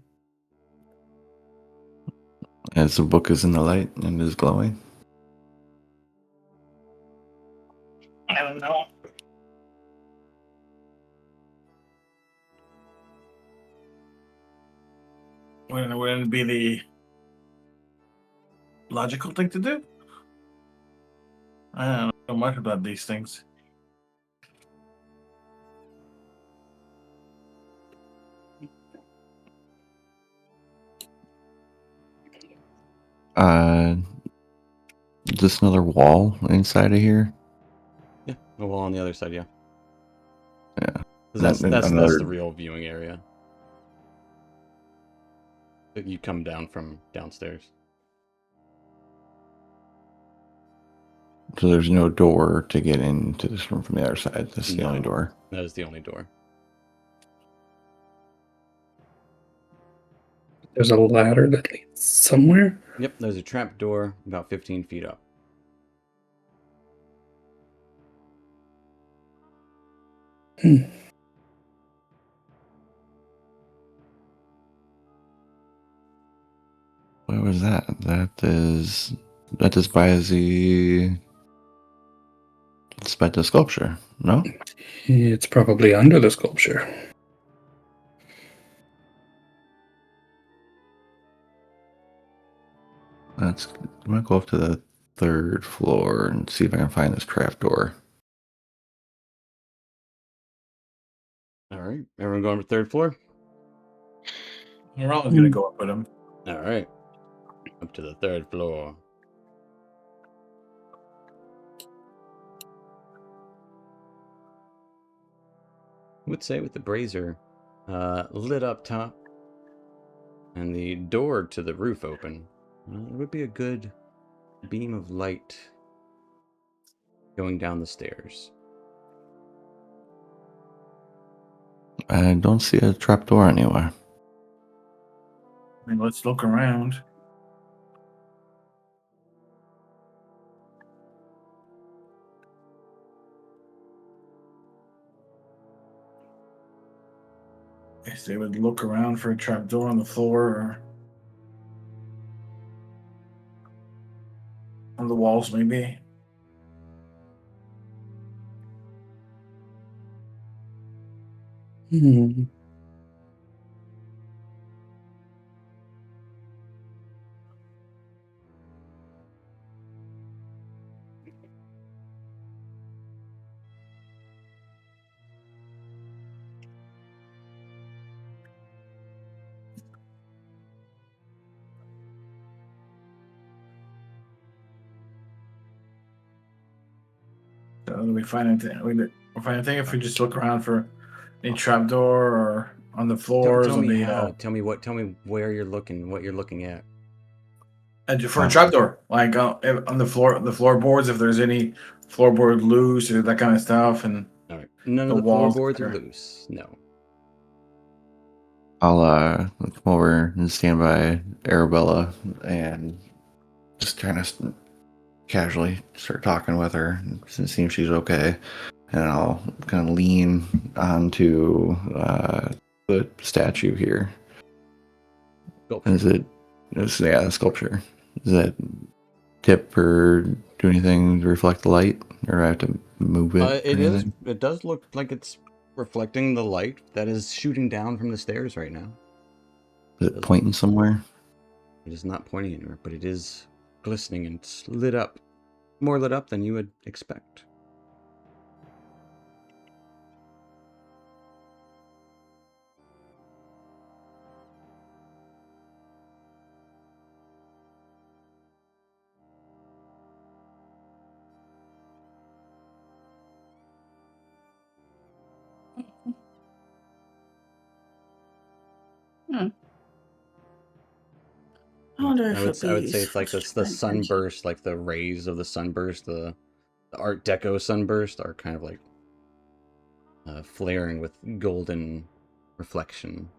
As the book is in the light and is glowing. I don't know. Wouldn't it be the logical thing to do? I don't know much about these things. Just another wall inside of here. Yeah, the wall on the other side, yeah. Yeah. 'Cause that's Another- the real viewing area. You come down from downstairs. So there's no door to get into this room from the other side. This is the only No. door. That is the only door. There's a ladder that leads somewhere. Yep, there's a trap door about 15 feet up. Where was that? That is by the. It's by the sculpture. No. It's probably under the sculpture. I'm gonna go up to the 3rd floor and see if I can find this trap door. All right, everyone going to the 3rd floor? We're always gonna go up with him. All right, up to the 3rd floor. I would say with the brazier lit up top and the door to the roof open, it would be a good beam of light going down the stairs. I don't see a trap door anywhere. I mean, let's look around. If they would look around for a trap door on the floor or on the walls, maybe. So we find anything. We find anything if we just look around for a trap door or on the floors. Tell on me the how. Tell me where you're looking. What you're looking at. for a trapdoor, like on the floorboards, if there's any floorboard loose or that kind of stuff, and All right. None the of the walls floorboards are there. loose. No. I'll come over and stand by Arabella and just kind of casually start talking with her and see if she's okay. And I'll kind of lean onto the statue here. Sculpture. The sculpture. Does that tip or do anything to reflect the light, or do I have to move it? It is. It does look like it's reflecting the light that is shooting down from the stairs right now. Is it pointing somewhere? It is not pointing anywhere, but it is glistening and it's lit up. More lit up than you would expect. I wonder if I it'd would be say it's like the useful to sunburst, like the rays of the sunburst, the Art Deco sunburst are kind of like flaring with golden reflection.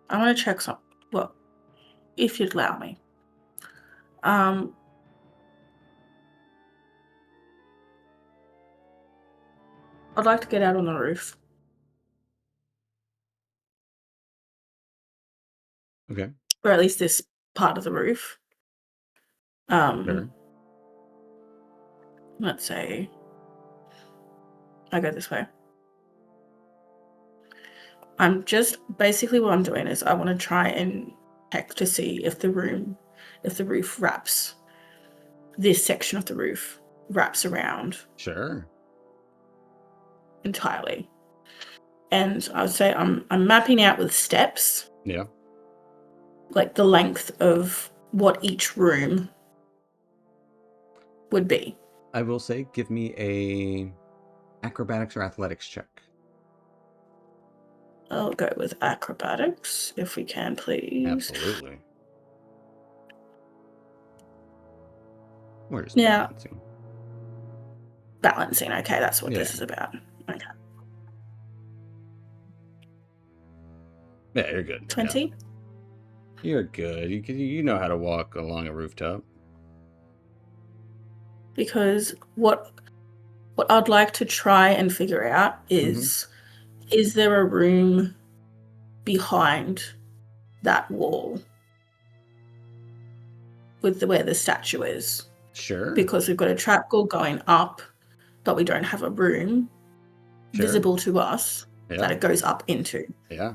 I want to check some. Well, if you'd allow me. I'd like to get out on the roof. Okay. Or at least this part of the roof. Sure. Let's say I go this way. I'm just basically what I'm doing is I want to try and check to see if the roof wraps, this section of the roof wraps around Sure. entirely. And I would say I'm mapping out with steps, Yeah. like the length of what each room would be. I will say, give me a acrobatics or athletics check. I'll go with acrobatics if we can, please. Absolutely. Where's Yeah. balancing? Balancing. Okay, that's what this Yeah. is about. Okay. Yeah, you're good. 20. Yeah. You're good. You know how to walk along a rooftop. Because what I'd like to try and figure out is there a room behind that wall with where the statue is? Sure. Because we've got a trapdoor going up, but we don't have a room visible to us that it goes up into. Yeah.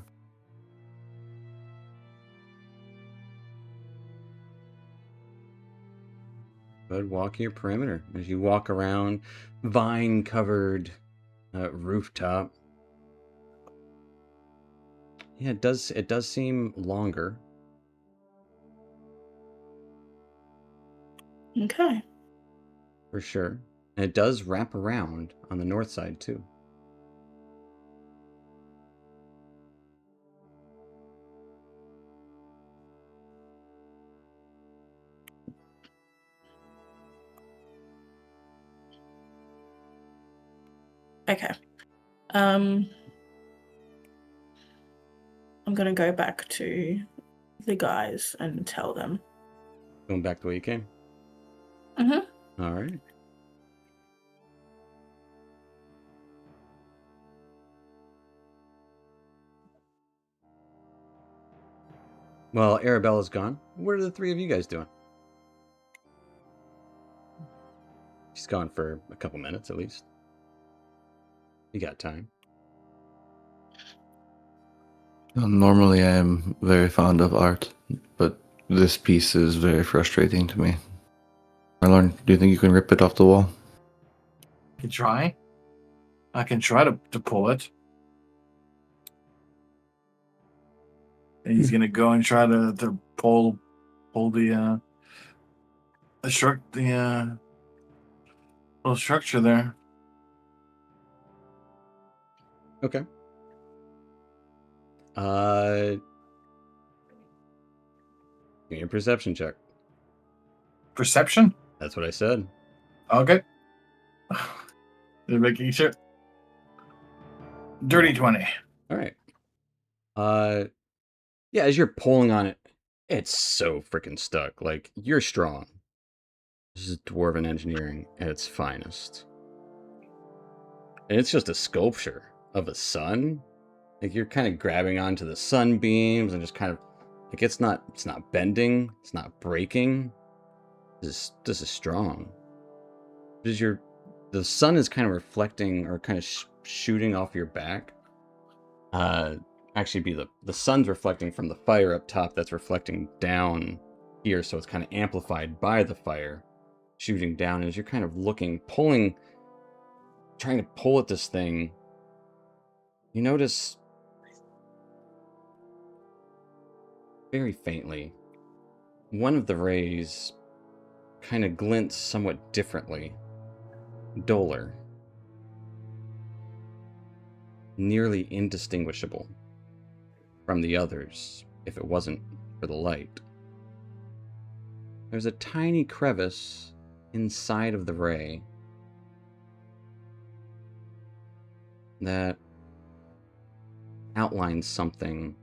But walk your perimeter as you walk around vine-covered rooftop. Yeah, it does seem longer. Okay. For sure. And it does wrap around on the north side too. Okay. I'm gonna go back to the guys and tell them. Going back the way you came. Mm-hmm. All right. Well, Arabella's gone. What are the three of you guys doing? She's gone for a couple minutes at least. You got time. Normally, I am very fond of art, but this piece is very frustrating to me. Marlon, do you think you can rip it off the wall? I can try. I can try to pull it. And he's gonna go and try to pull the little structure there. Okay. Give me a perception check. Perception? That's what I said. Okay. They're making sure. Dirty 20. All right. Yeah, as you're pulling on it, it's so freaking stuck. Like, you're strong. This is dwarven engineering at its finest. And it's just a sculpture of a sun. Like, you're kind of grabbing onto the sunbeams and just kind of like it's not bending, it's not breaking. This is strong. The sun is kind of reflecting or kind of shooting off your back. Actually, the sun's reflecting from the fire up top that's reflecting down here, so it's kind of amplified by the fire shooting down. As you're kind of trying to pull at this thing, you notice very faintly one of the rays kind of glints somewhat differently, duller, nearly indistinguishable from the others if it wasn't for the light. There's a tiny crevice inside of the ray that outlines something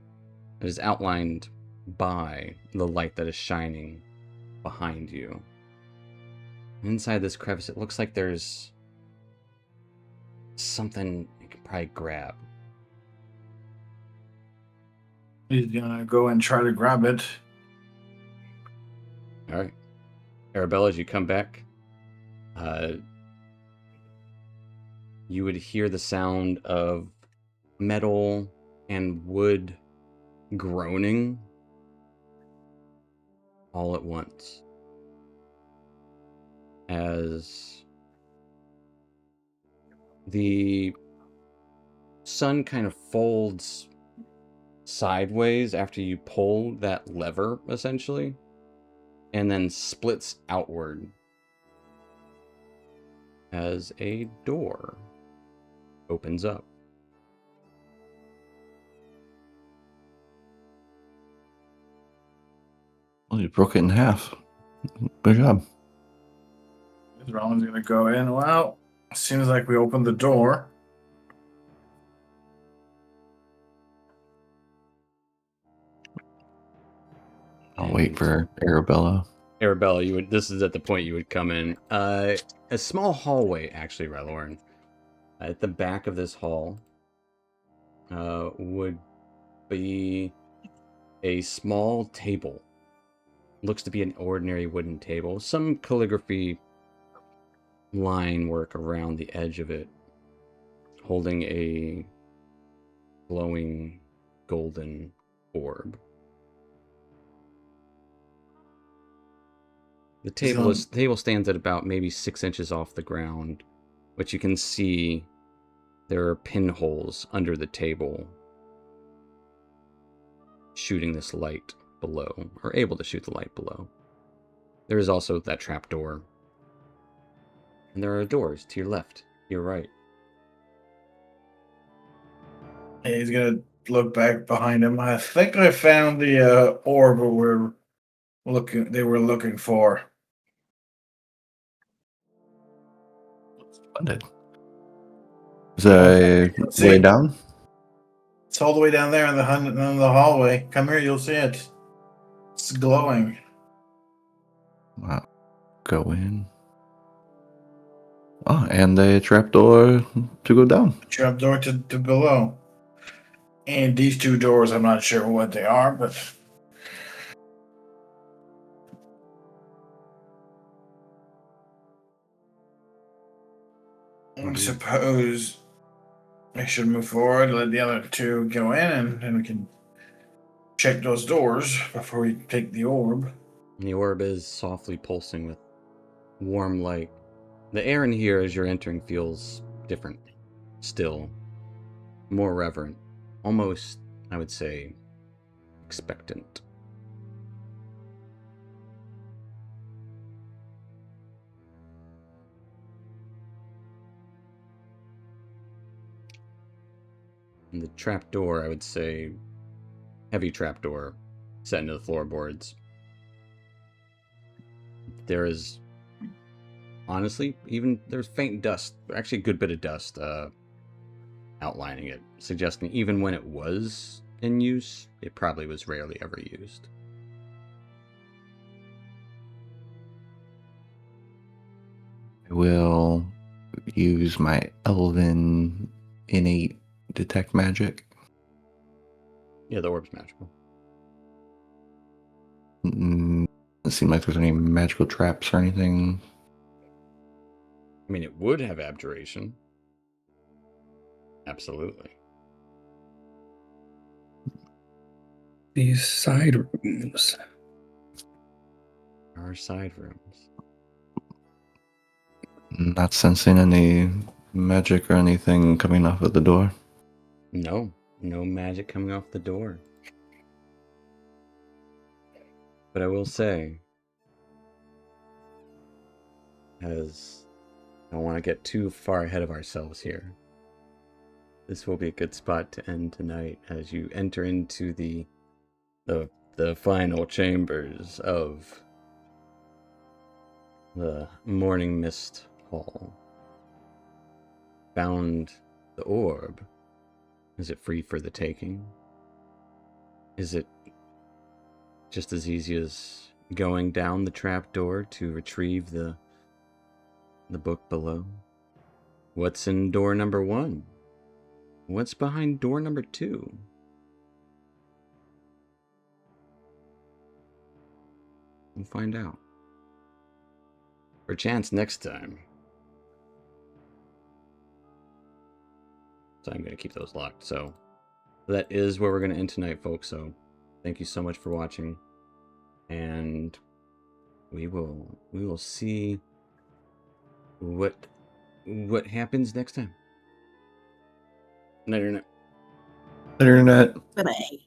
that is outlined by the light that is shining behind you. Inside this crevice, it looks like there's something you can probably grab. He's gonna go and try to grab it. All right. Arabella, as you come back, you would hear the sound of metal and wood groaning all at once as the sun kind of folds sideways after you pull that lever, essentially, and then splits outward as a door opens up. Well, you broke it in half. Good job. Rowan's gonna go in. Well, seems like we opened the door. I'll wait for Arabella. Arabella, this is at the point you would come in. A small hallway, actually, Relorn. At the back of this hall would be a small table. Looks to be an ordinary wooden table. Some calligraphy line work around the edge of it, holding a glowing golden orb. The table stands at about maybe 6 inches off the ground, but you can see there are pinholes under the table shooting this light below, or able to shoot the light below. There is also that trap door. And there are doors to your left, your right. And he's gonna look back behind him. I think I found the orb they were looking for. Splendid. Is there a way down? It's all the way down there in the hallway. Come here, you'll see it. It's glowing. Wow. Go in. Oh, and a trapdoor to go down. Trapdoor to below. And these two doors, I'm not sure what they are, but I suppose I should move forward, let the other two go in, and then we can check those doors before we take the orb. The orb is softly pulsing with warm light. The air in here as you're entering feels different, still, more reverent, almost, I would say, expectant. And the trapdoor, I would say, heavy trapdoor set into the floorboards. There is, honestly, there's faint dust, actually a good bit of dust outlining it, suggesting even when it was in use, it probably was rarely ever used. I will use my elven innate detect magic. Yeah, the orb's magical. Doesn't seem like there's any magical traps or anything. I mean, it would have abjuration. Absolutely. These side rooms. There are side rooms. Not sensing any magic or anything coming off of the door. No magic coming off the door. But I will say, as I don't want to get too far ahead of ourselves here, this will be a good spot to end tonight as you enter into the final chambers of the Morning Mist Hall. Found the orb. Is it free for the taking? Is it just as easy as going down the trapdoor to retrieve the book below. What's in door number 1? What's behind door number 2? We'll find out. Perchance next time. So I'm going to keep those locked. So that is where we're going to end tonight, folks. So thank you so much for watching. And we will see what happens next time. Night, Internet. Internet. Bye-bye.